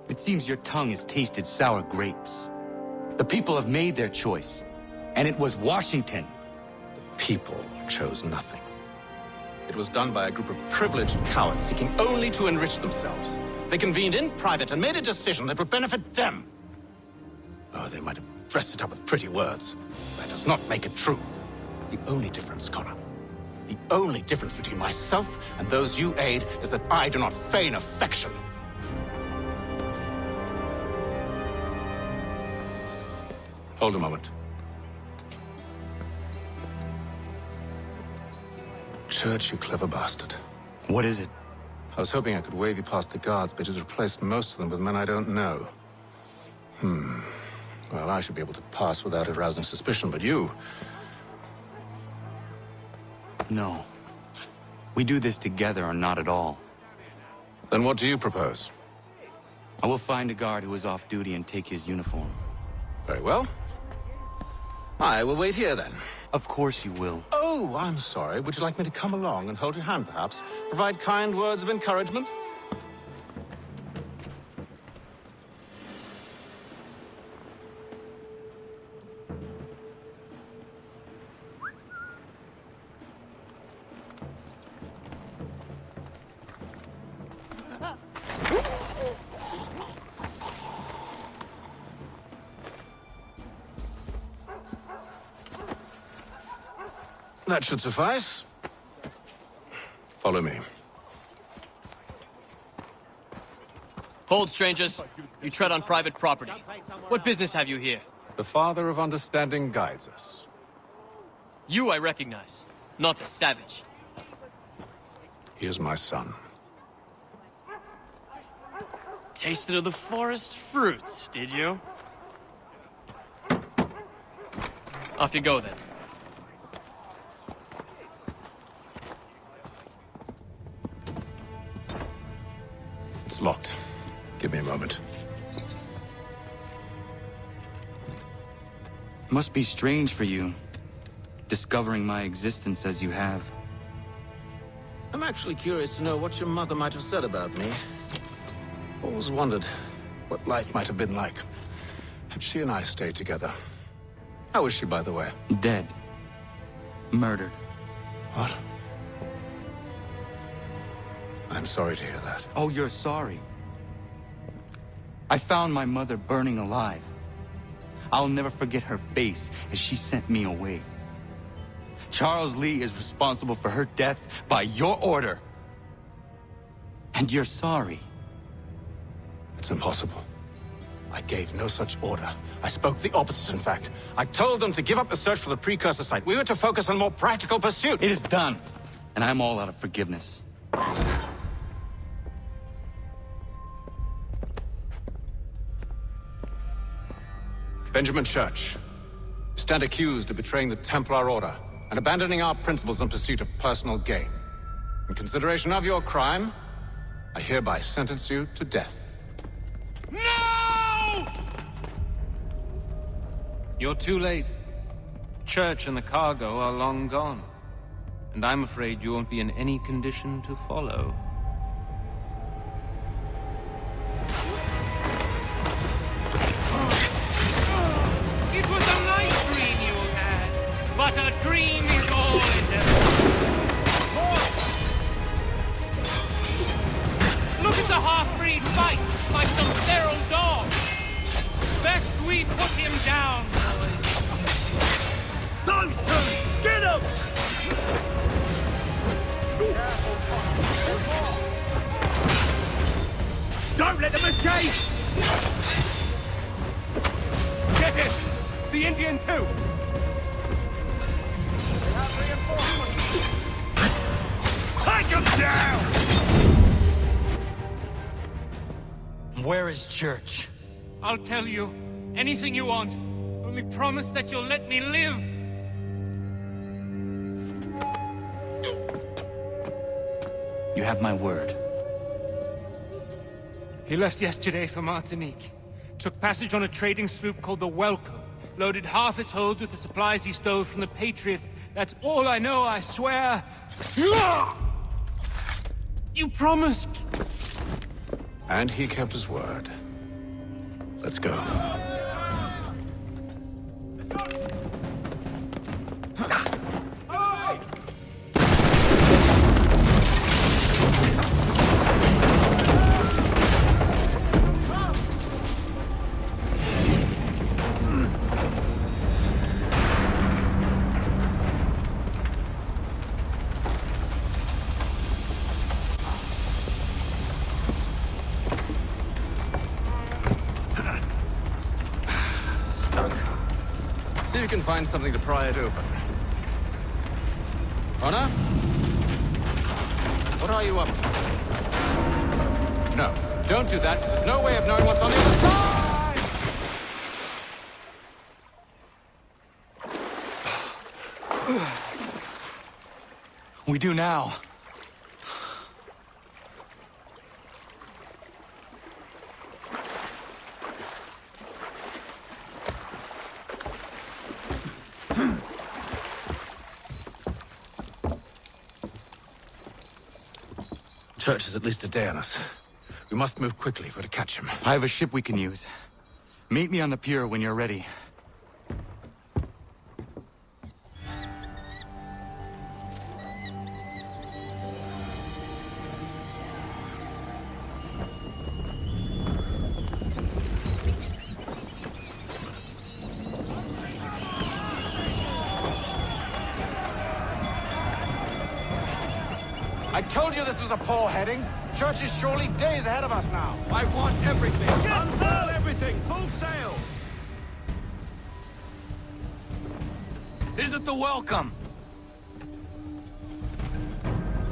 It seems your tongue has tasted sour grapes. The people have made their choice, and it was Washington. The people chose nothing. It was done by a group of privileged cowards seeking only to enrich themselves. They convened in private and made a decision that would benefit them. Oh, they might have dressed it up with pretty words. That does not make it true. The only difference, Connor, the only difference between myself and those you aid is that I do not feign affection. Hold a moment. Church, you clever bastard. What is it? I was hoping I could wave you past the guards, but he's replaced most of them with men I don't know. Well, I should be able to pass without arousing suspicion, but you... No. We do this together or not at all. Then what do you propose? I will find a guard who is off duty and take his uniform. Very well. I will wait here, then. Of course you will. Oh, I'm sorry. Would you like me to come along and hold your hand, perhaps? Provide kind words of encouragement? That should suffice. Follow me. Hold, strangers. You tread on private property. What business have you here? The Father of Understanding guides us. You I recognize, not the savage. He is my son. Tasted of the forest fruits, did you? Off you go, then. It's locked. Give me a moment. Must be strange for you, discovering my existence as you have. I'm actually curious to know what your mother might have said about me. Always wondered what life might have been like had she and I stayed together. How is she, by the way? Dead. Murdered. What? I'm sorry to hear that. Oh, you're sorry. I found my mother burning alive. I'll never forget her face as she sent me away. Charles Lee is responsible for her death by your order. And you're sorry. It's impossible. I gave no such order. I spoke the opposite, in fact. I told them to give up the search for the precursor site. We were to focus on more practical pursuits. It is done. And I'm all out of forgiveness. Benjamin Church, you stand accused of betraying the Templar Order and abandoning our principles in pursuit of personal gain. In consideration of your crime, I hereby sentence you to death. No! You're too late. Church and the cargo are long gone. And I'm afraid you won't be in any condition to follow. It was a nice dream you had, but a dream is all it ever. Look at the half-breed fight like some feral dogs. Best we put him down, boys. Those two, get him! Don't let them escape! Get him! The Indian too! Take him down! Where is Church? I'll tell you. Anything you want. Only promise that you'll let me live. You have my word. He left yesterday for Martinique. Took passage on a trading sloop called the Welcome. Loaded half its hold with the supplies he stole from the Patriots. That's all I know, I swear. You promised. And he kept his word. Let's go. See if you can find something to pry it open. Connor? What are you up to? No, don't do that. There's no way of knowing what's on the other side! We do now. Church is at least a day on us. We must move quickly if we're to catch him. I have a ship we can use. Meet me on the pier when you're ready. I told you this was a poor heading. Church is surely days ahead of us now. I want everything. Unfurl everything. Full sail. Isn't the welcome?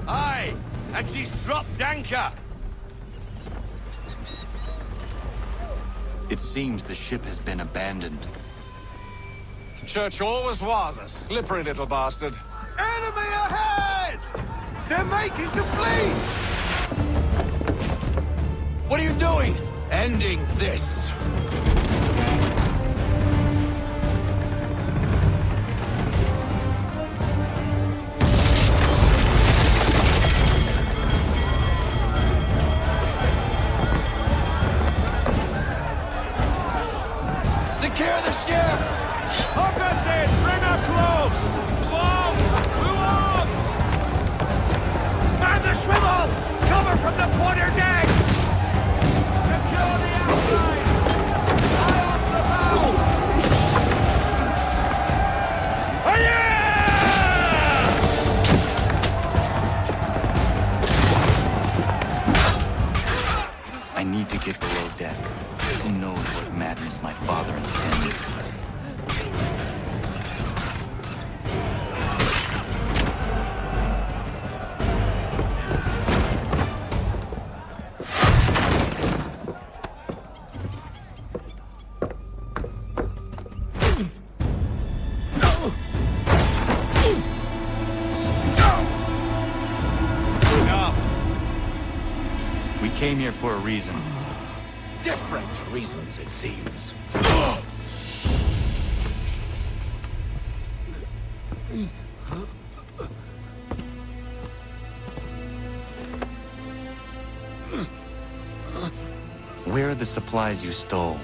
Aye, and she's dropped anchor. It seems the ship has been abandoned. Church always was a slippery little bastard. Enemy ahead! They're making to flee! What are you doing? Ending this. Secure the ship! Hook us in! Bring her close! To arms! To arms! Man the swivels! Cover from the quarter deck! Secure the outside! Eye off the bow! I need to get below deck. Who knows what madness my father intends? Enough! We came here for a reason. Different reasons, it seems. Where are the supplies you stole?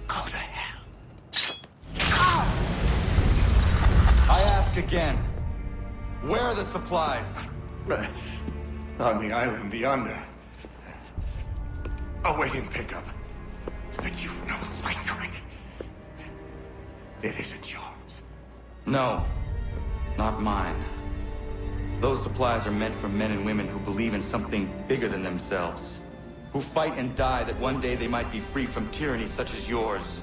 Go to hell. I ask again. Where are the supplies? On the island yonder. Awaiting pickup. But you've no right to it. It isn't yours. No, not mine. Those supplies are meant for men and women who believe in something bigger than themselves. Who fight and die that one day they might be free from tyranny such as yours.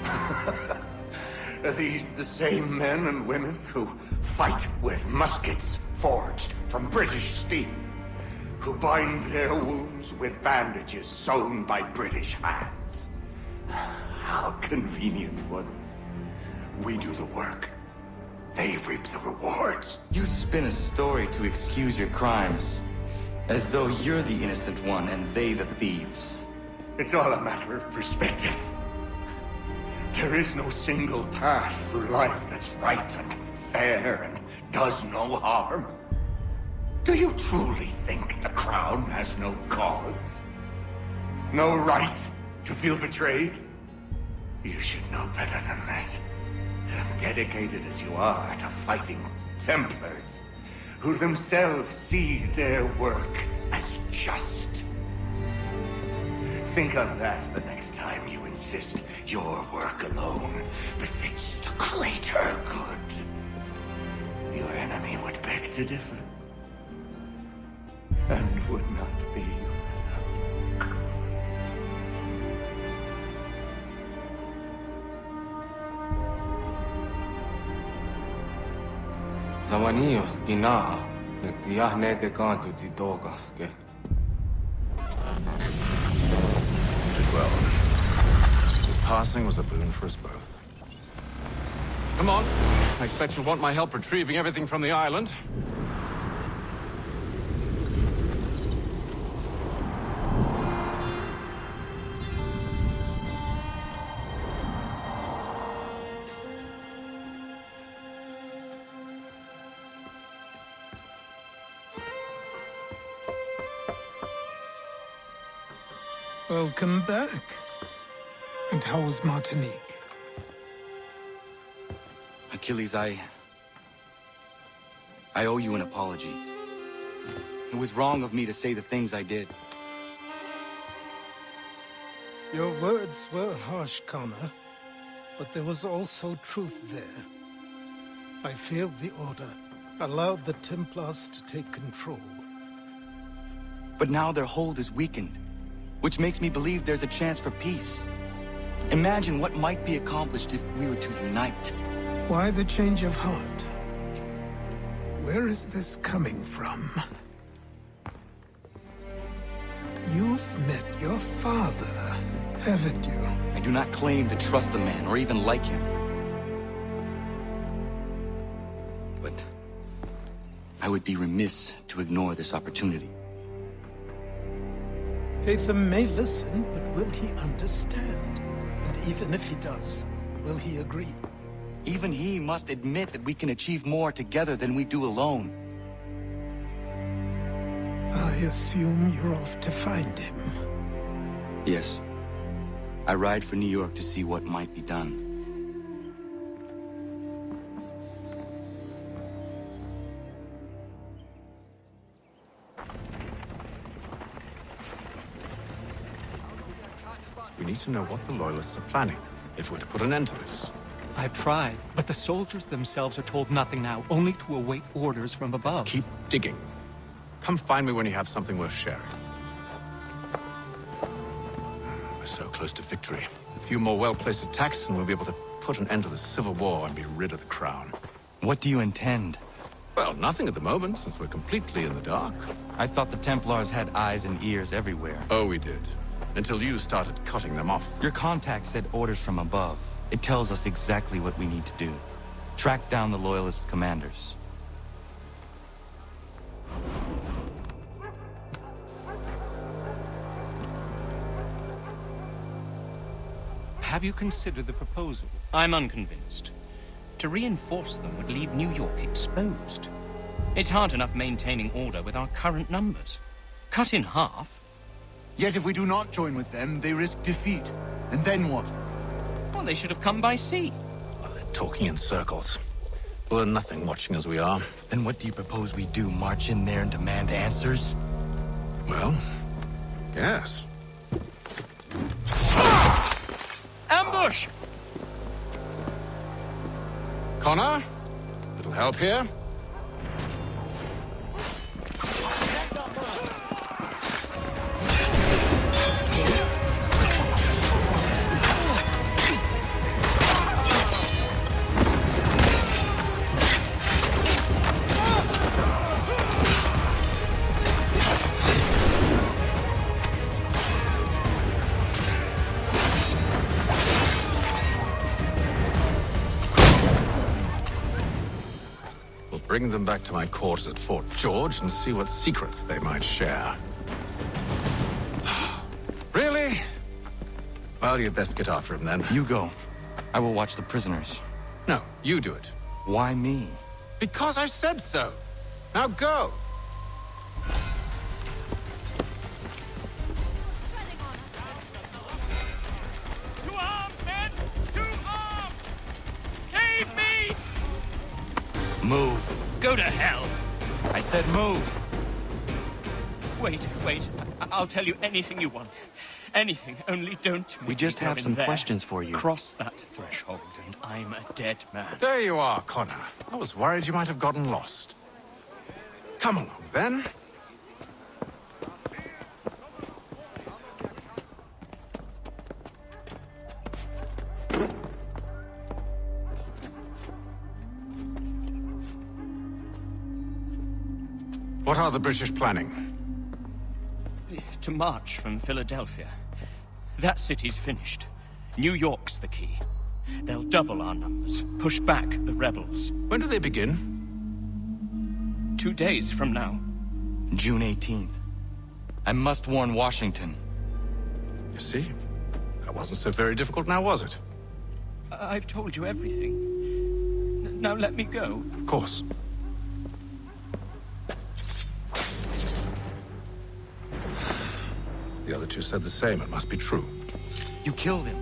Are these the same men and women who fight with muskets forged from British steel? Who bind their wounds with bandages sewn by British hands? How convenient for them. We do the work. They reap the rewards. You spin a story to excuse your crimes. As though you're the innocent one and they the thieves. It's all a matter of perspective. There is no single path through life that's right and fair and does no harm. Do you truly think the Crown has no cause? No right to feel betrayed? You should know better than this. Dedicated as you are to fighting Templars, who themselves see their work as just. Think on that the next time you insist your work alone befits the greater good. Your enemy would beg to differ, and would not be without cause. Zawanios gina, nagtiahne de kantu titogaske. Well, his passing was a boon for us both. Come on. I expect you'll want my help retrieving everything from the island. Welcome back. And how was Martinique? Achilles, I owe you an apology. It was wrong of me to say the things I did. Your words were harsh, Connor, but there was also truth there. I failed the Order, allowed the Templars to take control. But now their hold is weakened, which makes me believe there's a chance for peace. Imagine what might be accomplished if we were to unite. Why the change of heart? Where is this coming from? You've met your father, haven't you? I do not claim to trust the man or even like him. But I would be remiss to ignore this opportunity. Hatham may listen, but will he understand? And even if he does, will he agree? Even he must admit that we can achieve more together than we do alone. I assume you're off to find him. Yes. I ride for New York to see what might be done. We need to know what the Loyalists are planning, if we're to put an end to this. I've tried, but the soldiers themselves are told nothing now, only to await orders from above. Keep digging. Come find me when you have something worth sharing. We're so close to victory. A few more well-placed attacks and we'll be able to put an end to the Civil War and be rid of the Crown. What do you intend? Well, nothing at the moment, since we're completely in the dark. I thought the Templars had eyes and ears everywhere. Oh, we did. Until you started cutting them off. Your contact said orders from above. It tells us exactly what we need to do. Track down the Loyalist commanders. Have you considered the proposal? I'm unconvinced. To reinforce them would leave New York exposed. It's hard enough maintaining order with our current numbers. Cut in half. Yet if we do not join with them, they risk defeat. And then what? Well, they should have come by sea. Well, they're talking in circles. We'll learn nothing watching as we are. Then what do you propose we do? March in there and demand answers? Well, yes. Ambush! Connor? Little help here? Bring them back to my quarters at Fort George and see what secrets they might share. Really? Well, you'd best get after him then. You go. I will watch the prisoners. No, you do it. Why me? Because I said so. Now go. To arms, men! To arms! Save me! Move. Go to hell! I said move! Wait. I'll tell you anything you want. Anything, only don't make We just me go have in some there. questions for you. Cross that threshold, and I'm a dead man. There you are, Connor. I was worried you might have gotten lost. Come along, then. What are the British planning? To march from Philadelphia. That city's finished. New York's the key. They'll double our numbers, push back the rebels. When do they begin? 2 days from now. June 18th. I must warn Washington. You see? That wasn't so very difficult now, was it? I've told you everything. Now let me go. Of course. The other two said the same. It must be true. You killed him.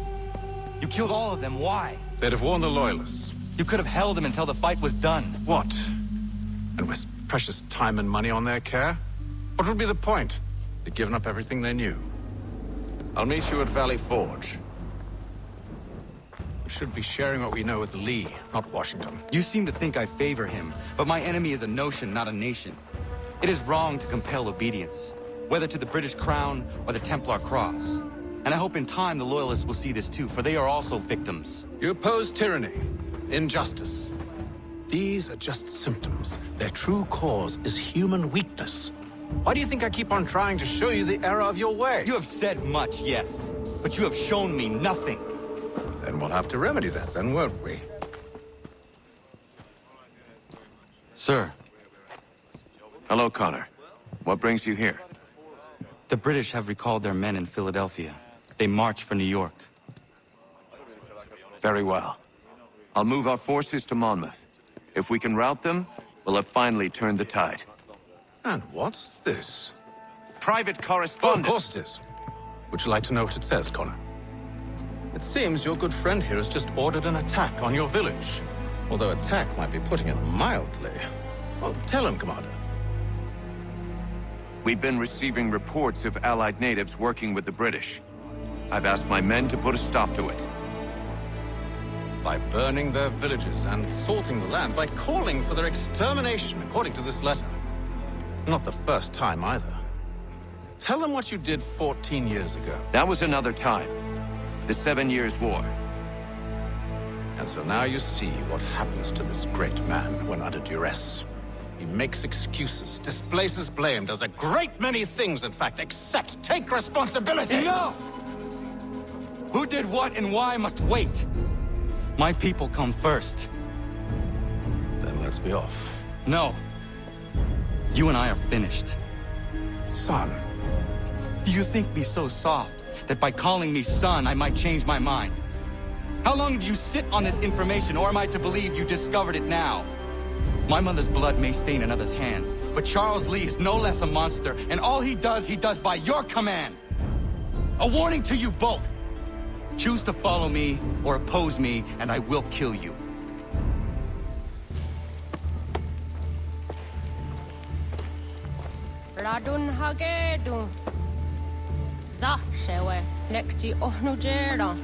You killed all of them. Why? They'd have warned the Loyalists. You could have held him until the fight was done. What? And waste precious time and money on their care? What would be the point? They'd given up everything they knew. I'll meet you at Valley Forge. should be sharing what we know with Lee, not Washington. You seem to think I favor him, but my enemy is a notion, not a nation. It is wrong to compel obedience, whether to the British Crown or the Templar Cross. And I hope in time the Loyalists will see this too, for they are also victims. You oppose tyranny, injustice. These are just symptoms. Their true cause is human weakness. Why do you think I keep on trying to show you the error of your way? You have said much, yes, but you have shown me nothing. Then we'll have to remedy that, then, won't we? Sir. Hello, Connor. What brings you here? The British have recalled their men in Philadelphia. They march for New York. Very well. I'll move our forces to Monmouth. If we can rout them, we'll have finally turned the tide. And what's this? Private correspondence. Of course it is. Would you like to know what it says, Connor? It seems your good friend here has just ordered an attack on your village. Although attack might be putting it mildly. Well, tell him, Commander. We've been receiving reports of Allied natives working with the British. I've asked my men to put a stop to it. By burning their villages and salting the land, by calling for their extermination, according to this letter. Not the first time, either. Tell them what you did 14 years ago. That was another time. The 7 Years' War. And so now you see what happens to this great man when under duress. He makes excuses, displaces blame, does a great many things, in fact, except take responsibility! Enough! Who did what and why must wait. My people come first. Then let's be off. No. You and I are finished. Son. Do you think me so soft that by calling me son, I might change my mind? How long did you sit on this information, or am I to believe you discovered it now? My mother's blood may stain another's hands, but Charles Lee is no less a monster, and all he does by your command. A warning to you both. Choose to follow me or oppose me, and I will kill you. Radun Hagedun. Zashewe, nekti ohnujera.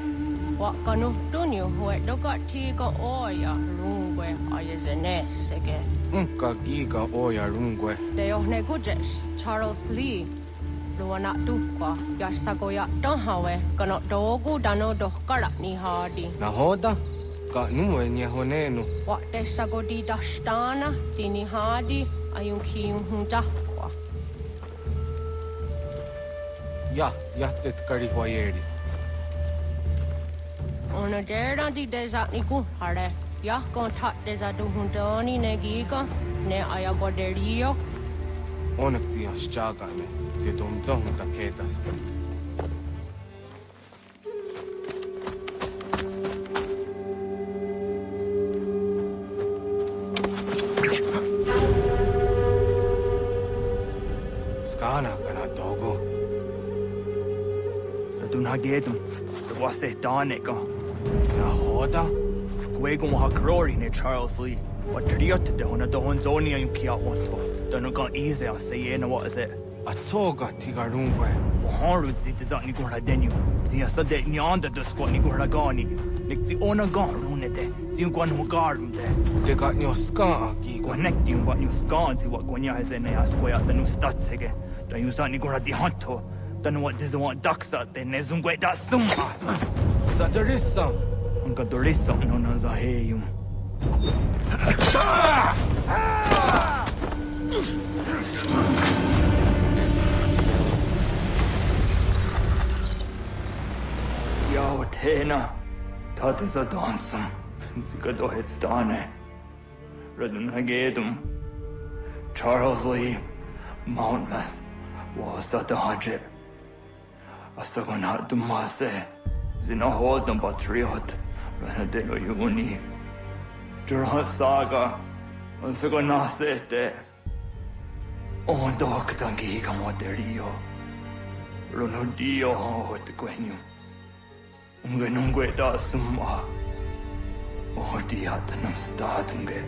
Wakanu dunyu, huedoga tiga oya, rungwe, ayazenesege. Unka giga oya rungwe. De ohne gujes, Charles Lee. Luana tukwa, yasagoya donhawe, kanot dogu dano dohkara ni hadi. Nahoda? Ka numwe ni honenu. Wat de sagodi dashtana, zini hadi, ayunki hunjahwa. Ja, jahtet kari huayeri. Ona dera di desa ni kuhare. Ya kon tat desa duhuntoni ne giga, ne ayagoderio. Onak ti aschaga me. Te domzong ta kedaste. Skana kana dogo. Radun hagedum. Wase daneka. Nahoda? Gwego hakrori ne Charles Lee. What triot de hona do honzoni ayun kia wonto. Danuga easy a say na what is it? Atsoga tigarungwe. Harud zi dizat ni gura denyu. Zi asade ni anda dusko ni gura gani. Nik zi ona garune de. Zi gwan hu garun de. De gat nyo ska aki. Gwanek di gwan nyo ska zi wat gwanya hezene askoya danu statsege. Dan yu zat ni gura di hanto. Danu wat dizo want daksa de ne zungwe da summa. Zadarissa. Anka dorissa no na zaheyum. Yao tena, tazisa dansum, zikado hitstane, Radun hagedum, Charles Lee, Monmouth, wasata hajib, asagonat dumase, zinahodum patriot, Ranadeno yuni, Durhan saga, asagonasete, ondok tangi kamoterio, Runudio hot quenium. Ungenungue da summa. Oh, diatanum statunge.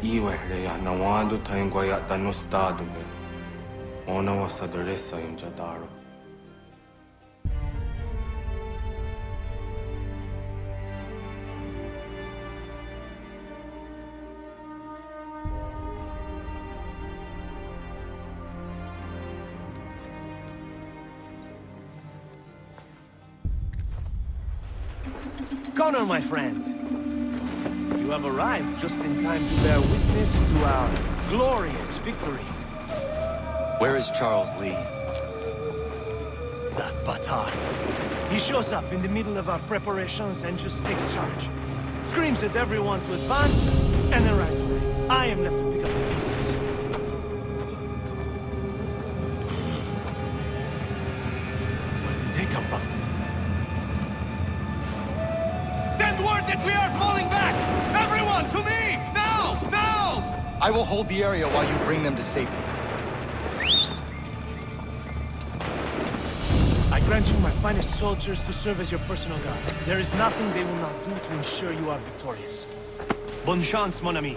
Iwe ya nawando tayungwa ya tanu staduge. Ona wasadaressa yum jadaro. Connor, my friend. You have arrived just in time to bear witness to our glorious victory. Where is Charles Lee? That Batar. He shows up in the middle of our preparations and just takes charge. Screams at everyone to advance, and then rides away. I am left to pick up the pieces. Where did they come from? Send word that we are falling back! Everyone, to me! Now! Now! I will hold the area while you bring them to safety. I grant you my finest soldiers to serve as your personal guard. There is nothing they will not do to ensure you are victorious. Bonne chance, mon ami.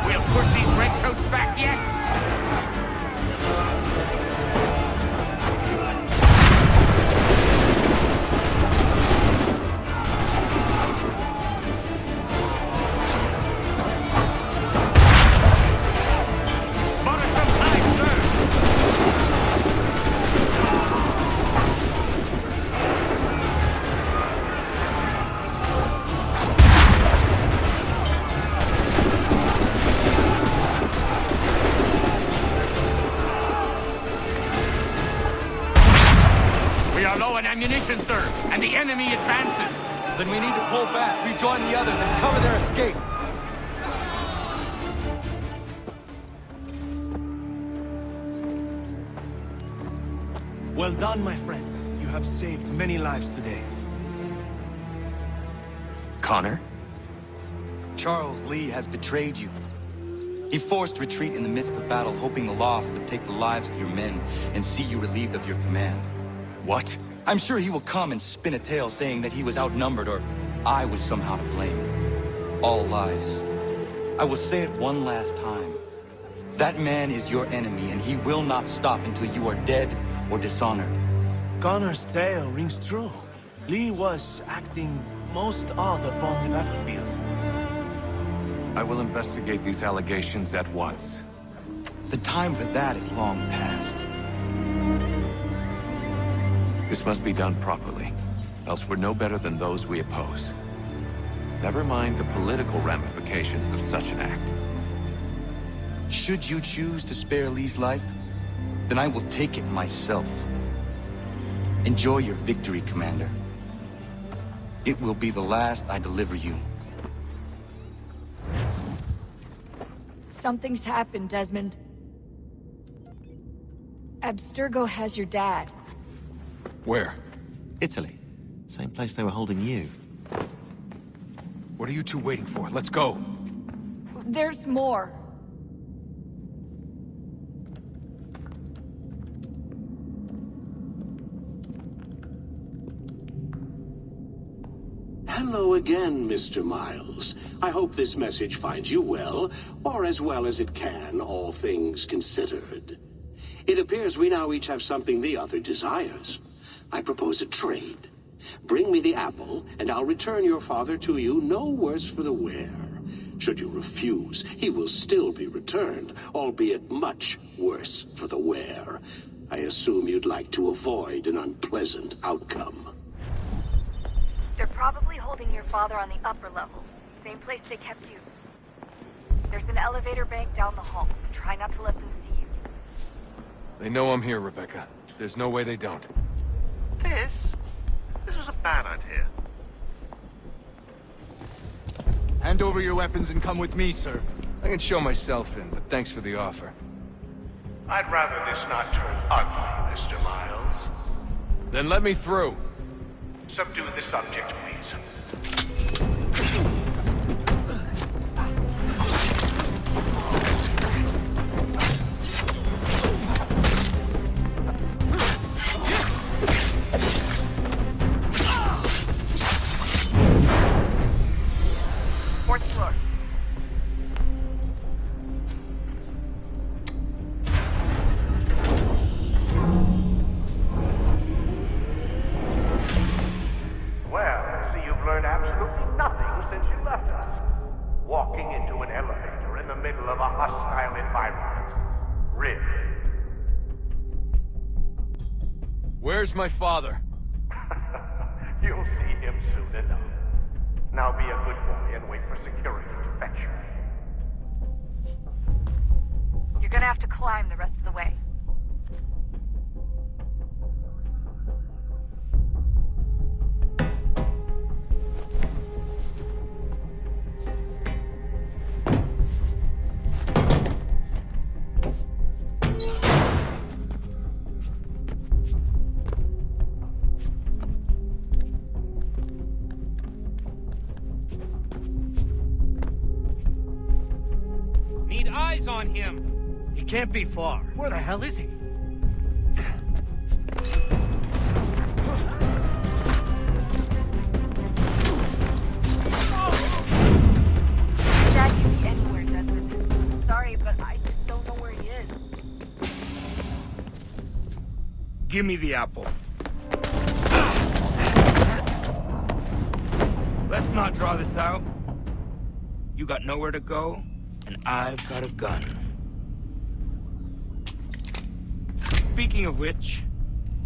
We'll push these redcoats back yet? We are low on ammunition, sir, and the enemy advances. Then we need to pull back, rejoin the others, and cover their escape. Well done, my friend. You have saved many lives today. Connor? Charles Lee has betrayed you. He forced retreat in the midst of battle, hoping the loss would take the lives of your men and see you relieved of your command. What? I'm sure he will come and spin a tale saying that he was outnumbered or I was somehow to blame. All lies. I will say it one last time. That man is your enemy, and he will not stop until you are dead or dishonored. Connor's tale rings true. Lee was acting most odd upon the battlefield. I will investigate these allegations at once. The time for that is long past. This must be done properly, else we're no better than those we oppose. Never mind the political ramifications of such an act. Should you choose to spare Lee's life, then I will take it myself. Enjoy your victory, Commander. It will be the last I deliver you. Something's happened, Desmond. Abstergo has your dad. Where? Italy. Same place they were holding you. What are you two waiting for? Let's go. There's more. Hello again, Mr. Miles. I hope this message finds you well, or as well as it can, all things considered. It appears we now each have something the other desires. I propose a trade. Bring me the apple, and I'll return your father to you no worse for the wear. Should you refuse, he will still be returned, albeit much worse for the wear. I assume you'd like to avoid an unpleasant outcome. They're probably holding your father on the upper levels. Same place they kept you. There's an elevator bank down the hall. Try not to let them see you. They know I'm here, Rebecca. There's no way they don't. This was a bad idea. Hand over your weapons and come with me, sir. I can show myself in, but thanks for the offer. I'd rather this not turn ugly, Mr. Miles. Then let me through. Subdue the subject, please. Fourth floor. Well, I see you've Where's my father? You'll see him soon enough. Now be a good boy and wait for security to fetch you. You're gonna have to climb the rest of the way. Need eyes on him. He can't be far. Where the hell is he? Dad could be anywhere, Desmond. Sorry, but I just don't know where he is. Give me the apple. Let's not draw this out. You got nowhere to go, and I've got a gun. Speaking of which,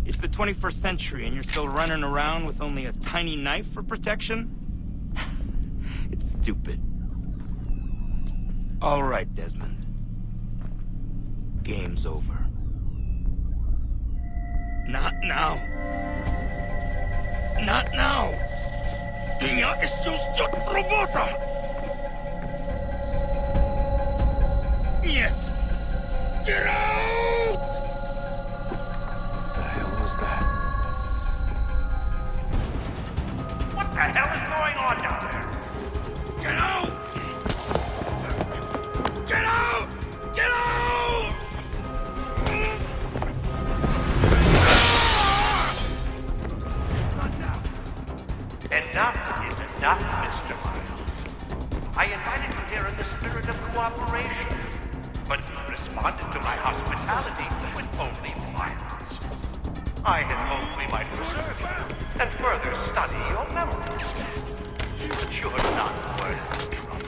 it's the 21st century and you're still running around with only a tiny knife for protection? It's stupid. All right, Desmond. Game's over. Not now. Not now. Я еще ждет работа. Нет. Get out! What the hell was that? What the hell is going on down there? Get out! Get out! Get out! Enough is enough, Mr. Miles. I invited you here in the spirit of cooperation, but you responded to my hospitality with only violence. I had hoped we might preserve you and further study your memories. But you're not worth the trouble.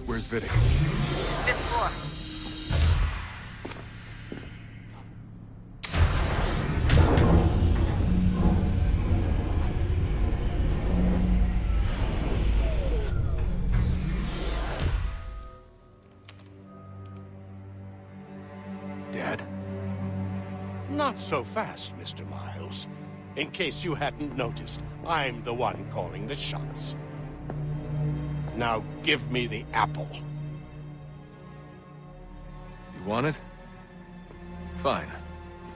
Where's Vidic? Fifth floor. Dad? Not so fast, Mr. Miles. In case you hadn't noticed, I'm the one calling the shots. Now give me the apple. You want it? Fine.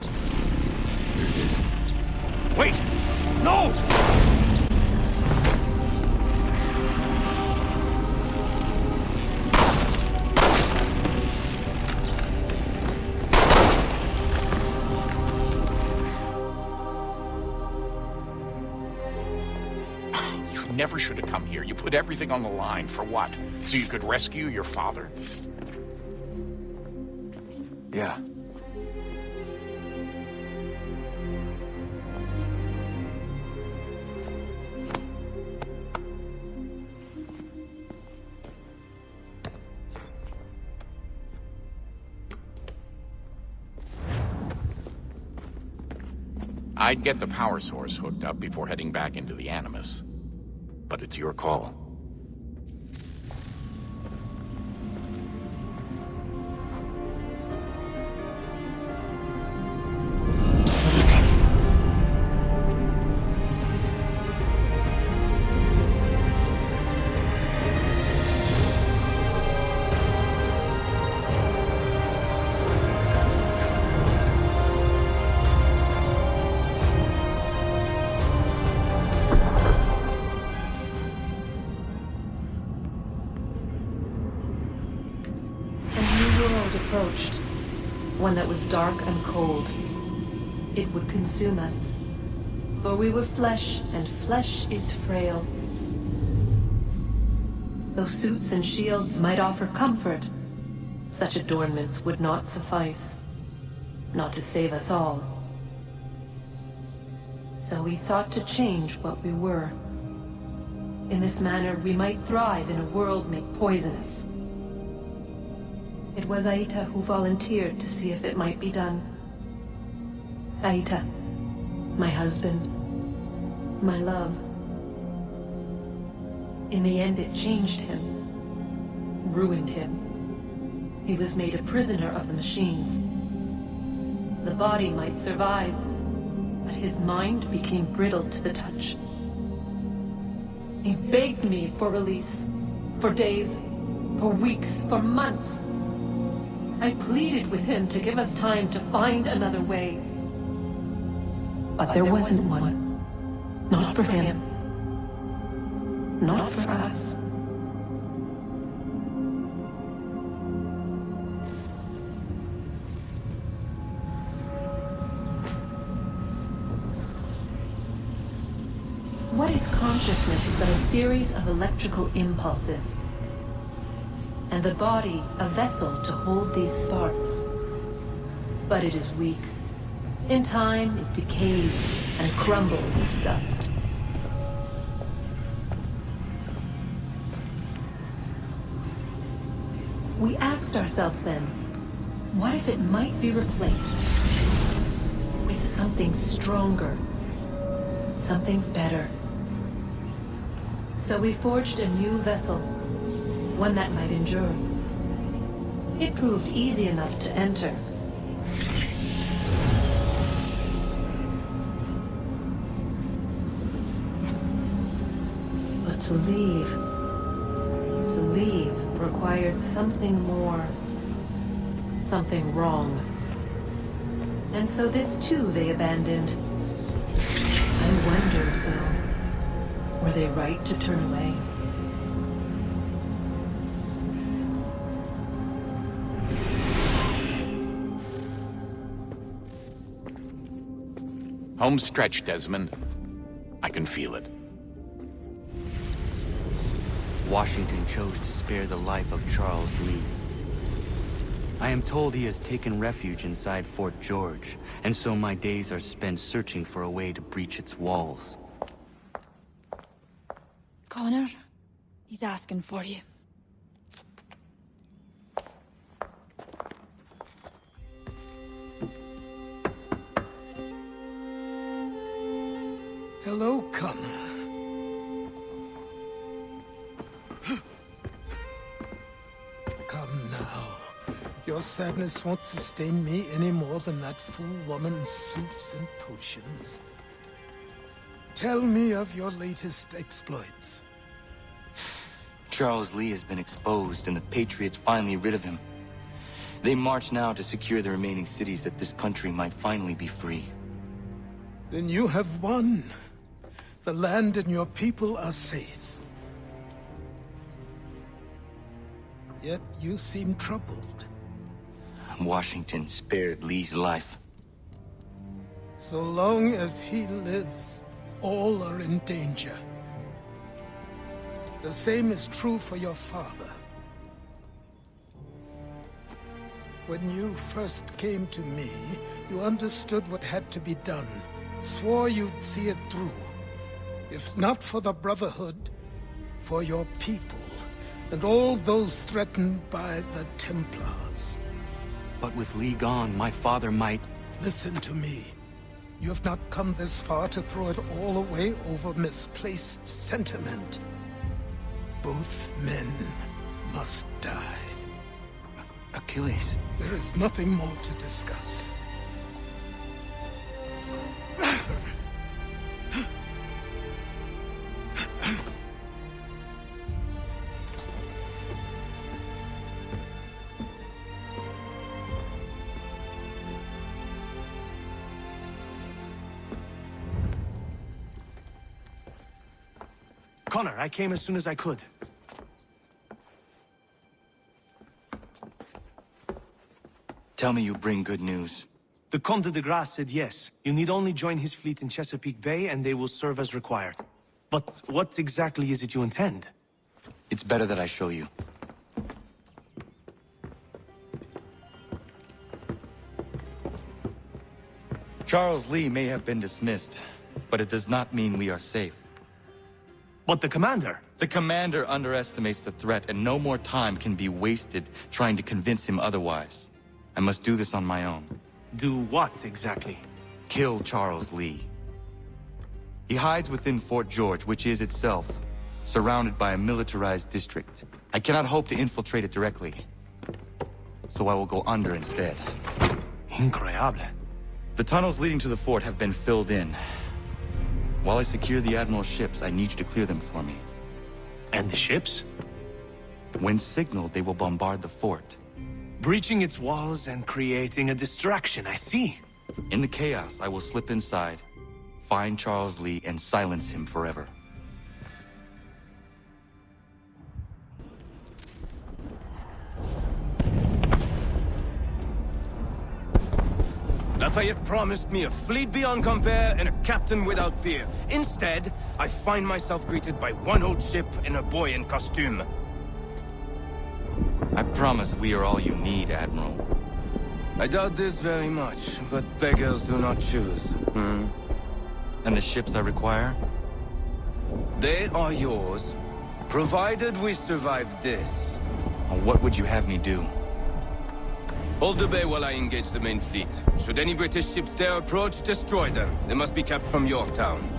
Here it is. Wait! No! You never should have come here. You put everything on the line. For what? So you could rescue your father? Yeah. I'd get the power source hooked up before heading back into the Animus. But it's your call. Approached, one that was dark and cold. It would consume us, for we were flesh, and flesh is frail. Though suits and shields might offer comfort, such adornments would not suffice, not to save us all. So we sought to change what we were. In this manner, we might thrive in a world made poisonous. It was Aita who volunteered to see if it might be done. Aita, my husband, my love. In the end, it changed him, ruined him. He was made a prisoner of the machines. The body might survive, but his mind became brittle to the touch. He begged me for release, for days, for weeks, for months. I pleaded with him to give us time to find another way. But there wasn't one. Not for him. Not for us. What is consciousness but a series of electrical impulses? And the body a vessel to hold these sparks. But it is weak. In time, it decays and crumbles into dust. We asked ourselves then, what if it might be replaced with something stronger, something better? So we forged a new vessel, one that might endure. It proved easy enough to enter. But to leave required something more, something wrong. And so this too they abandoned. I wondered, though, were they right to turn away? Home stretch, Desmond. I can feel it. Washington chose to spare the life of Charles Lee. I am told he has taken refuge inside Fort George, and so my days are spent searching for a way to breach its walls. Connor, he's asking for you. Hello, Connor. Come now. Your sadness won't sustain me any more than that fool woman's soups and potions. Tell me of your latest exploits. Charles Lee has been exposed, and the Patriots finally rid of him. They march now to secure the remaining cities that this country might finally be free. Then you have won. The land and your people are safe. Yet you seem troubled. Washington spared Lee's life. So long as he lives, all are in danger. The same is true for your father. When you first came to me, you understood what had to be done, swore you'd see it through. If not for the Brotherhood, for your people, and all those threatened by the Templars. But with Lee gone, my father might... Listen to me. You have not come this far to throw it all away over misplaced sentiment. Both men must die. Achilles. There is nothing more to discuss. Connor, I came as soon as I could. Tell me you bring good news. The Comte de Grasse said yes. You need only join his fleet in Chesapeake Bay and they will serve as required. But what exactly is it you intend? It's better that I show you. Charles Lee may have been dismissed, but it does not mean we are safe. But the commander? The commander underestimates the threat, and no more time can be wasted trying to convince him otherwise. I must do this on my own. Do what, exactly? Kill Charles Lee. He hides within Fort George, which is itself surrounded by a militarized district. I cannot hope to infiltrate it directly, so I will go under instead. Incroyable. The tunnels leading to the fort have been filled in. While I secure the Admiral's ships, I need you to clear them for me. And the ships? When signaled, they will bombard the fort. Breaching its walls and creating a distraction, I see. In the chaos, I will slip inside, find Charles Lee, and silence him forever. Lafayette promised me a fleet beyond compare and a captain without peer. Instead, I find myself greeted by one old ship and a boy in costume. I promise we are all you need, Admiral. I doubt this very much, but beggars do not choose. And the ships I require? They are yours, provided we survive this. What would you have me do? Hold the bay while I engage the main fleet. Should any British ships dare approach, destroy them. They must be kept from Yorktown.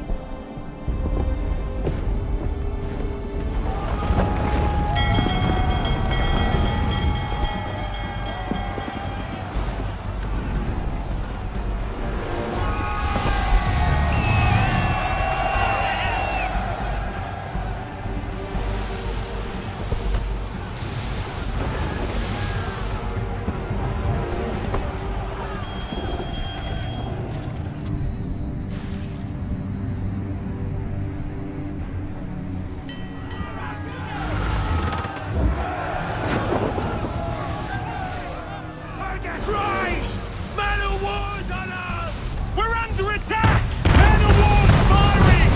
Christ! Man of War's on us! We're under attack! Man of War's firing!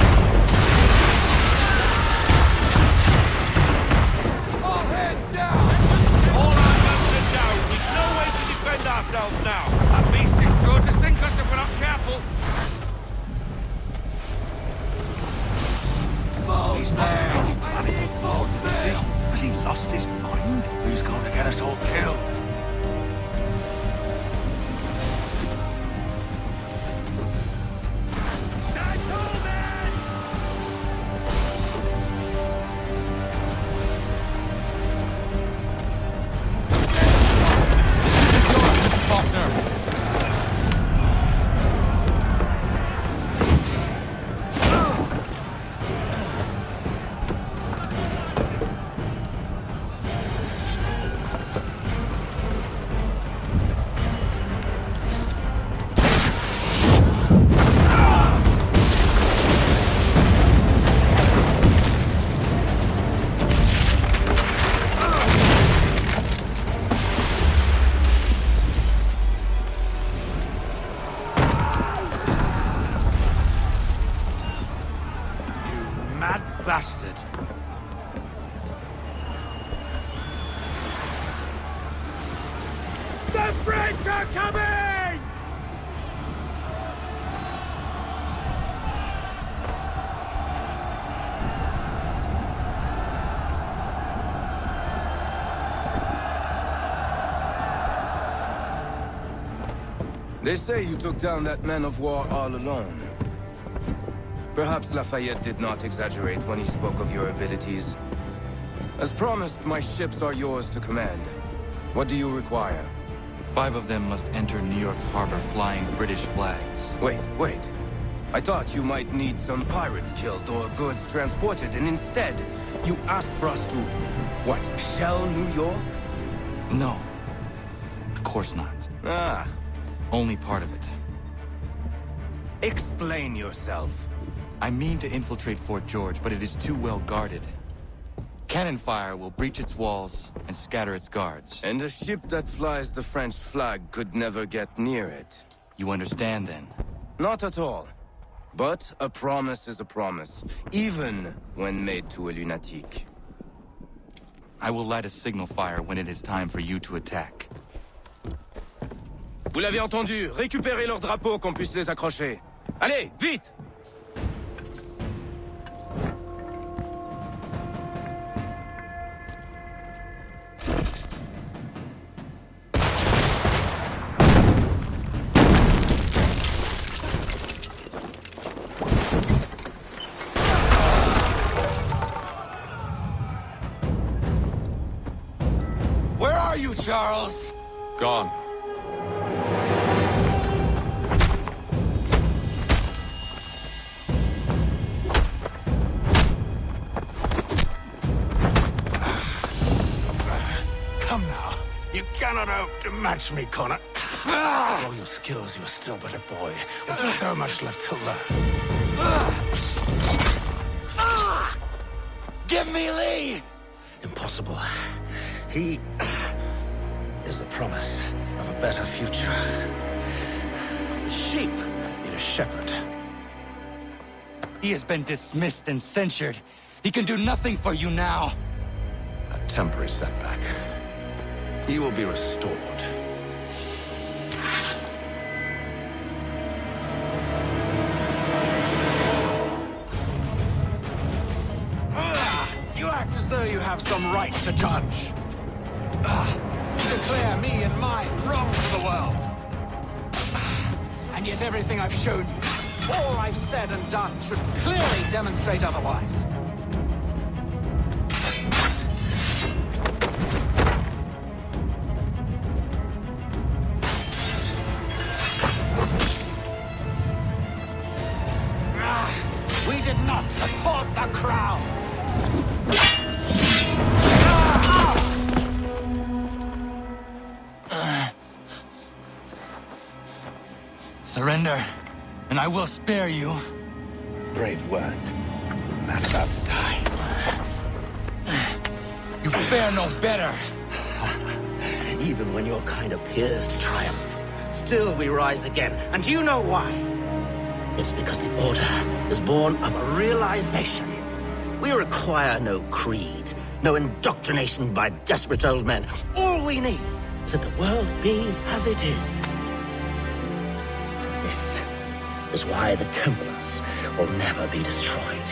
All hands down! All our guns are down. We've no way to defend ourselves now. That beast is sure to sink us if we're not careful. He's there! Has he lost his mind? He's going to get us all killed. Bastard. The French are coming! They say you took down that man of war all alone. Perhaps Lafayette did not exaggerate when he spoke of your abilities. As promised, my ships are yours to command. What do you require? 5 of them must enter New York's harbor flying British flags. Wait. I thought you might need some pirates killed or goods transported, and instead, you asked for us to, what, shell New York? No. Of course not. Ah. Only part of it. Explain yourself. I mean to infiltrate Fort George, but it is too well guarded. Cannon fire will breach its walls and scatter its guards. And a ship that flies the French flag could never get near it. You understand, then? Not at all. But a promise is a promise, even when made to a lunatic. I will light a signal fire when it is time for you to attack. Vous l'avez entendu, récupérez leurs drapeaux qu'on puisse les accrocher. Allez, vite! Charles? Gone. Come now. You cannot hope to match me, Connor. With all your skills, you are still but a boy, with so much left to learn. Give me Lee! Impossible. He is the promise of a better future. The sheep need a shepherd. He has been dismissed and censured. He can do nothing for you now. A temporary setback. He will be restored. You act as though you have some right to judge. Declare me and mine wrong for the world. And yet everything I've shown you, all I've said and done, should clearly demonstrate otherwise. We did not support the crown. Surrender, and I will spare you. Brave words from a man about to die. You fare no better. Even when your kind appears to triumph, still we rise again. And you know why? It's because the Order is born of a realization. We require no creed, no indoctrination by desperate old men. All we need is that the world be as it is. This is why the Templars will never be destroyed.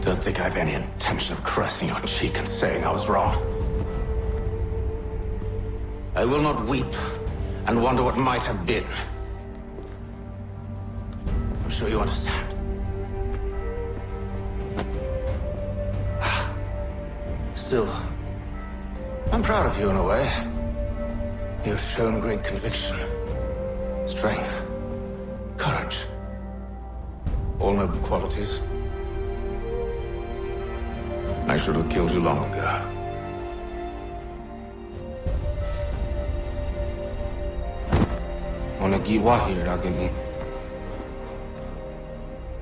Don't think I have any intention of caressing your cheek and saying I was wrong. I will not weep and wonder what might have been. I'm sure you understand. Still, I'm proud of you in a way. You've shown great conviction, strength, courage. All noble qualities. I should have killed you long ago.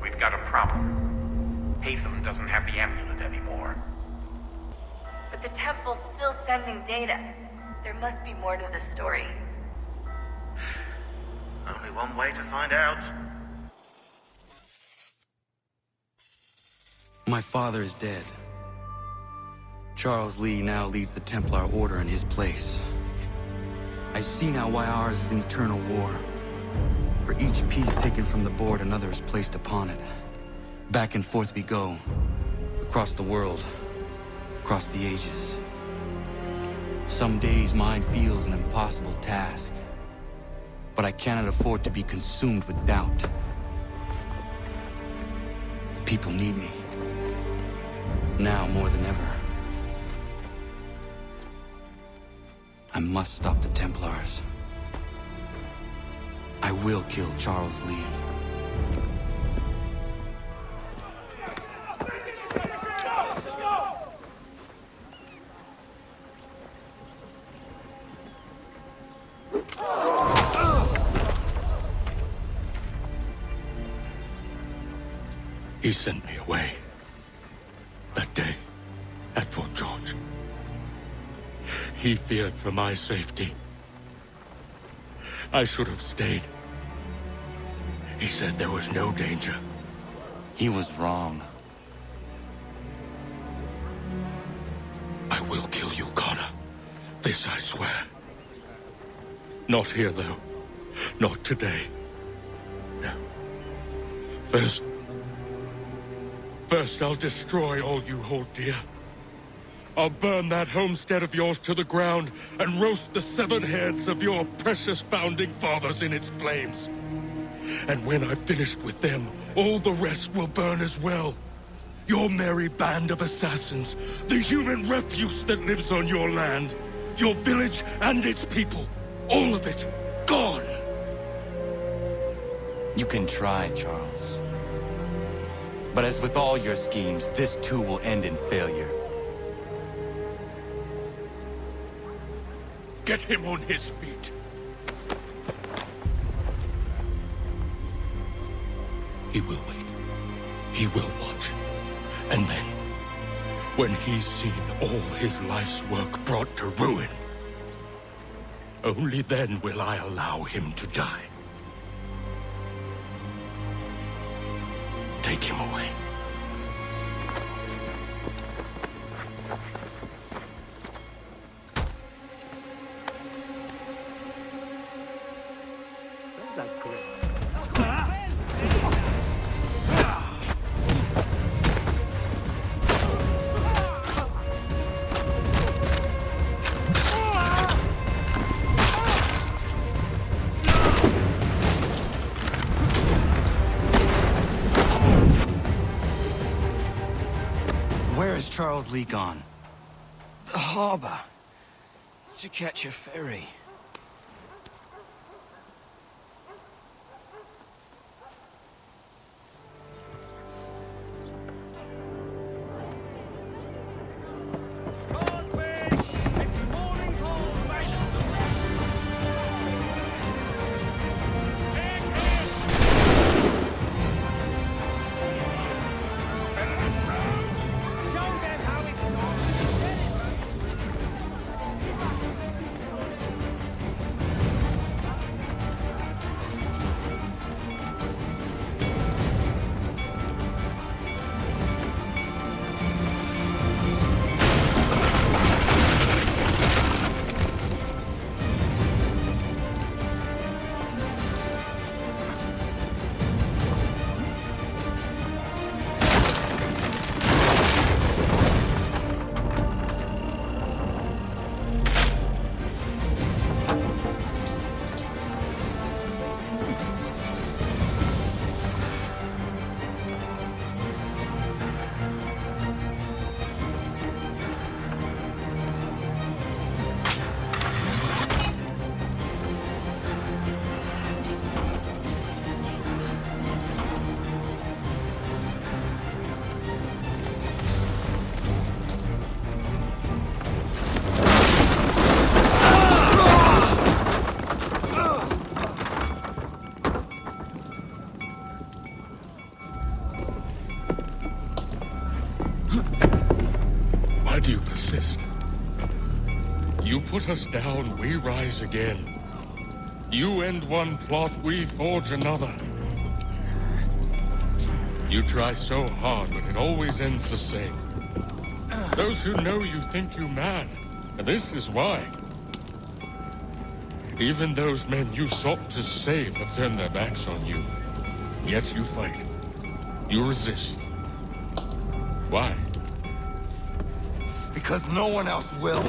We've got a problem. Hatham doesn't have the amulet anymore. But the temple's still sending data. There must be more to the story. Only one way to find out. My father is dead. Charles Lee now leads the Templar Order in his place. I see now why ours is an eternal war. For each piece taken from the board, another is placed upon it. Back and forth we go. Across the world. Across the ages. Some days mine feels an impossible task. But I cannot afford to be consumed with doubt. The people need me. Now more than ever. I must stop the Templars. I will kill Charles Lee. He sent me away. That day, at Fort George. He feared for my safety. I should have stayed. He said there was no danger. He was wrong. I will kill you, Connor. This I swear. Not here, though. Not today. No. First I'll destroy all you hold dear. I'll burn that homestead of yours to the ground and roast the severed heads of your precious founding fathers in its flames. And when I've finished with them, all the rest will burn as well. Your merry band of assassins, the human refuse that lives on your land, your village and its people, all of it, gone. You can try, Charles. But as with all your schemes, this too will end in failure. Get him on his feet. He will wait. He will watch. And then, when he's seen all his life's work brought to ruin, only then will I allow him to die. Take him away. Where is Charles Lee gone? The harbor. To catch a ferry. Why do you persist? You put us down, we rise again. You end one plot, we forge another. You try so hard, but it always ends the same. Those who know you think you mad, and this is why. Even those men you sought to save have turned their backs on you. Yet you fight. You resist. Why? Because no one else will.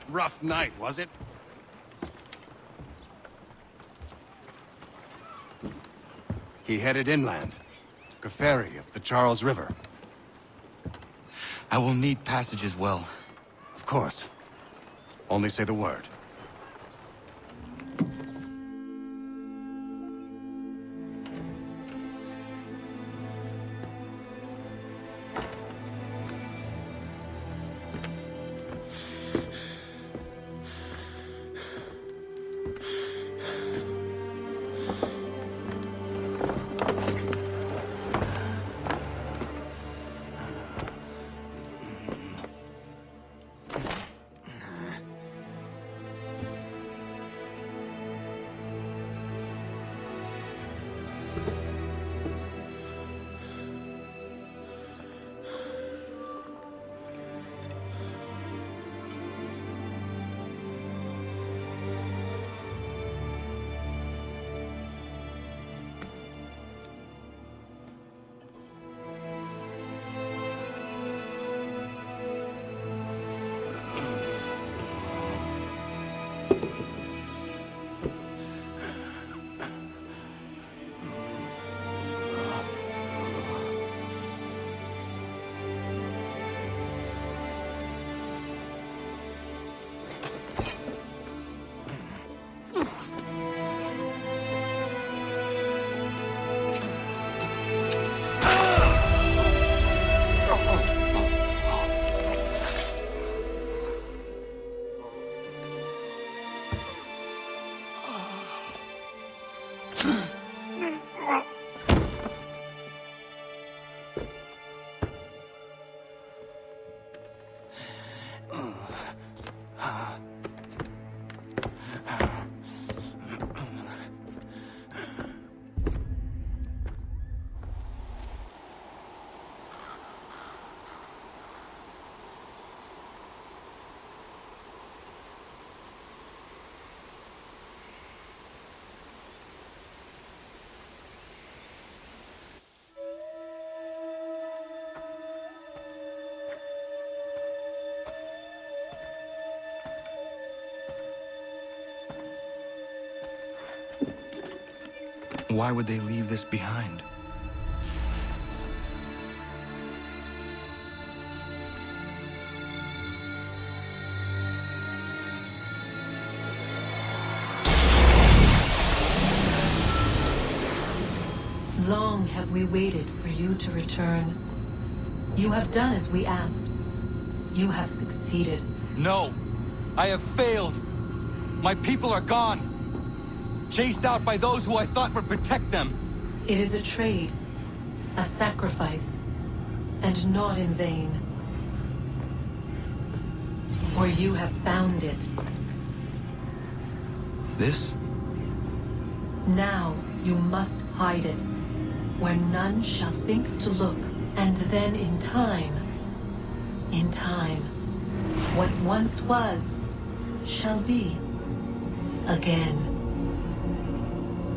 Rough night, was it? He headed inland. Took a ferry up the Charles River. I will need passage as well. Of course. Only say the word. Why would they leave this behind? Long have we waited for you to return. You have done as we asked. You have succeeded. No! I have failed! My people are gone! Chased out by those who I thought would protect them! It is a trade, a sacrifice, and not in vain. For you have found it. This? Now you must hide it, where none shall think to look, and then in time, what once was, shall be again.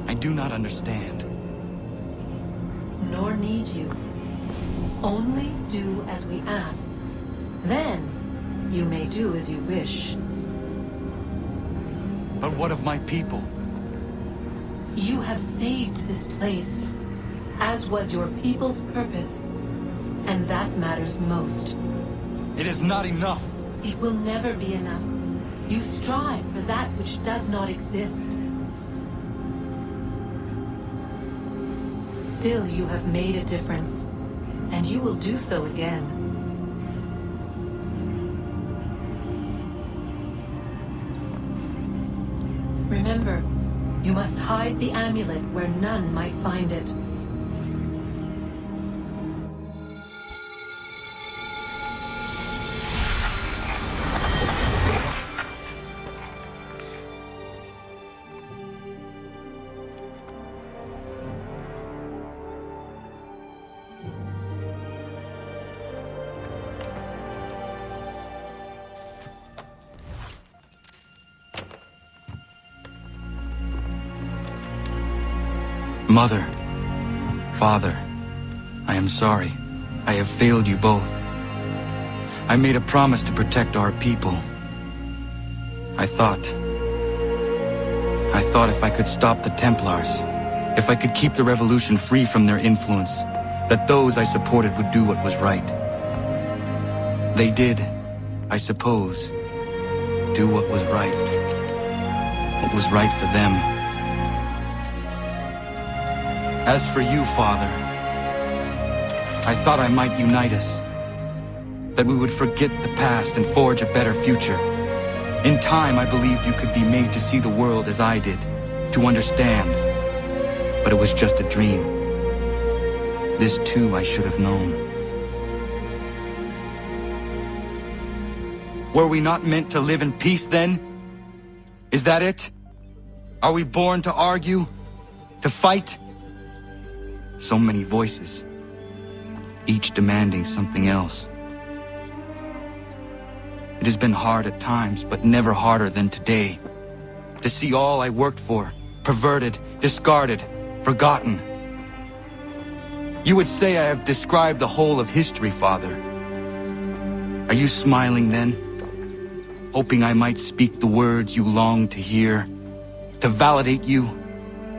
I do not understand. Nor need you. Only do as we ask. Then, you may do as you wish. But what of my people? You have saved this place, as was your people's purpose, and that matters most. It is not enough. It will never be enough. You strive for that which does not exist. Still, you have made a difference, and you will do so again. Remember, you must hide the amulet where none might find it. Mother, Father, I am sorry. I have failed you both. I made a promise to protect our people. I thought if I could stop the Templars, if I could keep the revolution free from their influence, that those I supported would do what was right. They did, I suppose, do what was right. What was right for them. As for you, Father, I thought I might unite us, that we would forget the past and forge a better future. In time, I believed you could be made to see the world as I did, to understand. But it was just a dream. This too I should have known. Were we not meant to live in peace then? Is that it? Are we born to argue? To fight? So many voices, each demanding something else. It has been hard at times, but never harder than today. To see all I worked for, perverted, discarded, forgotten. You would say I have described the whole of history, Father. Are you smiling then? Hoping I might speak the words you long to hear? To validate you?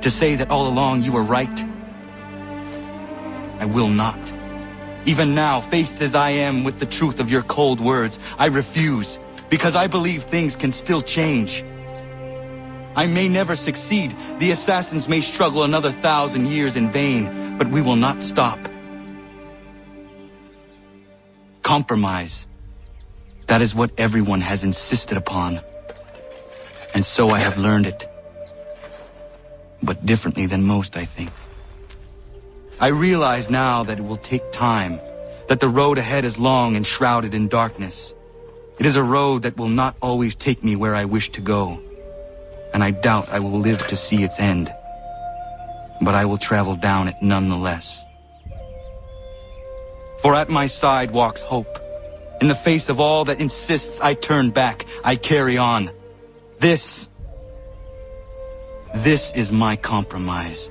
To say that all along you were right? I will not. Even now, faced as I am with the truth of your cold words, I refuse, because I believe things can still change. I may never succeed. The assassins may struggle another 1,000 years in vain, but we will not stop. Compromise. That is what everyone has insisted upon. And so I have learned it. But differently than most, I think. I realize now that it will take time, that the road ahead is long and shrouded in darkness. It is a road that will not always take me where I wish to go, and I doubt I will live to see its end. But I will travel down it nonetheless. For at my side walks hope. In the face of all that insists I turn back, I carry on. This is my compromise.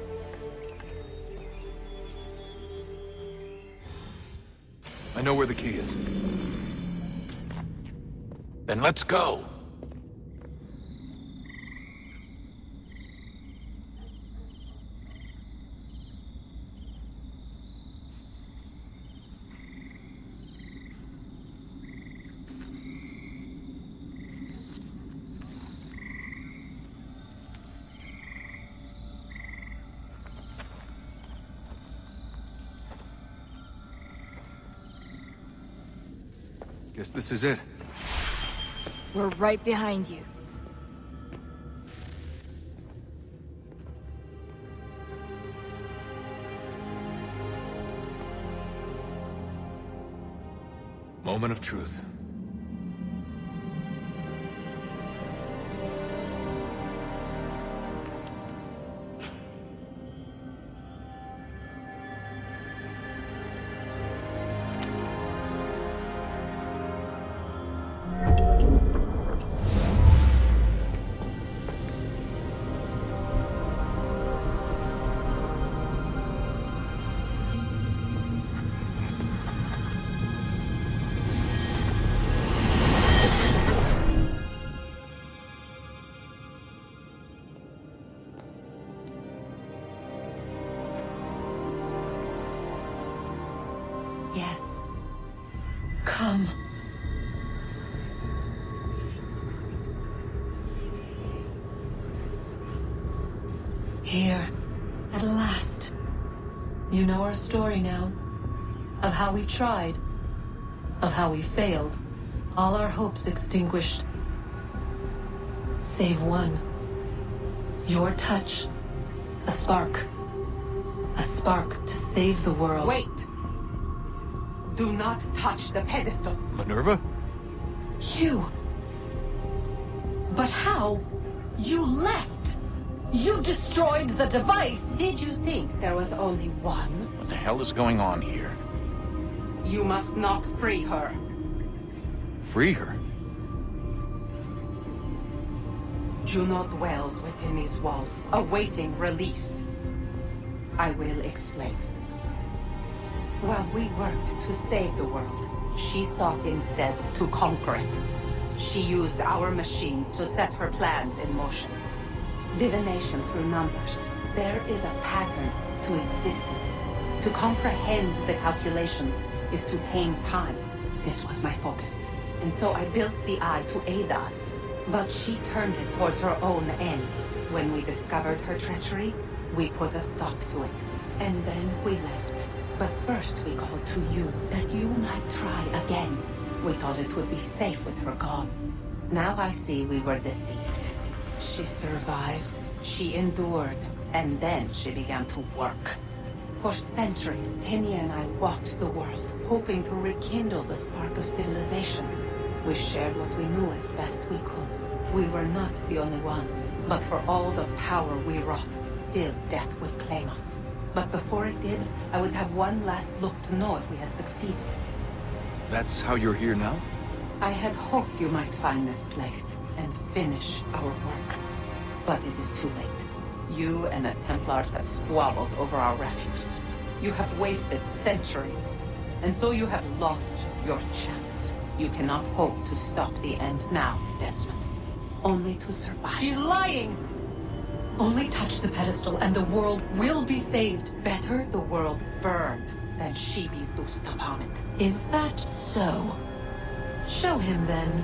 I know where the key is. Then let's go. Guess this is it. We're right behind you. Moment of truth. Yes. Come. Here, at last. You know our story now. Of how we tried. Of how we failed. All our hopes extinguished. Save one. Your touch. A spark. A spark to save the world. Wait! Do not touch the pedestal. Minerva? You. But how? You left! You destroyed the device! Did you think there was only one? What the hell is going on here? You must not free her. Free her? Juno dwells within these walls, awaiting release. I will explain. While we worked to save the world, she sought instead to conquer it. She used our machines to set her plans in motion. Divination through numbers. There is a pattern to existence. To comprehend the calculations is to tame time. This was my focus. And so I built the Eye to aid us. But she turned it towards her own ends. When we discovered her treachery, we put a stop to it. And then we left. But first we called to you, that you might try again. We thought it would be safe with her gone. Now I see we were deceived. She survived, she endured, and then she began to work. For centuries, Tinia and I walked the world, hoping to rekindle the spark of civilization. We shared what we knew as best we could. We were not the only ones, but for all the power we wrought, still death would claim us. But before it did, I would have one last look to know if we had succeeded. That's how you're here now? I had hoped you might find this place and finish our work. But it is too late. You and the Templars have squabbled over our refuse. You have wasted centuries, and so you have lost your chance. You cannot hope to stop the end now, Desmond. Only to survive. She's lying! Only touch the pedestal and the world will be saved. Better the world burn than she be loosed upon it. Is that so? Show him then.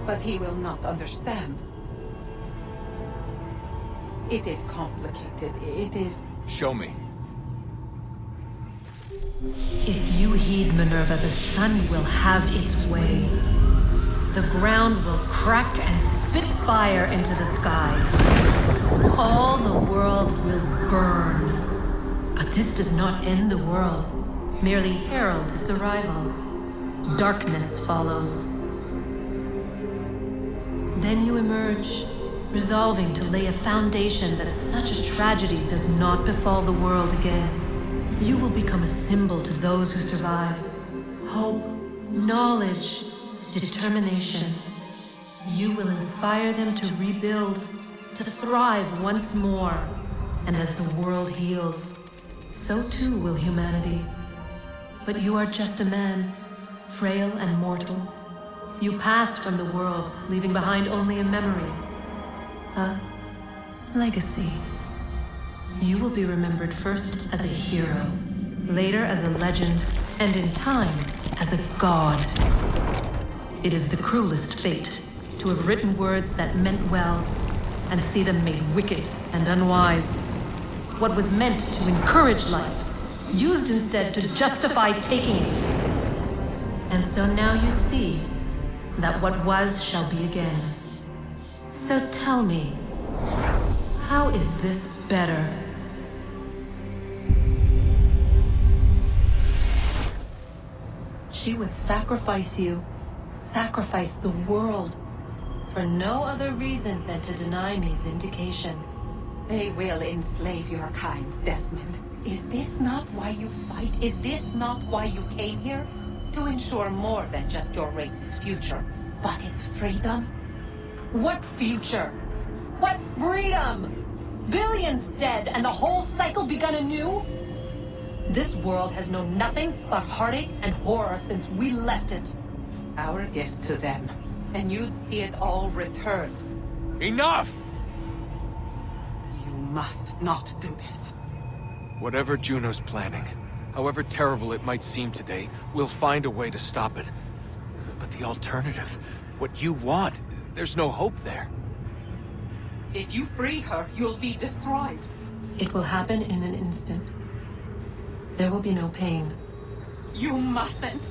But he will not understand. It is complicated. It is... Show me. If you heed Minerva, the sun will have its way. The ground will crack and spit fire into the skies. All the world will burn. But this does not end the world, merely heralds its arrival. Darkness follows. Then you emerge, resolving to lay a foundation that such a tragedy does not befall the world again. You will become a symbol to those who survive. Hope, knowledge, determination. You will inspire them to rebuild, to thrive once more. And as the world heals, so too will humanity. But you are just a man, frail and mortal. You pass from the world, leaving behind only a memory. A legacy. You will be remembered first as a hero, later as a legend, and in time, as a god. It is the cruelest fate, to have written words that meant well, and see them made wicked and unwise. What was meant to encourage life, used instead to justify taking it. And so now you see that what was shall be again. So tell me, how is this better? She would sacrifice you, sacrifice the world, for no other reason than to deny me vindication. They will enslave your kind, Desmond. Is this not why you fight? Is this not why you came here? To ensure more than just your race's future, but its freedom? What future? What freedom? Billions dead and the whole cycle begun anew? This world has known nothing but heartache and horror since we left it. Our gift to them, and you'd see it all returned. Enough! You must not do this. Whatever Juno's planning, however terrible it might seem today, we'll find a way to stop it. But the alternative, what you want, there's no hope there. If you free her, you'll be destroyed. It will happen in an instant. There will be no pain. You mustn't.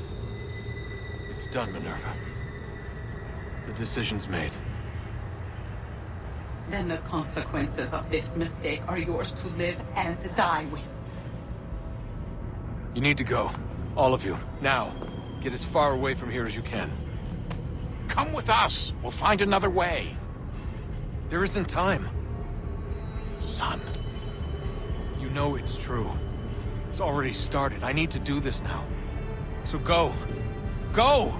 It's done, Minerva. The decision's made. Then the consequences of this mistake are yours to live and die with. You need to go. All of you. Now. Get as far away from here as you can. Come with us. We'll find another way. There isn't time. Son. You know it's true. It's already started. I need to do this now. So go. Go!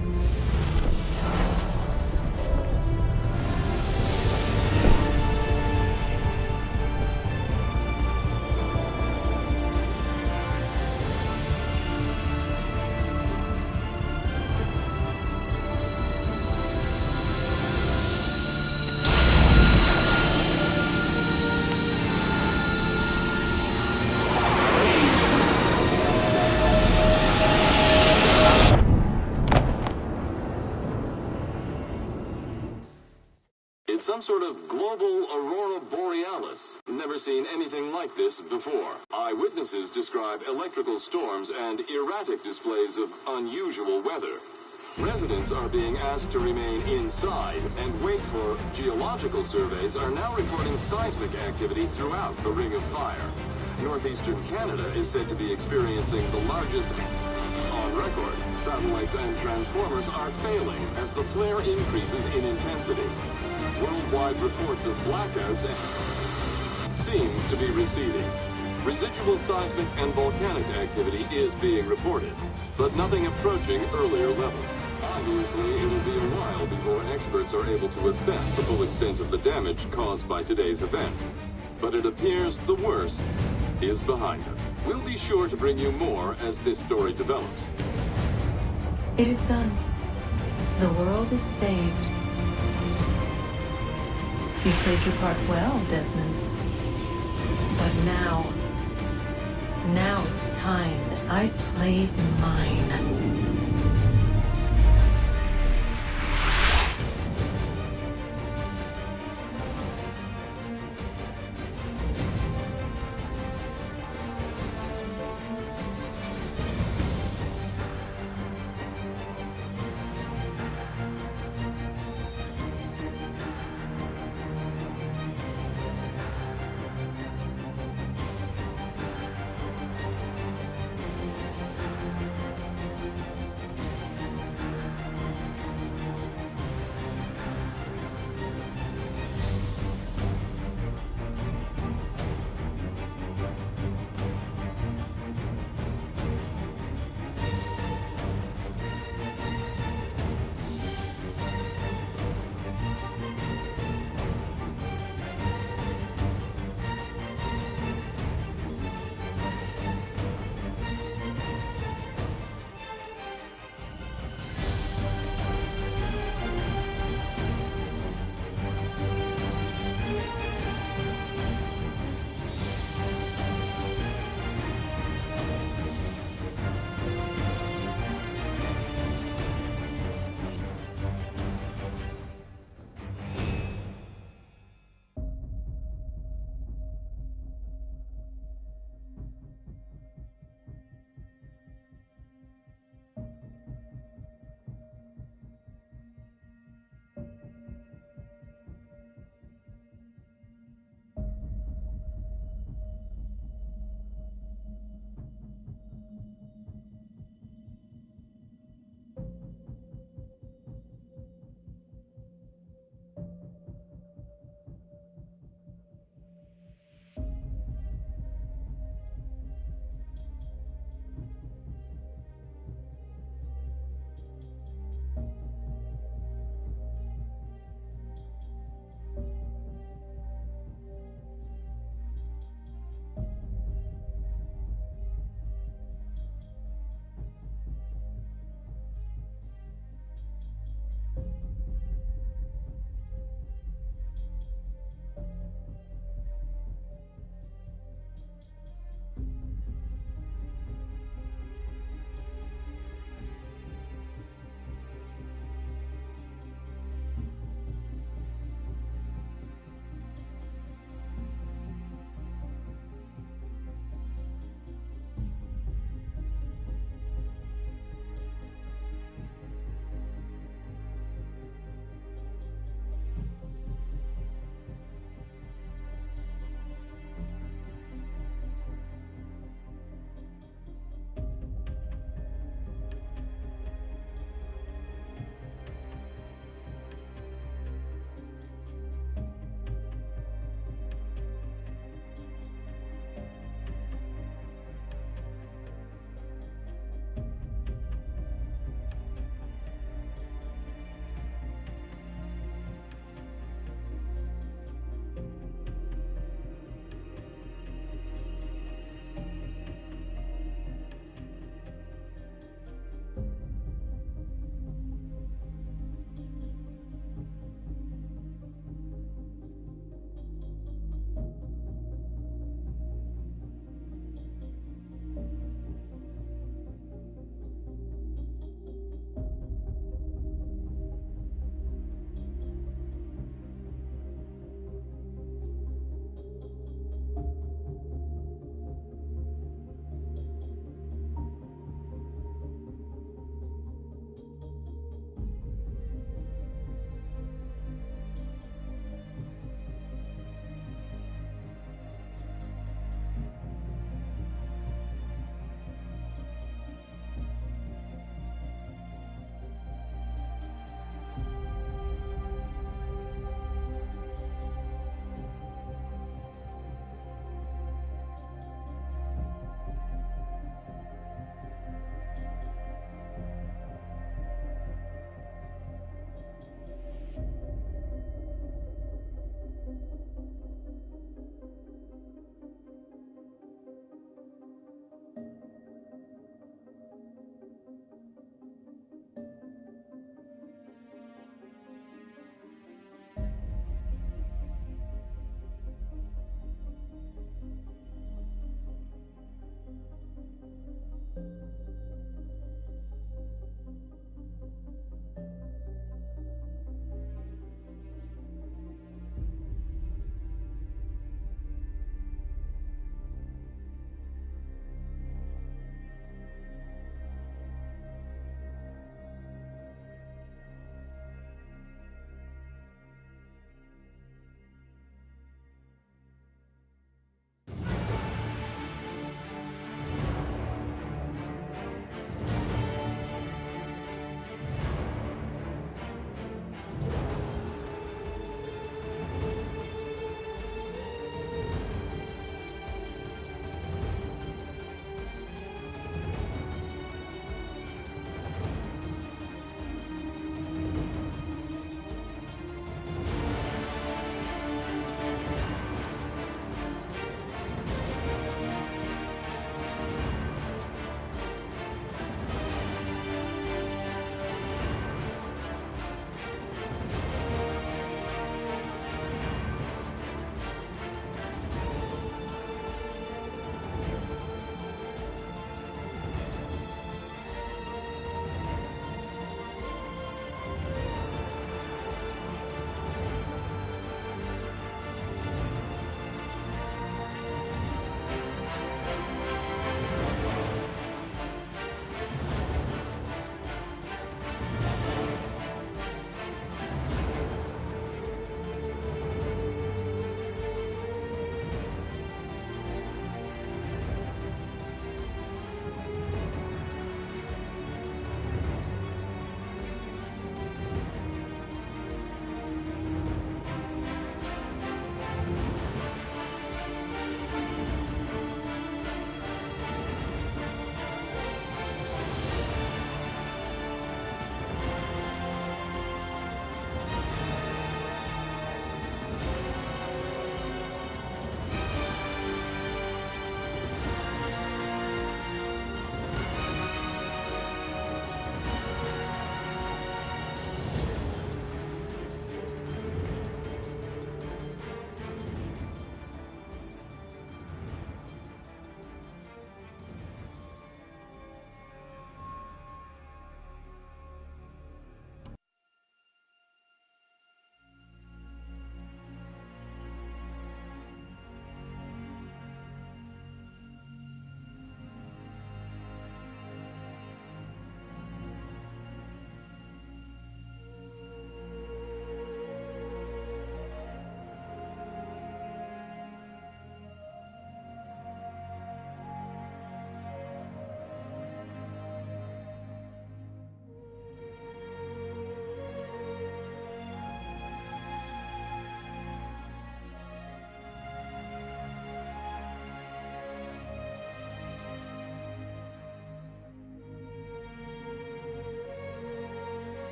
Some sort of global aurora borealis. Never seen anything like this before. Eyewitnesses describe electrical storms and erratic displays of unusual weather. Residents are being asked to remain inside and wait for geological surveys are now reporting seismic activity throughout the Ring of Fire. Northeastern Canada is said to be experiencing the largest on record. Satellites and transformers are failing as the flare increases in intensity. Worldwide reports of blackouts seems to be receding. Residual seismic and volcanic activity is being reported, but nothing approaching earlier levels. Obviously, it'll be a while before experts are able to assess the full extent of the damage caused by today's event. But it appears the worst is behind us. We'll be sure to bring you more as this story develops. It is done. The world is saved. You played your part well, Desmond. But now it's time that I played mine.